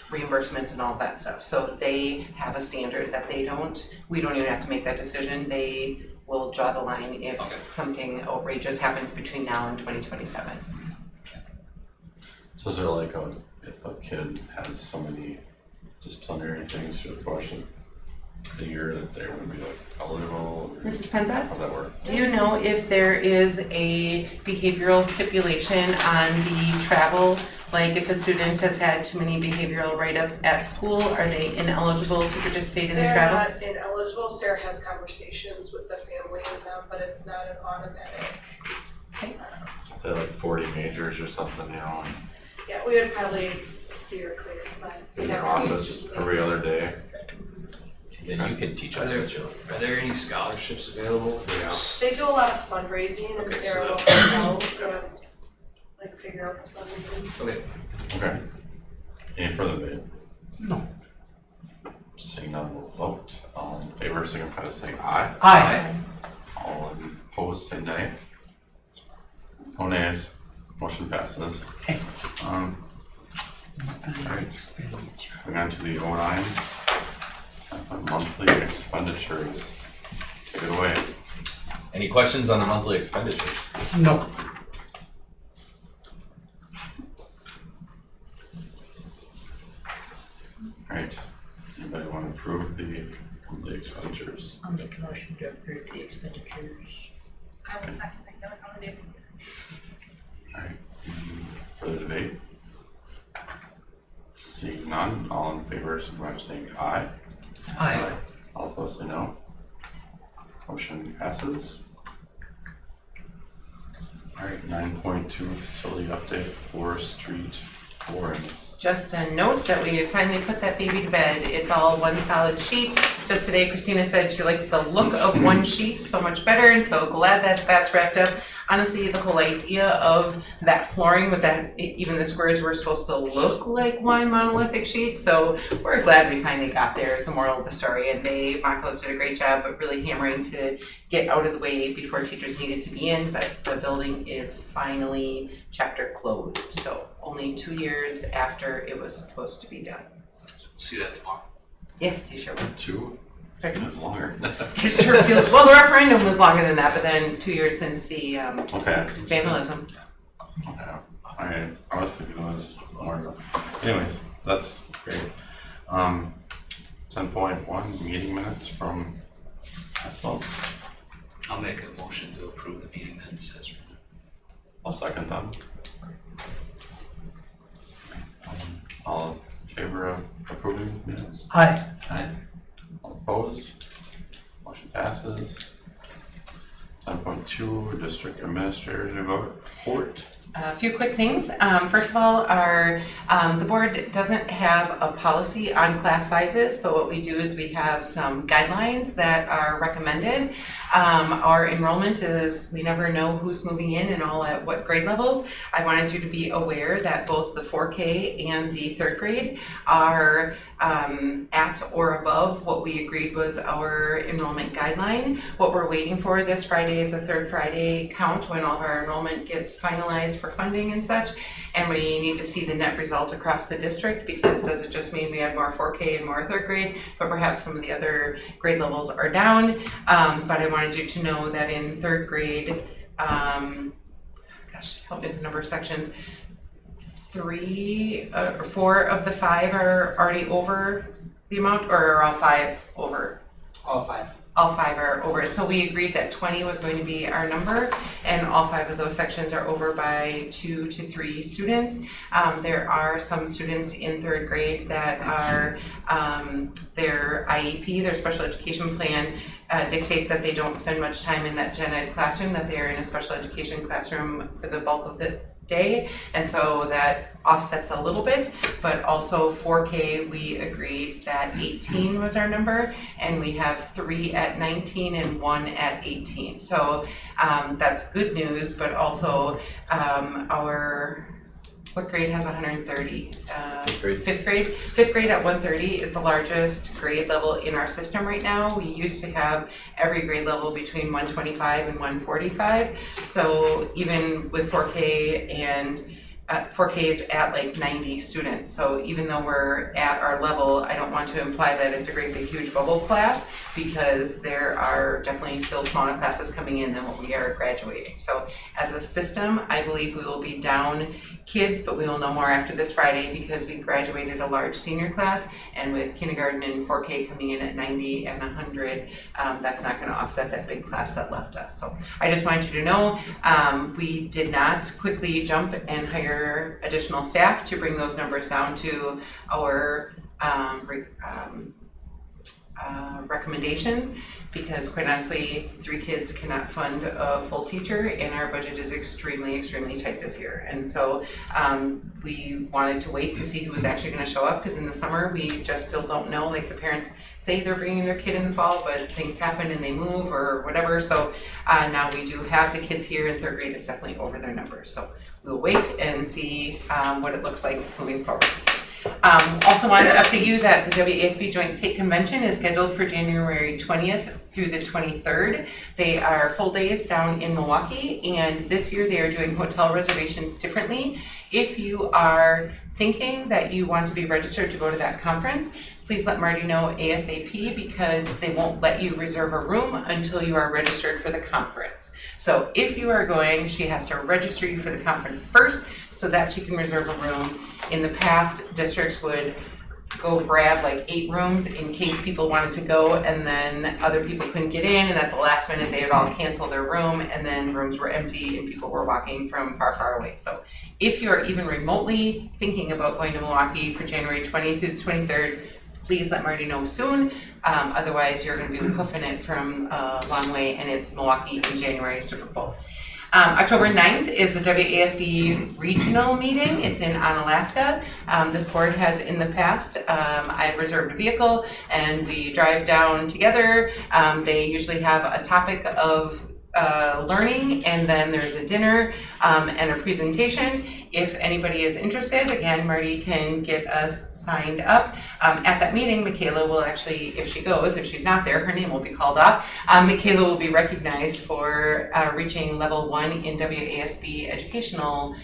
reimbursements and all that stuff. So they have a standard that we don't even have to make that decision. They will draw the line if something outrageous happens between now and 2027. So is there like if a kid has so many disciplinary things through the question, a year that they would be like eligible? Mrs. Penza? How's that work? Do you know if there is a behavioral stipulation on the travel? Like if a student has had too many behavioral write-ups at school, are they ineligible to participate in the travel? They're not ineligible. Sarah has conversations with the family and them, but it's not an automatic. Okay. Say like 40 majors or something, you know, and Yeah, we would probably steer clear, but. in their office every other day. Then you can teach us what you like. Are there any scholarships available for They do a lot of fundraising and Okay, Sarah so will help, like figure out the fundraising. Okay. Okay. Any further debate? No. Seeing none, we'll vote. All in favor, signify by saying aye. Aye. All opposed, say nay. No nays. Motion passes. Thanks. Alright, moving on to the O9, monthly expenditures. Take it away. Any questions on the monthly expenditures? No. Alright, anybody want to approve the monthly expenditures? I'll make a motion to approve the expenditures. I will second that, don't know what to do. Alright, further debate? Seeing none, all in favor, signify by saying aye. Aye. All opposed, say no. Motion passes. Alright, 9.2 facility update, Forest Street flooring. Just a note that we finally put that baby to bed. It's all one solid sheet. Just today, Christina said she likes the look of one sheet so much better, and so glad that that's wrapped up. Honestly, the whole idea of that flooring was that even the squares were supposed to look like one monolithic sheet, so we're glad we finally got there is the moral of the story, and Makos did a great job of really hammering to get out of the way before teachers needed to be in, but the building is finally chapter closed, so only 2 years after it was supposed to be done. See that tomorrow. Yes, you sure will. 2? It's longer. It sure feels, well, the referendum was longer than that, but then 2 years since the Okay. vandalism. Okay, I was thinking it was more, anyways, that's great. 10.1, meeting minutes from last month. I'll make a motion to approve the meeting minutes as written. I'll second that. All in favor of approving minutes? Aye. Aye. All opposed? Motion passes. 10.2, district administrator's report. A few quick things. First of all, the board doesn't have a policy on class sizes, but what we do is we have some guidelines that are recommended. Our enrollment is, we never know who's moving in and all at what grade levels. I wanted you to be aware that both the 4K and the third grade are at or above what we agreed was our enrollment guideline. What we're waiting for this Friday is a third Friday count when all of our enrollment gets finalized for funding and such, and we need to see the net result across the district, because does it just mean we have more 4K and more third grade, but perhaps some of the other grade levels are down. But I wanted you to know that in third grade, gosh, help me with the number of sections, 3 or 4 of the 5 are already over the amount, or are all 5 over? All 5. All 5 are over. So we agreed that 20 was going to be our number, and all 5 of those sections are over by 2 to 3 students. There are some students in third grade that are, their IEP, their special education plan, dictates that they don't spend much time in that gen ed classroom, that they're in a special education classroom for the bulk of the day, and so that offsets a little bit. But also 4K, we agreed that 18 was our number, and we have 3 at 19 and 1 at 18. So that's good news, but also what grade has 130? Fifth grade. Fifth grade at 130 is the largest grade level in our system right now. We used to have every grade level between 125 and 145. So even with 4K and 4K is at like 90 students. So even though we're at our level, I don't want to imply that it's a great big huge bubble class, because there are definitely still smaller classes coming in than what we are graduating. So as a system, I believe we will be down kids, but we will know more after this Friday, because we graduated a large senior class, and with kindergarten and 4K coming in at 90 and 100, that's not going to offset that big class that left us. So I just want you to know, we did not quickly jump and hire additional staff to bring those numbers down to our recommendations, because quite honestly, 3 kids cannot fund a full teacher, and our budget is extremely tight this year. And so we wanted to wait to see who was actually going to show up, because in the summer we just still don't know. Like, the parents say they're bringing their kid in the fall, but things happen and they move or whatever. So now we do have the kids here, and 3rd grade is definitely over their numbers. So we'll wait and see what it looks like moving forward. Also wanted to update you that the WASB Joint State Convention is scheduled for January 20th through the 23rd. They are full days down in Milwaukee, and this year they are doing hotel reservations differently. If you are thinking that you want to be registered to go to that conference, please let Marty know ASAP, because they won't let you reserve a room until you are registered for the conference. So if you are going, she has to register you for the conference first so that she can reserve a room. In the past, districts would go grab like 8 rooms in case people wanted to go, and then other people couldn't get in, and at the last minute they would all cancel their room, and then rooms were empty and people were walking from far away. So if you're even remotely thinking about going to Milwaukee for January 20th through the 23rd, please let Marty know soon. Otherwise, you're going to be hoofing it from a long way, and it's Milwaukee in January, Super Bowl. October 9th is the WASB regional meeting. It's in Onalaska. This board has in the past, I've reserved a vehicle and we drive down together. They usually have a topic of learning, and then there's a dinner and a presentation. If anybody is interested, again, Marty can get us signed up. At that meeting, Michaela will actually, if she goes, if she's not there, her name will be called off. Michaela will be recognized for reaching level 1 in WASB educational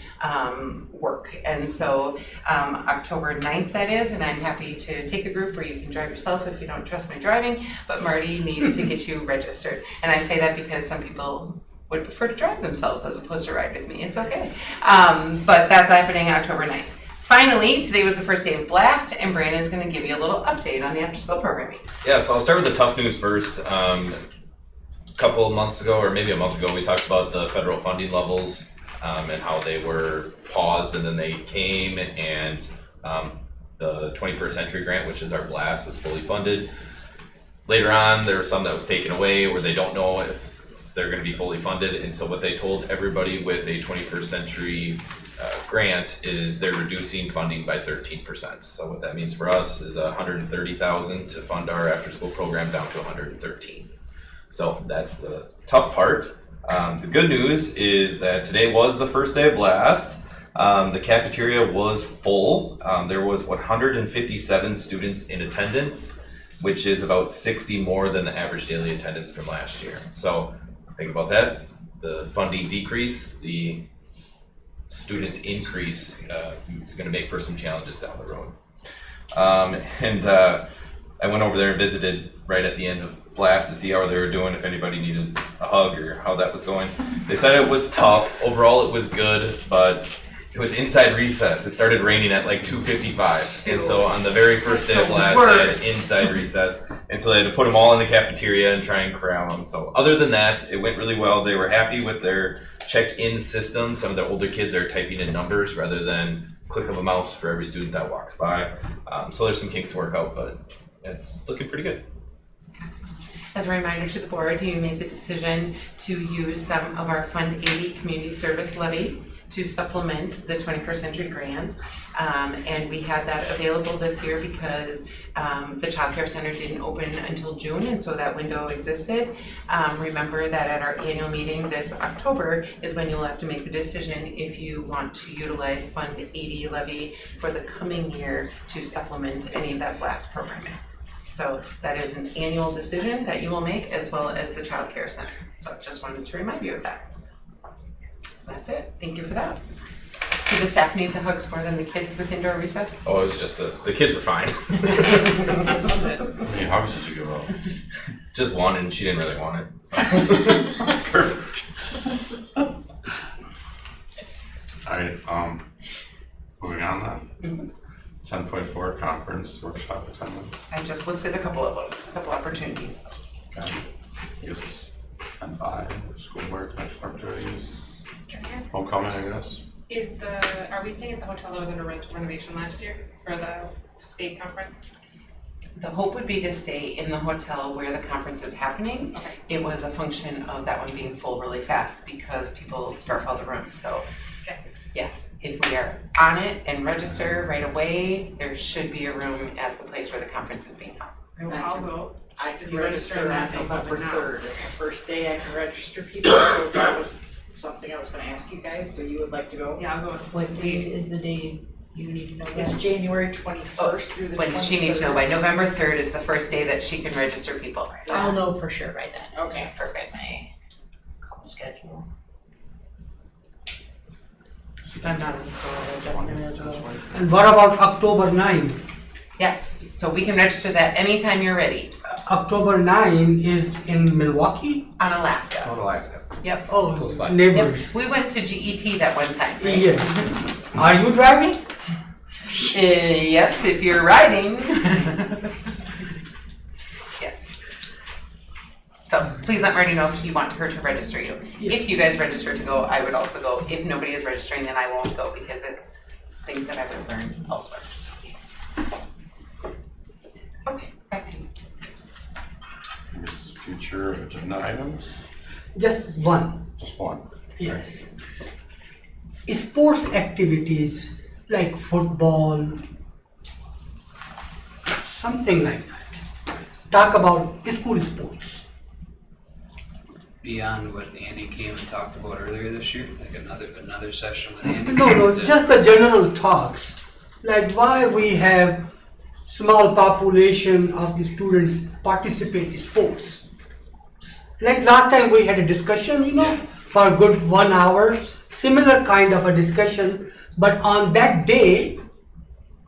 work. And so October 9th that is, and I'm happy to take a group, or you can drive yourself if you don't trust my driving, but Marty needs to get you registered. And I say that because some people would prefer to drive themselves as opposed to ride with me. It's okay. But that's happening October 9th. Finally, today was the first day of Blast, and Brandon's going to give you a little update on the after-school programming. Yeah, so I'll start with the tough news first. A couple of months ago, or maybe a month ago, we talked about the federal funding levels and how they were paused, and then they came, and the 21st Century Grant, which is our Blast, was fully funded. Later on, there was some that was taken away where they don't know if they're going to be fully funded, and so what they told everybody with a 21st Century grant is they're reducing funding by 13%. So what that means for us is $130,000 to fund our after-school program down to $113,000. So that's the tough part. The good news is that today was the first day of Blast. The cafeteria was full. There was 157 students in attendance, which is about 60 more than the average daily attendance from last year. So think about that. The funding decrease, the students increase is going to make for some challenges down the road. I went over there and visited right at the end of Blast to see how they were doing, if anybody needed a hug or how that was going. They said it was tough. Overall, it was good, but it was inside recess. It started raining at like 2:55, and so on the very first day of Blast, they had inside recess, and so they had to put them all in the cafeteria and try and corral them. So other than that, it went really well. They were happy with their checked-in system. Some of the older kids are typing in numbers rather than click of a mouse for every student that walks by. So there's some kinks to work out, but it's looking pretty good. As a reminder to the board, you made the decision to use some of our Fund 80 community service levy to supplement the 21st Century Grant. And we had that available this year because the Child Care Center didn't open until June, and so that window existed. Remember that at our annual meeting this October is when you'll have to make the decision if you want to utilize Fund 80 levy for the coming year to supplement any of that blast programming. So that is an annual decision that you will make, as well as the Child Care Center. So just wanted to remind you of that. That's it. Thank you for that. Do the staff need the hugs more than the kids with indoor recess? Oh, it was just the kids were fine. How many hugs did you give out? Just one, and she didn't really want it. So. Perfect. Alright, moving on then. 10.4 conference workshop attendance. I just listed a couple of them, a couple opportunities. Okay. Yes, 10.5, schoolwork, activities, Can I ask, homecoming, I guess. are we staying at the hotel that was under renovation last year for the state conference? The hope would be to stay in the hotel where the conference is happening. Okay. It was a function of that one being full really fast because people starfell the room, so. Okay. Yes, if we are on it and register right away, there should be a room at the place where the conference is being held. I'll go. I If can you register register on that, it's November open now. 3rd. It's the first day I can register people, so that was something I was gonna ask you guys, so you would like to go? Yeah, I'll go. What date is the day you need to know that? It's January 21st through the 23rd. When does she need to know? By November 3rd is the first day that she can register people. So- I'll know for sure by then. Okay. Perfect. My call schedule. I'm not in college, as well. And what about October 9? Yes, so we can register that anytime you're ready. October 9 is in Milwaukee? On Alaska. On Alaska. Yep. Oh, Close by. neighbors. Yep. We went to GET that one time, right? Yes. Are you driving? Yes, if you're riding. Yes. So please let Marty know if you want her to register you. If you guys register to go, I would also go. If nobody is registering, then I won't go because it's things that I would learn elsewhere. Okay, back to you. Here's future agenda items, Just one. just one. Yes. Sports activities like football, something like that. Talk about school sports. Beyond what Andy came and talked about earlier this year, like another session with Andy. No, Is it- just the general talks. Like why we have small population of the students participate in sports. Like last time we had a discussion, for a good 1 hour, similar kind of a discussion, but on that day,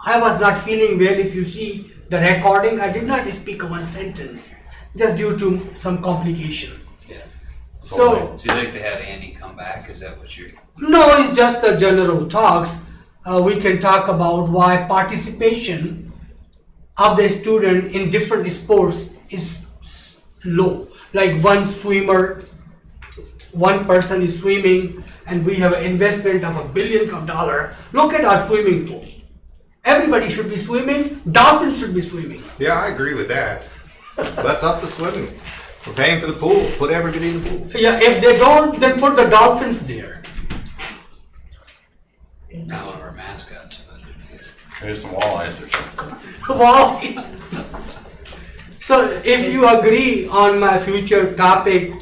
I was not feeling well. If you see the recording, I did not speak one sentence, just due to some complication. Yeah. So- So you like to have Andy come back, is that what you're? No, it's just the general talks. We can talk about why participation of the student in different sports is low. Like one person is swimming and we have an investment of billions of dollars. Look at our swimming pool. Everybody should be swimming, dolphins should be swimming. Yeah, I agree with that. Let's up the swimming. We're paying for the pool, put everybody in the pool. Yeah, if they don't, then put the dolphins there. Not one of our mascots, but. Maybe some walleyes or something. Wow. So if you agree on my future topic,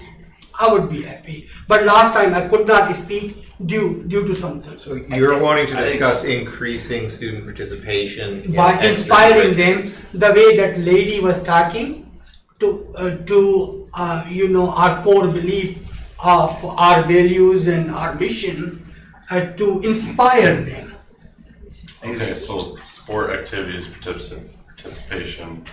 I would be happy. But last time I could not speak due to something. So you're wanting to discuss increasing student participation in By inspiring them, extracurriculars. the way that lady was talking to our core belief of our values and our mission, to inspire them. Okay, so sport activities, participation,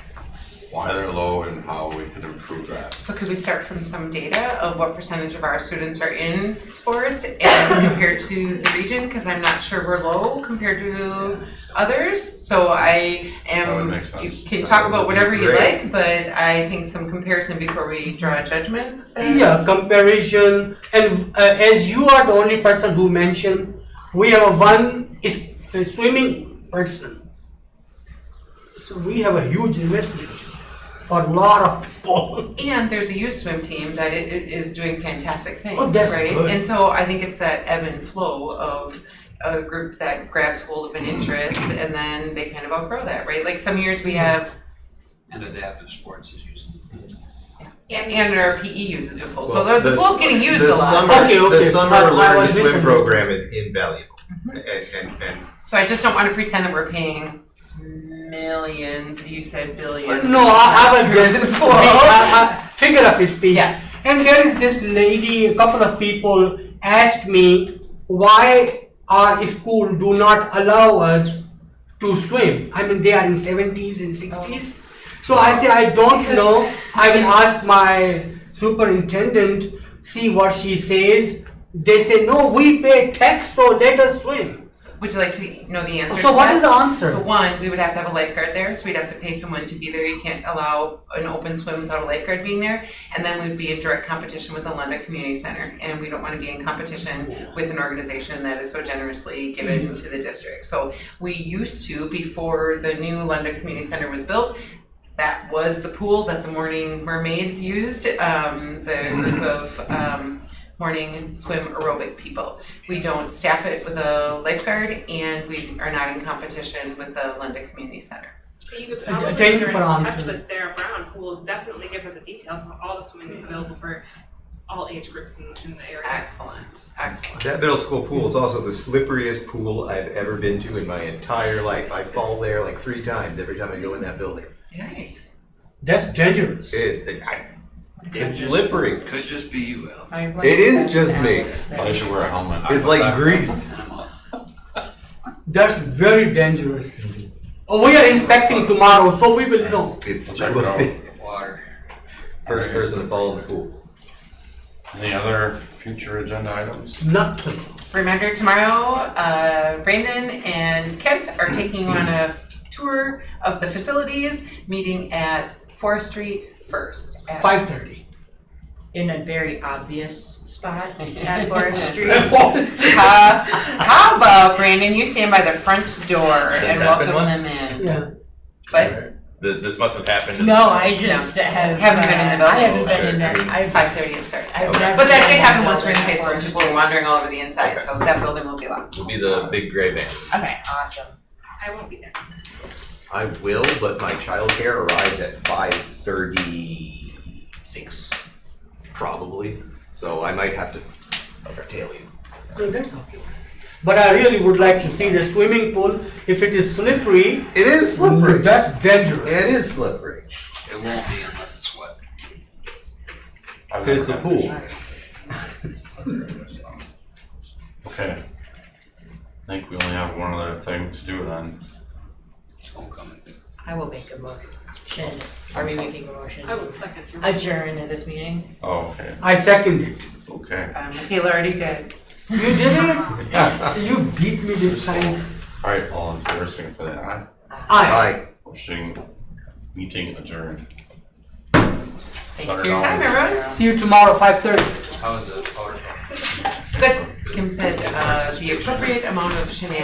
why they're low and how we can improve that. So could we start from some data of what percentage of our students are in sports as compared to the region? Because I'm not sure we're low compared to others. So I That would am, make you sense. can That talk would about be whatever you great. like, but I think some comparison before we draw judgments. then. Yeah, comparison, and as you are the only person who mentioned, we have a swimming person. So we have a huge investment for a lot of people. And there's a youth swim team that is doing fantastic things, Oh, that's right? good. And so I think it's that ebb and flow of a group that grabs hold of an interest and then they kind of outgrow that, right? Like some years we have, And adaptive sports is using. and our PE uses the pool, so Well, the pool's getting used the a lot. Summer, Okay, okay. The summer I learn was to swim misunderstood. program is invaluable. And So I just don't wanna pretend that we're paying millions, you said billions. No, I was just figure of speech. Yes. And there is this lady, a couple of people asked me why our school do not allow us to swim. I mean, they are in 70s and 60s. So I say, I don't know. I will ask my superintendent, see what she says. They say, no, we pay tax, so let us swim. Would you like to know the answer to So what that? is the answer? So one, we would have to have a lifeguard there, so we'd have to pay someone to be there. You can't allow an open swim without a lifeguard being there. And then we'd be in direct competition with the Lunda Community Center. And we don't want to be in competition with an organization that is so generously given to the district. So we used to, before the new Lunda Community Center was built, that was the pool that the Morning Mermaids used, the group of morning swim aerobic people. We don't staff it with a lifeguard, and we are not in competition with the Lunda Community Center. But you could Thank probably you get her for in touch answering. with Sarah Brown, who will definitely give her the details of all the swimming that's available for all age groups in the area. Excellent, excellent. that middle school pool is also the slipperiest pool I've ever been to in my entire life. I fall there like 3 times every time I go in that building. Nice. That's dangerous. It's slippery. Could just be you, Al. It is just me. Probably should wear a helmet. It's like greased. That's very dangerous. Oh, we are inspecting tomorrow, so we will know. It's Check we'll it out. see. Water. First person to fall in the pool. Any other future agenda items? Nothing. Reminder, tomorrow, Brandon and Kent are taking you on a tour of the facilities, meeting at Forest Street first. at 5:30. In a very obvious spot at Forest Street. How about, Brandon, you stand by the front door and happened welcome once? them in. Yeah. But This must have happened. No, I just have. haven't been in the building. I haven't been in there. I've 5:30 it starts. I've Okay. never But that been did in happen that once we're in building Facebook, before. people were wandering all over the inside, Okay. so that building will be locked. Will be the big gray van. Okay, awesome. I won't be there. I will, but my childcare arrives at 5:36, probably. So I might have to tail you. No, that's okay. But I really would like to see the swimming pool. If it is slippery, It is slippery. that's dangerous. It is slippery. It won't be unless it's wet. I've It's never a been. pool. Okay. I think we only have one other thing to do then. Homecoming. I will make a motion. Are we making a motion? I will second your. Adjourn to this meeting. Oh, okay, I second it. okay. Michaela already did. You did it? You beat me this time. Alright, all in favor, signify by aye. Aye. Bye. Motion, meeting adjourned. Thanks for your time, everyone. See you tomorrow, 5:30. How is the powder? Good. Kim said, the appropriate amount of shenanigans